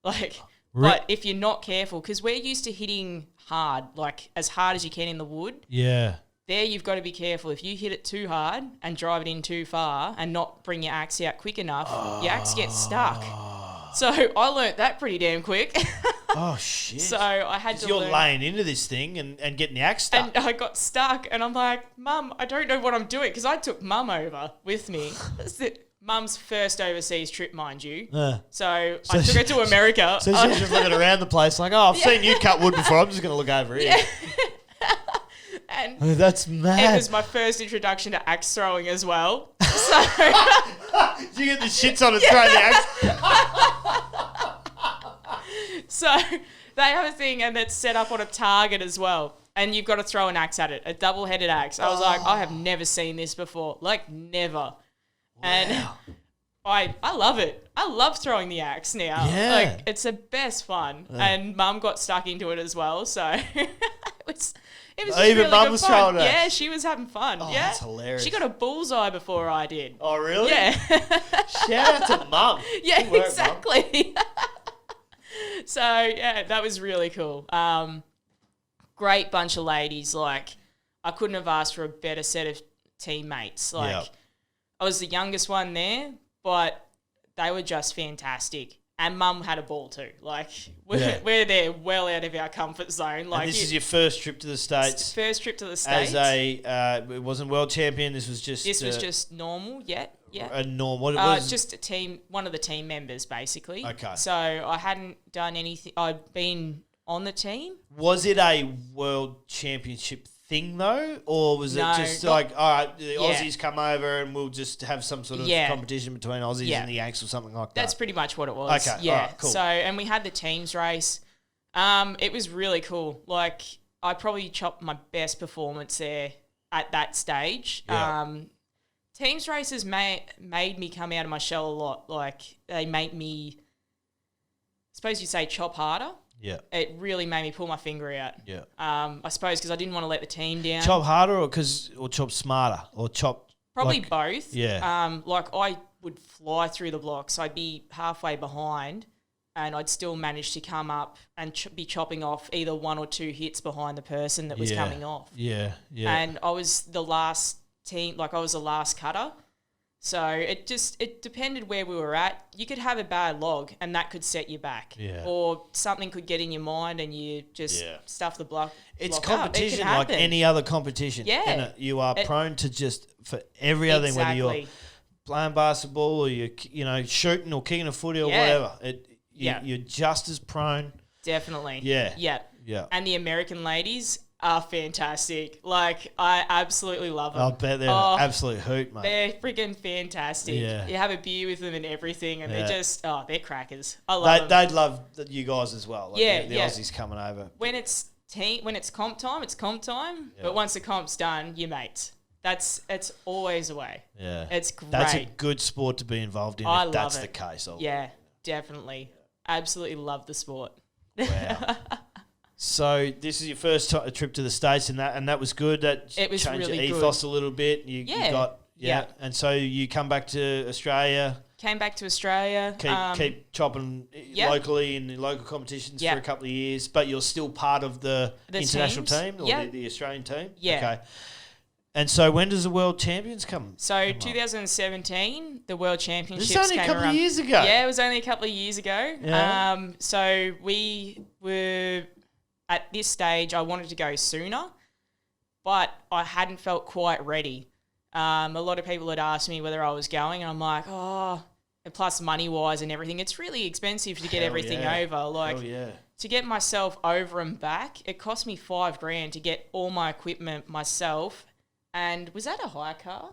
Like, but if you're not careful, because we're used to hitting hard, like as hard as you can in the wood. Yeah. There you've got to be careful. If you hit it too hard and drive it in too far and not bring your axe out quick enough, your axe gets stuck. So I learnt that pretty damn quick. Oh, shit. So I had to You're laying into this thing and getting the axe stuck. And I got stuck and I'm like, Mum, I don't know what I'm doing, because I took Mum over with me. Mum's first overseas trip, mind you. So I took her to America. So she's just looking around the place like, oh, I've seen you cut wood before. I'm just going to look over here. Yeah. And that's mad. It was my first introduction to axe throwing as well. So you get the shits on and throw the axe. So They have a thing and it's set up on a target as well. And you've got to throw an axe at it, a double-headed axe. I was like, I have never seen this before. Like, never. Wow. And I love it. I love throwing the axe now. Yeah. Like, it's the best fun. Yeah. And Mum got stuck into it as well, so it was just even really Mum good was fun. throwing it. Yeah, she was having fun. Oh, yeah. that's hilarious. She got a bullseye before I did. Oh, really? Yeah. Shout out to Mum. Yeah, Good work, exactly. So, yeah, that was really cool. Great bunch of ladies. Like, I couldn't have asked for a better set of teammates. Like, I was the youngest one there, but they were just fantastic. And Mum had a ball too. Like, we're there well out of our comfort zone. Like, and this is your first trip to the States? First trip to the States. As it wasn't world champion, this was just... This was just normal, yeah. A normal, what it was? Just a team, one of the team members, basically. Okay. So I hadn't done anything, I'd been on the team. Was it a world championship thing though? Or was it just like, all right, the Aussies come over and we'll just have some sort of competition between Aussies and the Yanks or something like that? That's pretty much what it was. Okay, yeah. all right, cool. So, and we had the teams race. It was really cool. Like, I probably chopped my best performance there at that stage. Yeah. Teams races made me come out of my shell a lot. Like, they made me, I suppose you'd say, chop harder. Yeah. It really made me pull my finger out. Yeah. I suppose because I didn't want to let the team down. Chop harder or chop smarter or chop... Probably like, both. Yeah. Like, I would fly through the blocks. I'd be halfway behind and I'd still manage to come up and be chopping off either one or two hits behind the person that was coming off. Yeah, yeah. And I was the last team, like I was the last cutter. So it depended where we were at. You could have a bad log and that could set you back. Yeah. Or something could get in your mind and you just stuff the block. It's competition like any other competition. Yeah. And you are prone to just, for every other thing, whether you're playing basketball or you're shooting or kicking a footy or whatever, you're just as prone. Definitely. Yeah. Yeah. Yeah. And the American ladies are fantastic. Like, I absolutely love them. I bet they're an absolute hoot, mate. They're freaking fantastic. Yeah. You have a beer with them and everything, and they're just, they're crackers. I love them. They'd love you guys as well. Like the Aussies coming over. When it's comp time, it's comp time. Yeah. But once the comp's done, you're mates. It's always a way. Yeah. It's great. That's a good sport to be involved in if that's the case. Yeah, definitely. Absolutely love the sport. Wow. So this is your first trip to the States, and that was good. It was changed really your ethos a little bit. You got and so you come back to Australia. Came back to Australia. Keep chopping locally in the local competitions for a couple of years, but you're still part of the international team or the Australian team. Yeah. Okay. And so when does the World Champions come? So 2017, the World Championships came around. It's only a couple of years ago. Yeah, it was only a couple of years ago. Yeah. So we were... At this stage, I wanted to go sooner, but I hadn't felt quite ready. A lot of people had asked me whether I was going, and I'm like, and plus money-wise and everything, it's really expensive to get everything over. Like, to get myself over and back, it cost me $5,000 to get all my equipment myself. And was that a hire car?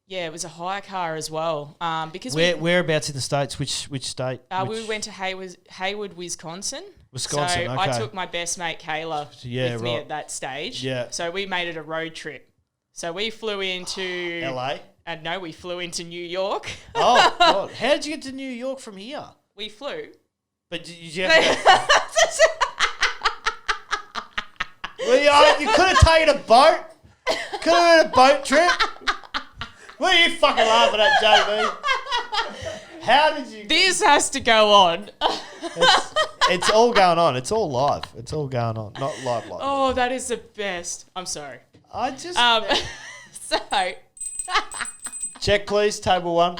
Yeah, it was a hire car as well. Because whereabouts in the States? Which state? We went to Hayward, Wisconsin. So okay. I took my best mate Kayla with me at that stage. Yeah. So we made it a road trip. So we flew into LA. No, we flew into New York. Oh God! How did you get to New York from here? We flew. But did you have to... Well, you could have taken a boat. Could have had a boat trip. What are you fucking laughing at, JB? How did you... This has to go on. It's all going on. It's all live. It's all going on. Not live. Oh, that is the best. I'm sorry. I just... So... Check, please. Table 1.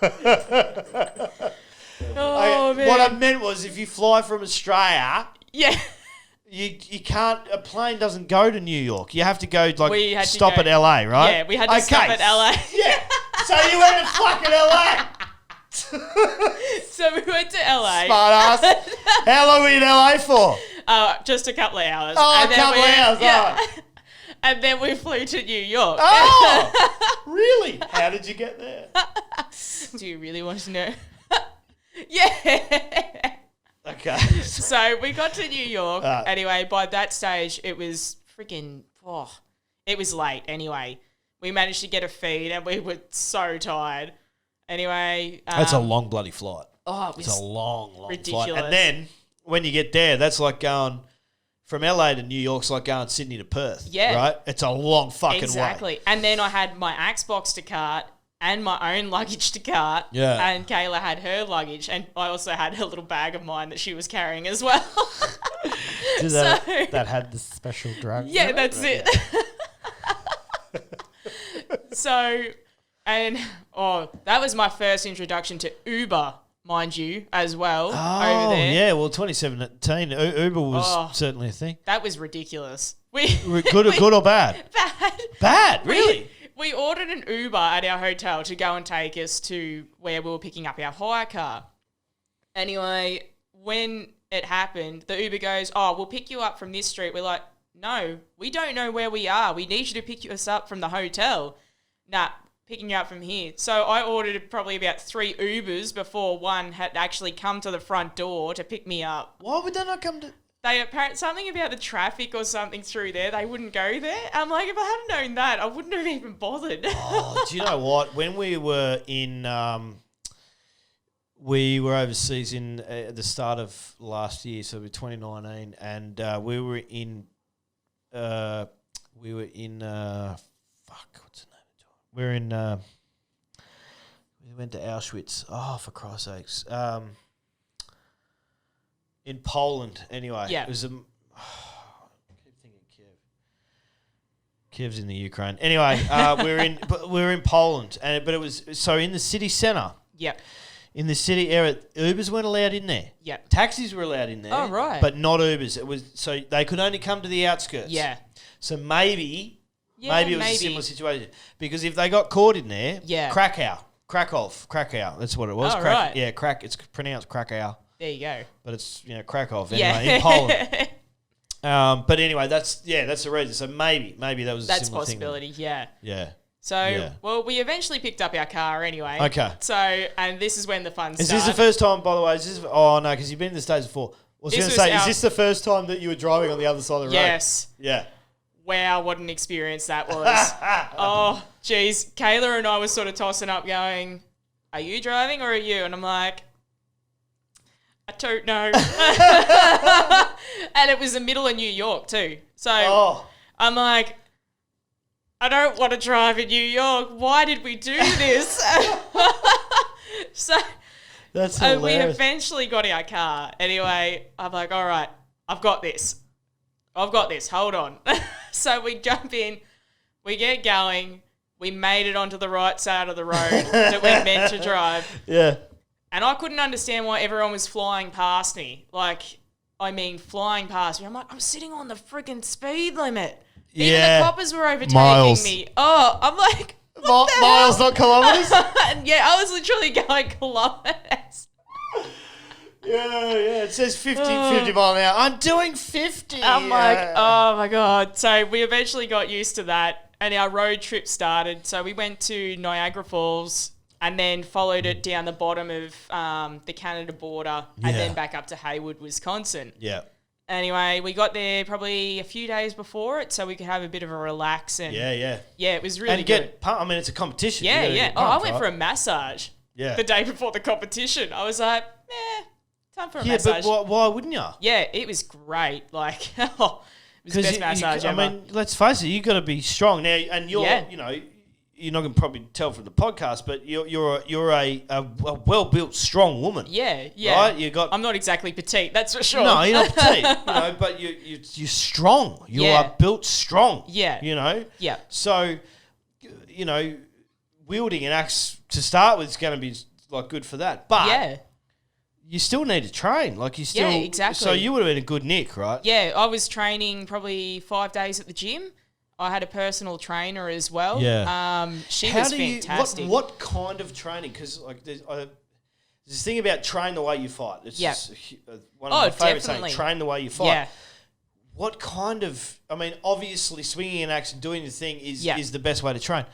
Man. What I meant was if you fly from Australia... Yeah. You can't... A plane doesn't go to New York. You have to go, stop at LA, right? Yeah, we had to stop at LA. Yeah. So you went to fucking LA. So we went to LA. Smart ass. How long were you in LA for? Just a couple of hours. Oh, a couple of hours. Yeah. Oh. And then we flew to New York. Oh, really? How did you get there? Do you really want to know? Yeah. Okay. So we got to New York. Anyway, by that stage, it was freaking, it was late anyway. We managed to get a feed and we were so tired. Anyway. That's a long bloody flight. Oh, it was it's a long ridiculous flight. And then when you get there, that's like going from LA to New York's like going Sydney to Perth. Yeah. Right? It's a long fucking way. Exactly. And then I had my Axe box to cart and my own luggage to cart. Yeah. And Kayla had her luggage. And I also had her little bag of mine that she was carrying as well. That had the special drug. Yeah, that's it. So, and that was my first introduction to Uber, mind you, as well. Oh, over there. yeah. Well, 2017, Uber was certainly a thing. That was ridiculous. Good or bad? Bad. Bad, really? We ordered an Uber at our hotel to go and take us to where we were picking up our hire car. Anyway, when it happened, the Uber goes, we'll pick you up from this street. We're like, no, we don't know where we are. We need you to pick us up from the hotel. Nah, picking you up from here. So I ordered probably about 3 Ubers before one had actually come to the front door to pick me up. Why would they not come to... They apparently something about the traffic or something through there. They wouldn't go there. I'm like, if I hadn't known that, I wouldn't have even bothered. Do you know what? When we were in... we were overseas in at the start of last year, so 2019, and we were in... what's the name? We're in. We went to Auschwitz. Oh, for Christ's sakes! In Poland, anyway. Yeah. It was I keep thinking Kiev. Kiev's in the Ukraine. Anyway, we were in Poland, but it was so in the city centre. Yep. In the city area, Ubers weren't allowed in there. Yep. Taxis were allowed in there. Oh, right. But not Ubers. It was so they could only come to the outskirts. Yeah. So maybe it was a similar situation. Because if they got caught in there, Krakow. That's what it was. Oh, right. Yeah, it's pronounced Krakow. There you go. But it's, Krakow anyway, in Poland. But anyway, that's the reason. So maybe that was a that's similar possibility, thing. yeah. Yeah. So, well, we eventually picked up our car anyway. Okay. So, and this is when the fun started. Is this the first time, by the way? No, because you've been in the States before. I was going to say, is this the first time that you were driving on the other side of the road? Yes. Yeah. Wow, what an experience that was. Oh, geez. Kayla and I were sort of tossing up going, are you driving or are you? And I'm like, I don't know. And it was the middle of New York too. So I'm like, I don't want to drive in New York. Why did we do this? So that's hilarious. We eventually got our car. Anyway, I'm like, all right, I've got this. Hold on. So we jump in, we get going, we made it onto the right side of the road that we're meant to drive. Yeah. And I couldn't understand why everyone was flying past me. Flying past me. I'm like, I'm sitting on the freaking speed limit. Even the coppers were overtaking me. Oh, I'm like, miles, not kilometres? Yeah, I was literally going kilometres. Yeah, it says 50 mile an hour. I'm doing 50. I'm like, oh my God. So we eventually got used to that and our road trip started. So we went to Niagara Falls and then followed it down the bottom of the Canada border and then back up to Hayward, Wisconsin. Yeah. Anyway, we got there probably a few days before it so we could have a bit of a relax. And yeah, it was really good. It's a competition. Yeah. I went for a massage the day before the competition. I was like, time for a massage. But why wouldn't you? Yeah, it was great. It was the best massage ever. I mean, let's face it, you've got to be strong now, and you're not going to probably tell from the podcast, but you're a well-built, strong woman. Yeah. Right? I'm not exactly petite, that's for sure. No, you're not petite, but you're strong. You are built strong. Yeah. Yeah. So, wielding an axe to start with is going to be good for that. But you still need to train. Exactly. So you would have been a good nick, right? Yeah, I was training probably 5 days at the gym. I had a personal trainer as well. Yeah. She was fantastic. What kind of training? Because there's this thing about train the way you fight. It's just one of my favourite sayings. Train the way you fight. Yeah. What kind of? I mean, obviously, swinging an axe and doing the thing is the best way to train.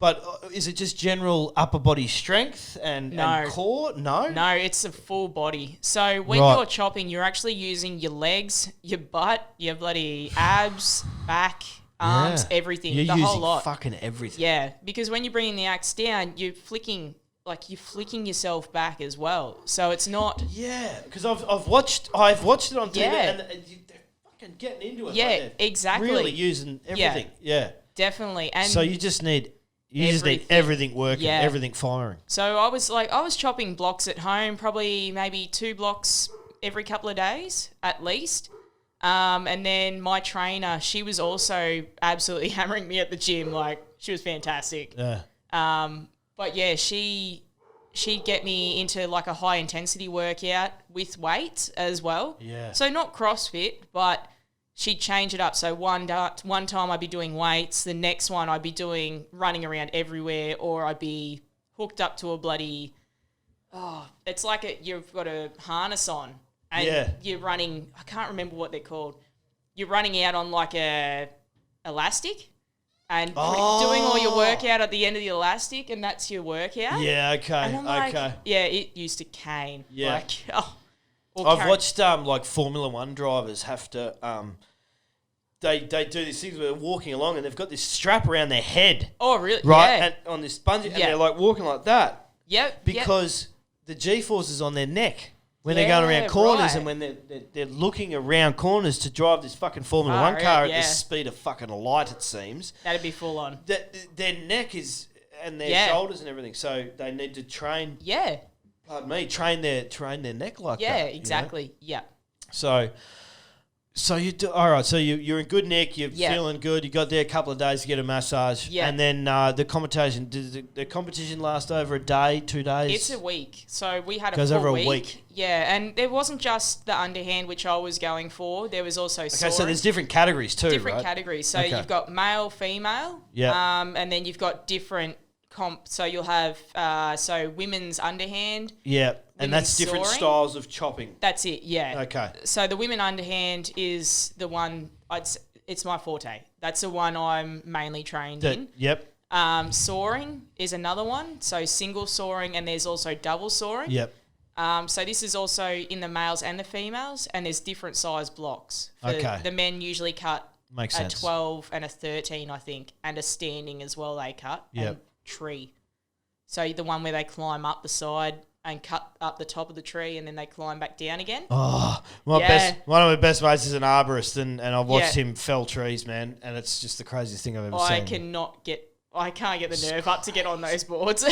But is it just general upper body strength and core? No? No, it's a full body. So when you're chopping, you're actually using your legs, your butt, your bloody abs, back, arms, everything. You're the using whole lot. Fucking everything. Yeah, because when you're bringing the axe down, you're flicking yourself back as well. So it's not... Yeah, because I've watched it on TV and they're fucking getting into it. Yeah, like exactly. Really using everything. Yeah. Definitely. And so you just need everything working, everything firing. So I was chopping blocks at home, probably maybe 2 blocks every couple of days at least. And then my trainer, she was also absolutely hammering me at the gym. Like, she was fantastic. Yeah. But yeah, she'd get me into like a high intensity workout with weights as well. Yeah. So not CrossFit, but she'd change it up. So one time I'd be doing weights, the next one I'd be doing running around everywhere, or I'd be hooked up to a bloody, it's like you've got a harness on and you're running, I can't remember what they're called. You're running out on like a elastic and doing all your workout at the end of the elastic, and that's your workout. Yeah, okay, and I'm like, yeah, it used to cane. Yeah. Like, I've watched like Formula One drivers have to they do these things where they're walking along and they've got this strap around their head. Oh, really? Right, Yeah. and on this bungee, and they're like walking like that. Yep. Because the G-force is on their neck when they're going around corners, right. and when they're looking around corners to drive this fucking Formula One car at the speed of fucking light, it seems. That'd be full on. Their neck is, and their shoulders and everything, so they need to train. Yeah. Pardon me, train their neck like that. Yeah, exactly. You know? Yeah. So you do all right. So you're in good nick. You're feeling good. You got there a couple of days to get a massage. Yeah. And then the competition. Did the competition last over a day, 2 days? It's a week. So we had a Goes full over a week. week. Yeah, and there wasn't just the underhand, which I was going for. There was also soaring. So there's different categories too, different categories. So you've got male, female. Yeah. And then you've got different comp. So you'll have women's underhand. Yeah. And that's different soaring. styles of chopping. That's it. Yeah. Okay. So the women underhand is the one. It's my forte. That's the one I'm mainly trained in. Yep. Soaring is another one. So single soaring, and there's also double soaring. Yep. So this is also in the males and the females, and there's different size blocks. Okay. The men usually cut Makes a sense. 12 and a 13, I think, and a standing as well they cut. Yep. And tree. So the one where they climb up the side and cut up the top of the tree, and then they climb back down again. Oh, one of my best mates is an arborist, and I've watched him fell trees, man, and it's just the craziest thing I've ever seen. I can't get the nerve up to get on those boards.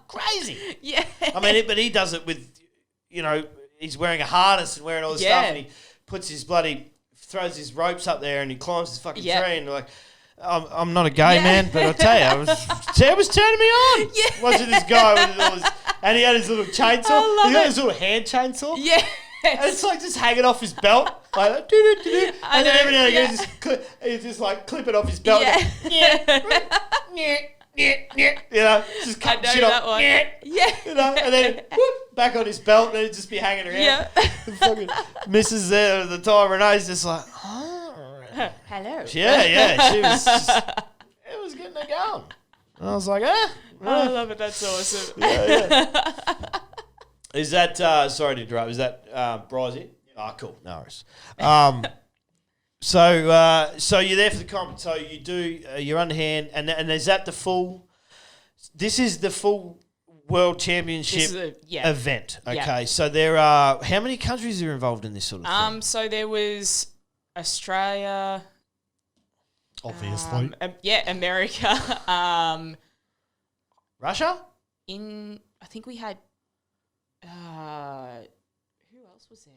Crazy. Yeah. I mean, but he does it with, he's wearing a harness and wearing all this stuff, and he puts throws his ropes up there, and he climbs this fucking tree, and like, I'm not a gay man, but I tell you, it was turning me on. Yeah. Watching this guy with all his, and he had his little chainsaw. He had his little hand chainsaw. Yeah. And it's like just hanging off his belt, like doo-doo-doo-doo. And then every now and again, he's just like clip it off his belt. Just cut shit off. One. Yeah. And then whoop, back on his belt, and it'd just be hanging around. Yeah. Fucking Mrs. there at the time, Renee's just like, hello. Yeah. She was just, it was getting her going. And I was like, I love it. That's awesome. Yeah. Is that, sorry to interrupt, is that Brizzy? Oh, cool. No worries. So you're there for the comp. So you do your underhand, and is that the full, this is the full World Championship event. Okay. Yeah. So there are, how many countries are involved in this sort of thing? So there was Australia. Obviously. America. Russia? I think we had, who else was there?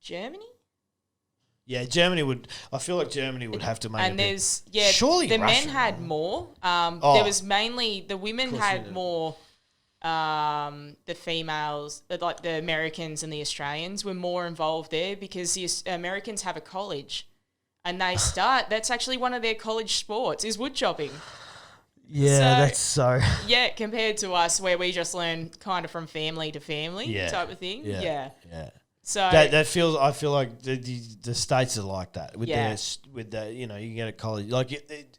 Germany? Yeah, I feel like Germany would have to make and it. And surely the Russia, men had more. There was mainly, the women had more, the females, like the Americans and the Australians were more involved there because the Americans have a college and that's actually one of their college sports is wood chopping. Yeah, that's so. Yeah, compared to us where we just learn kind of from family to family type of thing. Yeah. So that feels. I feel like the states are like that with Yeah. the you get a college like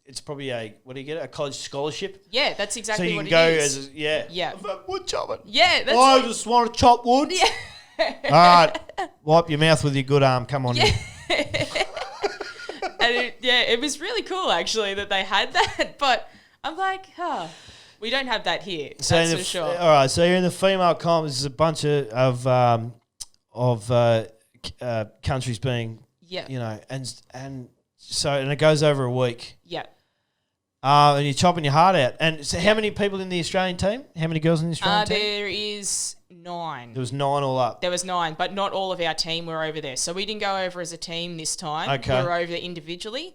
it's probably a college scholarship. yeah, that's So exactly you what can go it is. as yeah. Yeah. I've had wood chopping. Yeah, that's I it. just want to chop wood. Yeah. All right, wipe your mouth with your good arm. Come on. Yeah. in. And it was really cool actually that they had that. But I'm like, we don't have that here. So That's in for sure. All right, so you're in the female comp. There's a bunch of countries being, Yeah. and so it goes over a week. Yeah. And you're chopping your heart out. And so how many people in the Australian team? How many girls in the Australian team? There is 9. There was 9 all up. There was 9, but not all of our team were over there. So we didn't go over as a team this time. Okay. We were over there individually.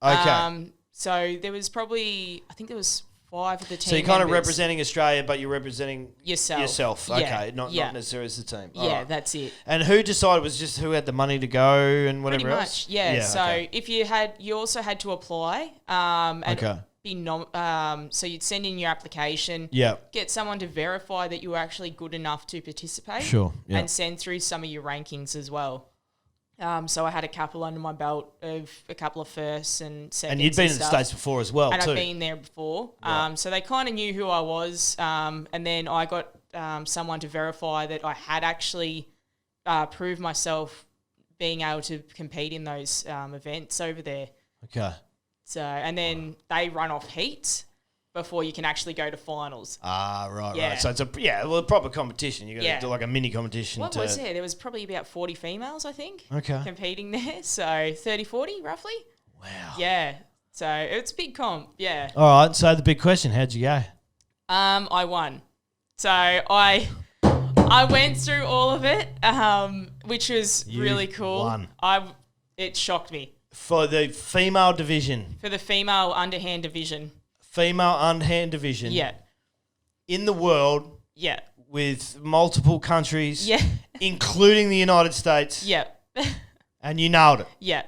Okay. So there was probably, I think there was 5 of the team So you're kind of members. representing Australia, but you're representing Yourself. Okay, Yeah. not necessarily as the team. All Yeah, right. that's it. And who decided? Was just who had the money to go and whatever Pretty else? much, yeah. So okay. if you also had to apply, and Okay. so you'd send in your application, Yeah. get someone to verify that you were actually good enough to participate, Sure. Yeah. and send through some of your rankings as well. So I had a couple under my belt of a couple of firsts and seconds. And you'd been in the stuff. States before as well, And too. I've been there before. Right. So they kind of knew who I was. And then I got someone to verify that I had actually proved myself being able to compete in those events over there. Okay. So, and then they run off heats before you can actually go to finals. Ah, right, Yeah. right. So it's a proper competition. You're going to do like a mini competition. What was there? There was probably about 40 females, I think, Okay. competing there. So 30, 40 roughly. Wow. Yeah. So it's a big comp. Yeah. All right. So the big question: how'd you go? I won. So I went through all of it, which was You really cool. won. It shocked me. For the female division, For the female underhand division. female underhand division, Yeah. in the world Yeah. with multiple countries, Yeah. including the United States, Yeah. and you nailed it. Yeah.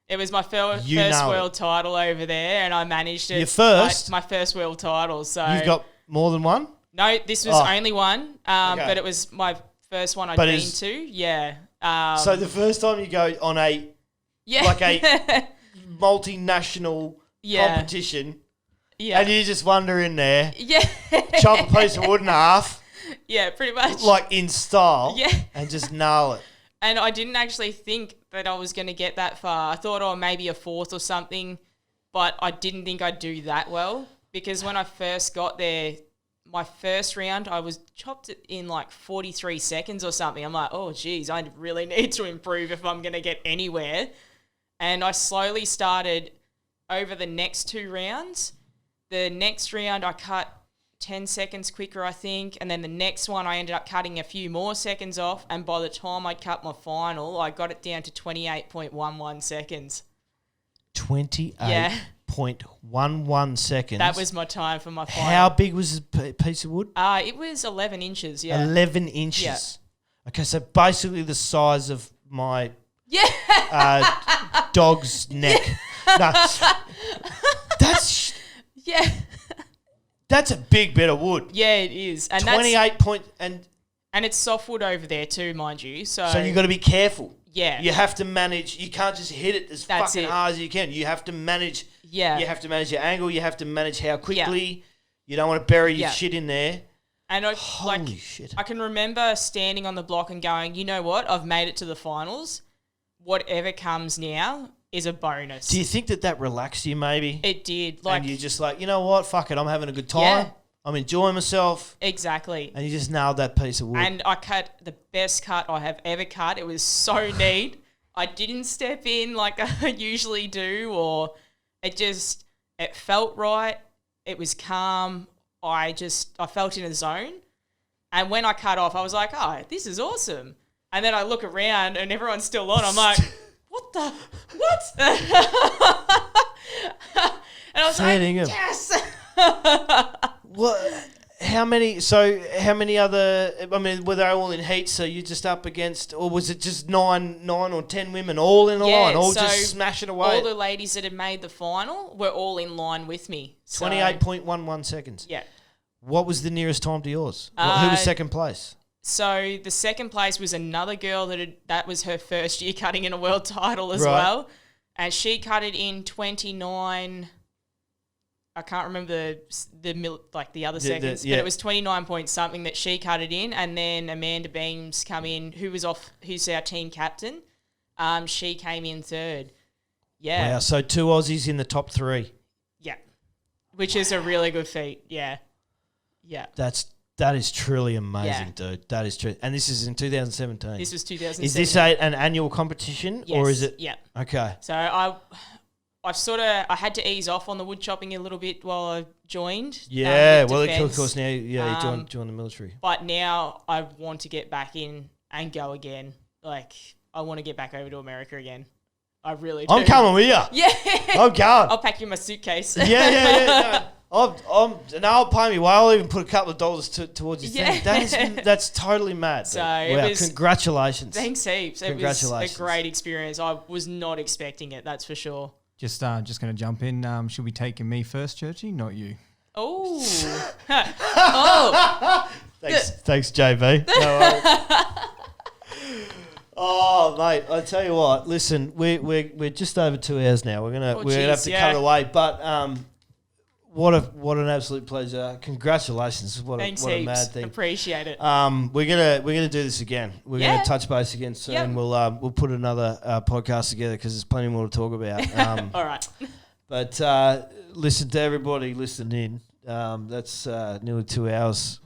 It was my first You nailed world title over there, and I managed it. Your first? My first world title. So You've got more than one. no, this was only one, Okay. but it was my first one I'd But been it's- to. Yeah. So the first time you go on a yeah. like a multinational Yeah. competition, yeah. and you just wander in there, yeah. chop a piece of wood in half, Yeah, pretty much. like in style, Yeah. and just nail it. And I didn't actually think that I was going to get that far. I thought, maybe a 4th or something, but I didn't think I'd do that well because when I first got there, my first round, I was chopped it in like 43 seconds or something. I'm like, oh, geez, I really need to improve if I'm going to get anywhere. And I slowly started over the next 2 rounds. The next round, I cut 10 seconds quicker, I think. And then the next one, I ended up cutting a few more seconds off. And by the time I cut my final, I got it down to 28.11 seconds. 28.11 seconds. That was my time for my final. How big was the piece of wood? It was 11 inches, yeah. 11 inches. Yeah. Okay, so basically the size of my Yeah. dog's neck. No, Yeah. that's a big bit of wood. Yeah, it is. And 28 point and it's softwood over there too, mind you. So you got to be careful. yeah. You have to manage. You can't just hit it as That's fucking it. hard as you can. You have to manage. Yeah. You have to manage your angle. You have to manage how quickly. You don't want to bury your Yeah. shit in there. And I Holy shit. I can remember standing on the block and going, you know what? I've made it to the finals. Whatever comes now is a bonus. Do you think that relaxed you maybe? It did. And you're just like, you know what? Fuck it. I'm having a good time. Yeah. I'm enjoying myself. Exactly. And you just nailed that piece of wood. And I cut the best cut I have ever cut. It was so neat. I didn't step in like I usually do, or it felt right. It was calm. I felt in a zone. And when I cut off, I was like, oh, this is awesome. And then I look around and everyone's still on. I'm like, what? And I was Fair like, dinkum. yes. What? How many other? I mean, were they all in heats? So you just up against, or was it just nine or 10 women all in a line, all so just smashing away? all the ladies that had made the final were all in line with me. So, 28.11 seconds. Yeah. What was the nearest time to yours? Who was second place? So the second place was another girl that was her first year cutting in a world title as Right. well. And she cut it in 29. I can't remember the other seconds, yeah. but it was 29 point something that she cut it in. And then Amanda Beams come in, who's our team captain. She came in third. Yeah. Wow, so 2 Aussies in the top 3. Yeah. Which is a really good feat. Yeah. Yeah. That is truly amazing, Yeah. dude. That is true. And this is in 2017. This was 2017. Is this an annual competition or is it? Yeah. Okay. So I had to ease off on the wood chopping a little bit while I joined. Yeah, with well, defence. of course, now you joined the military. But now I want to get back in and go again. Like, I want to get back over to America again. I really do. I'm coming with you. Yeah. I'm going. I'll pack you my suitcase. Yeah. I'll pay me way. I'll even put a couple of dollars towards your thing. That's totally mad. So wow, congratulations. Thanks heaps. Congratulations. It was a great experience. I was not expecting it, that's for sure. Just going to jump in. Should we take me first, Churchy? Not you. Oh. Oh. Thanks, JB. No worries. Oh, mate, I tell you what. Listen, we're just over 2 hours now. We're gonna have to cut it away. But what an absolute pleasure! Congratulations! Thanks what a heaps. mad thing. Appreciate it. We're gonna do this again. We're gonna touch base again soon. Yep. We'll put another podcast together because there's plenty more to talk about. All right. But listen to everybody listening in. That's nearly 2 hours.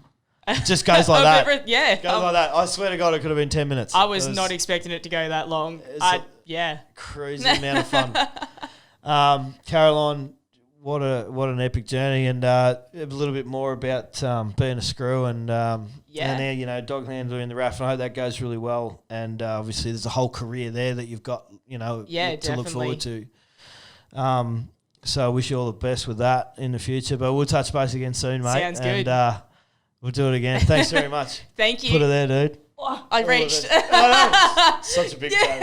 It just goes like that. Yeah. Goes like that. I swear to God, it could have been 10 minutes. I was not expecting it to go that long. Crazy amount of fun. Caroline, what an epic journey, and a little bit more about being a screw and now dog handler in the RAF. And I hope that goes really well. And obviously, there's a whole career there that you've got, to look forward to. So I wish you all the best with that in the future. But we'll touch base again soon, mate. Sounds good. And we'll do it again. Thanks very much. Thank you. Put it there, dude. Oh, I reached. I know. Such a big time.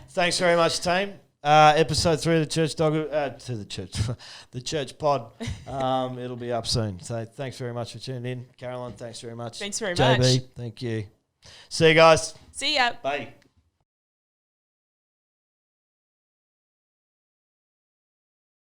Thanks very much, team. Episode 3 of the Church Dog the Church Pod. It'll be up soon. So thanks very much for tuning in. Caroline, thanks very much. Thanks very JB, much. thank you. See you guys. See ya. Bye.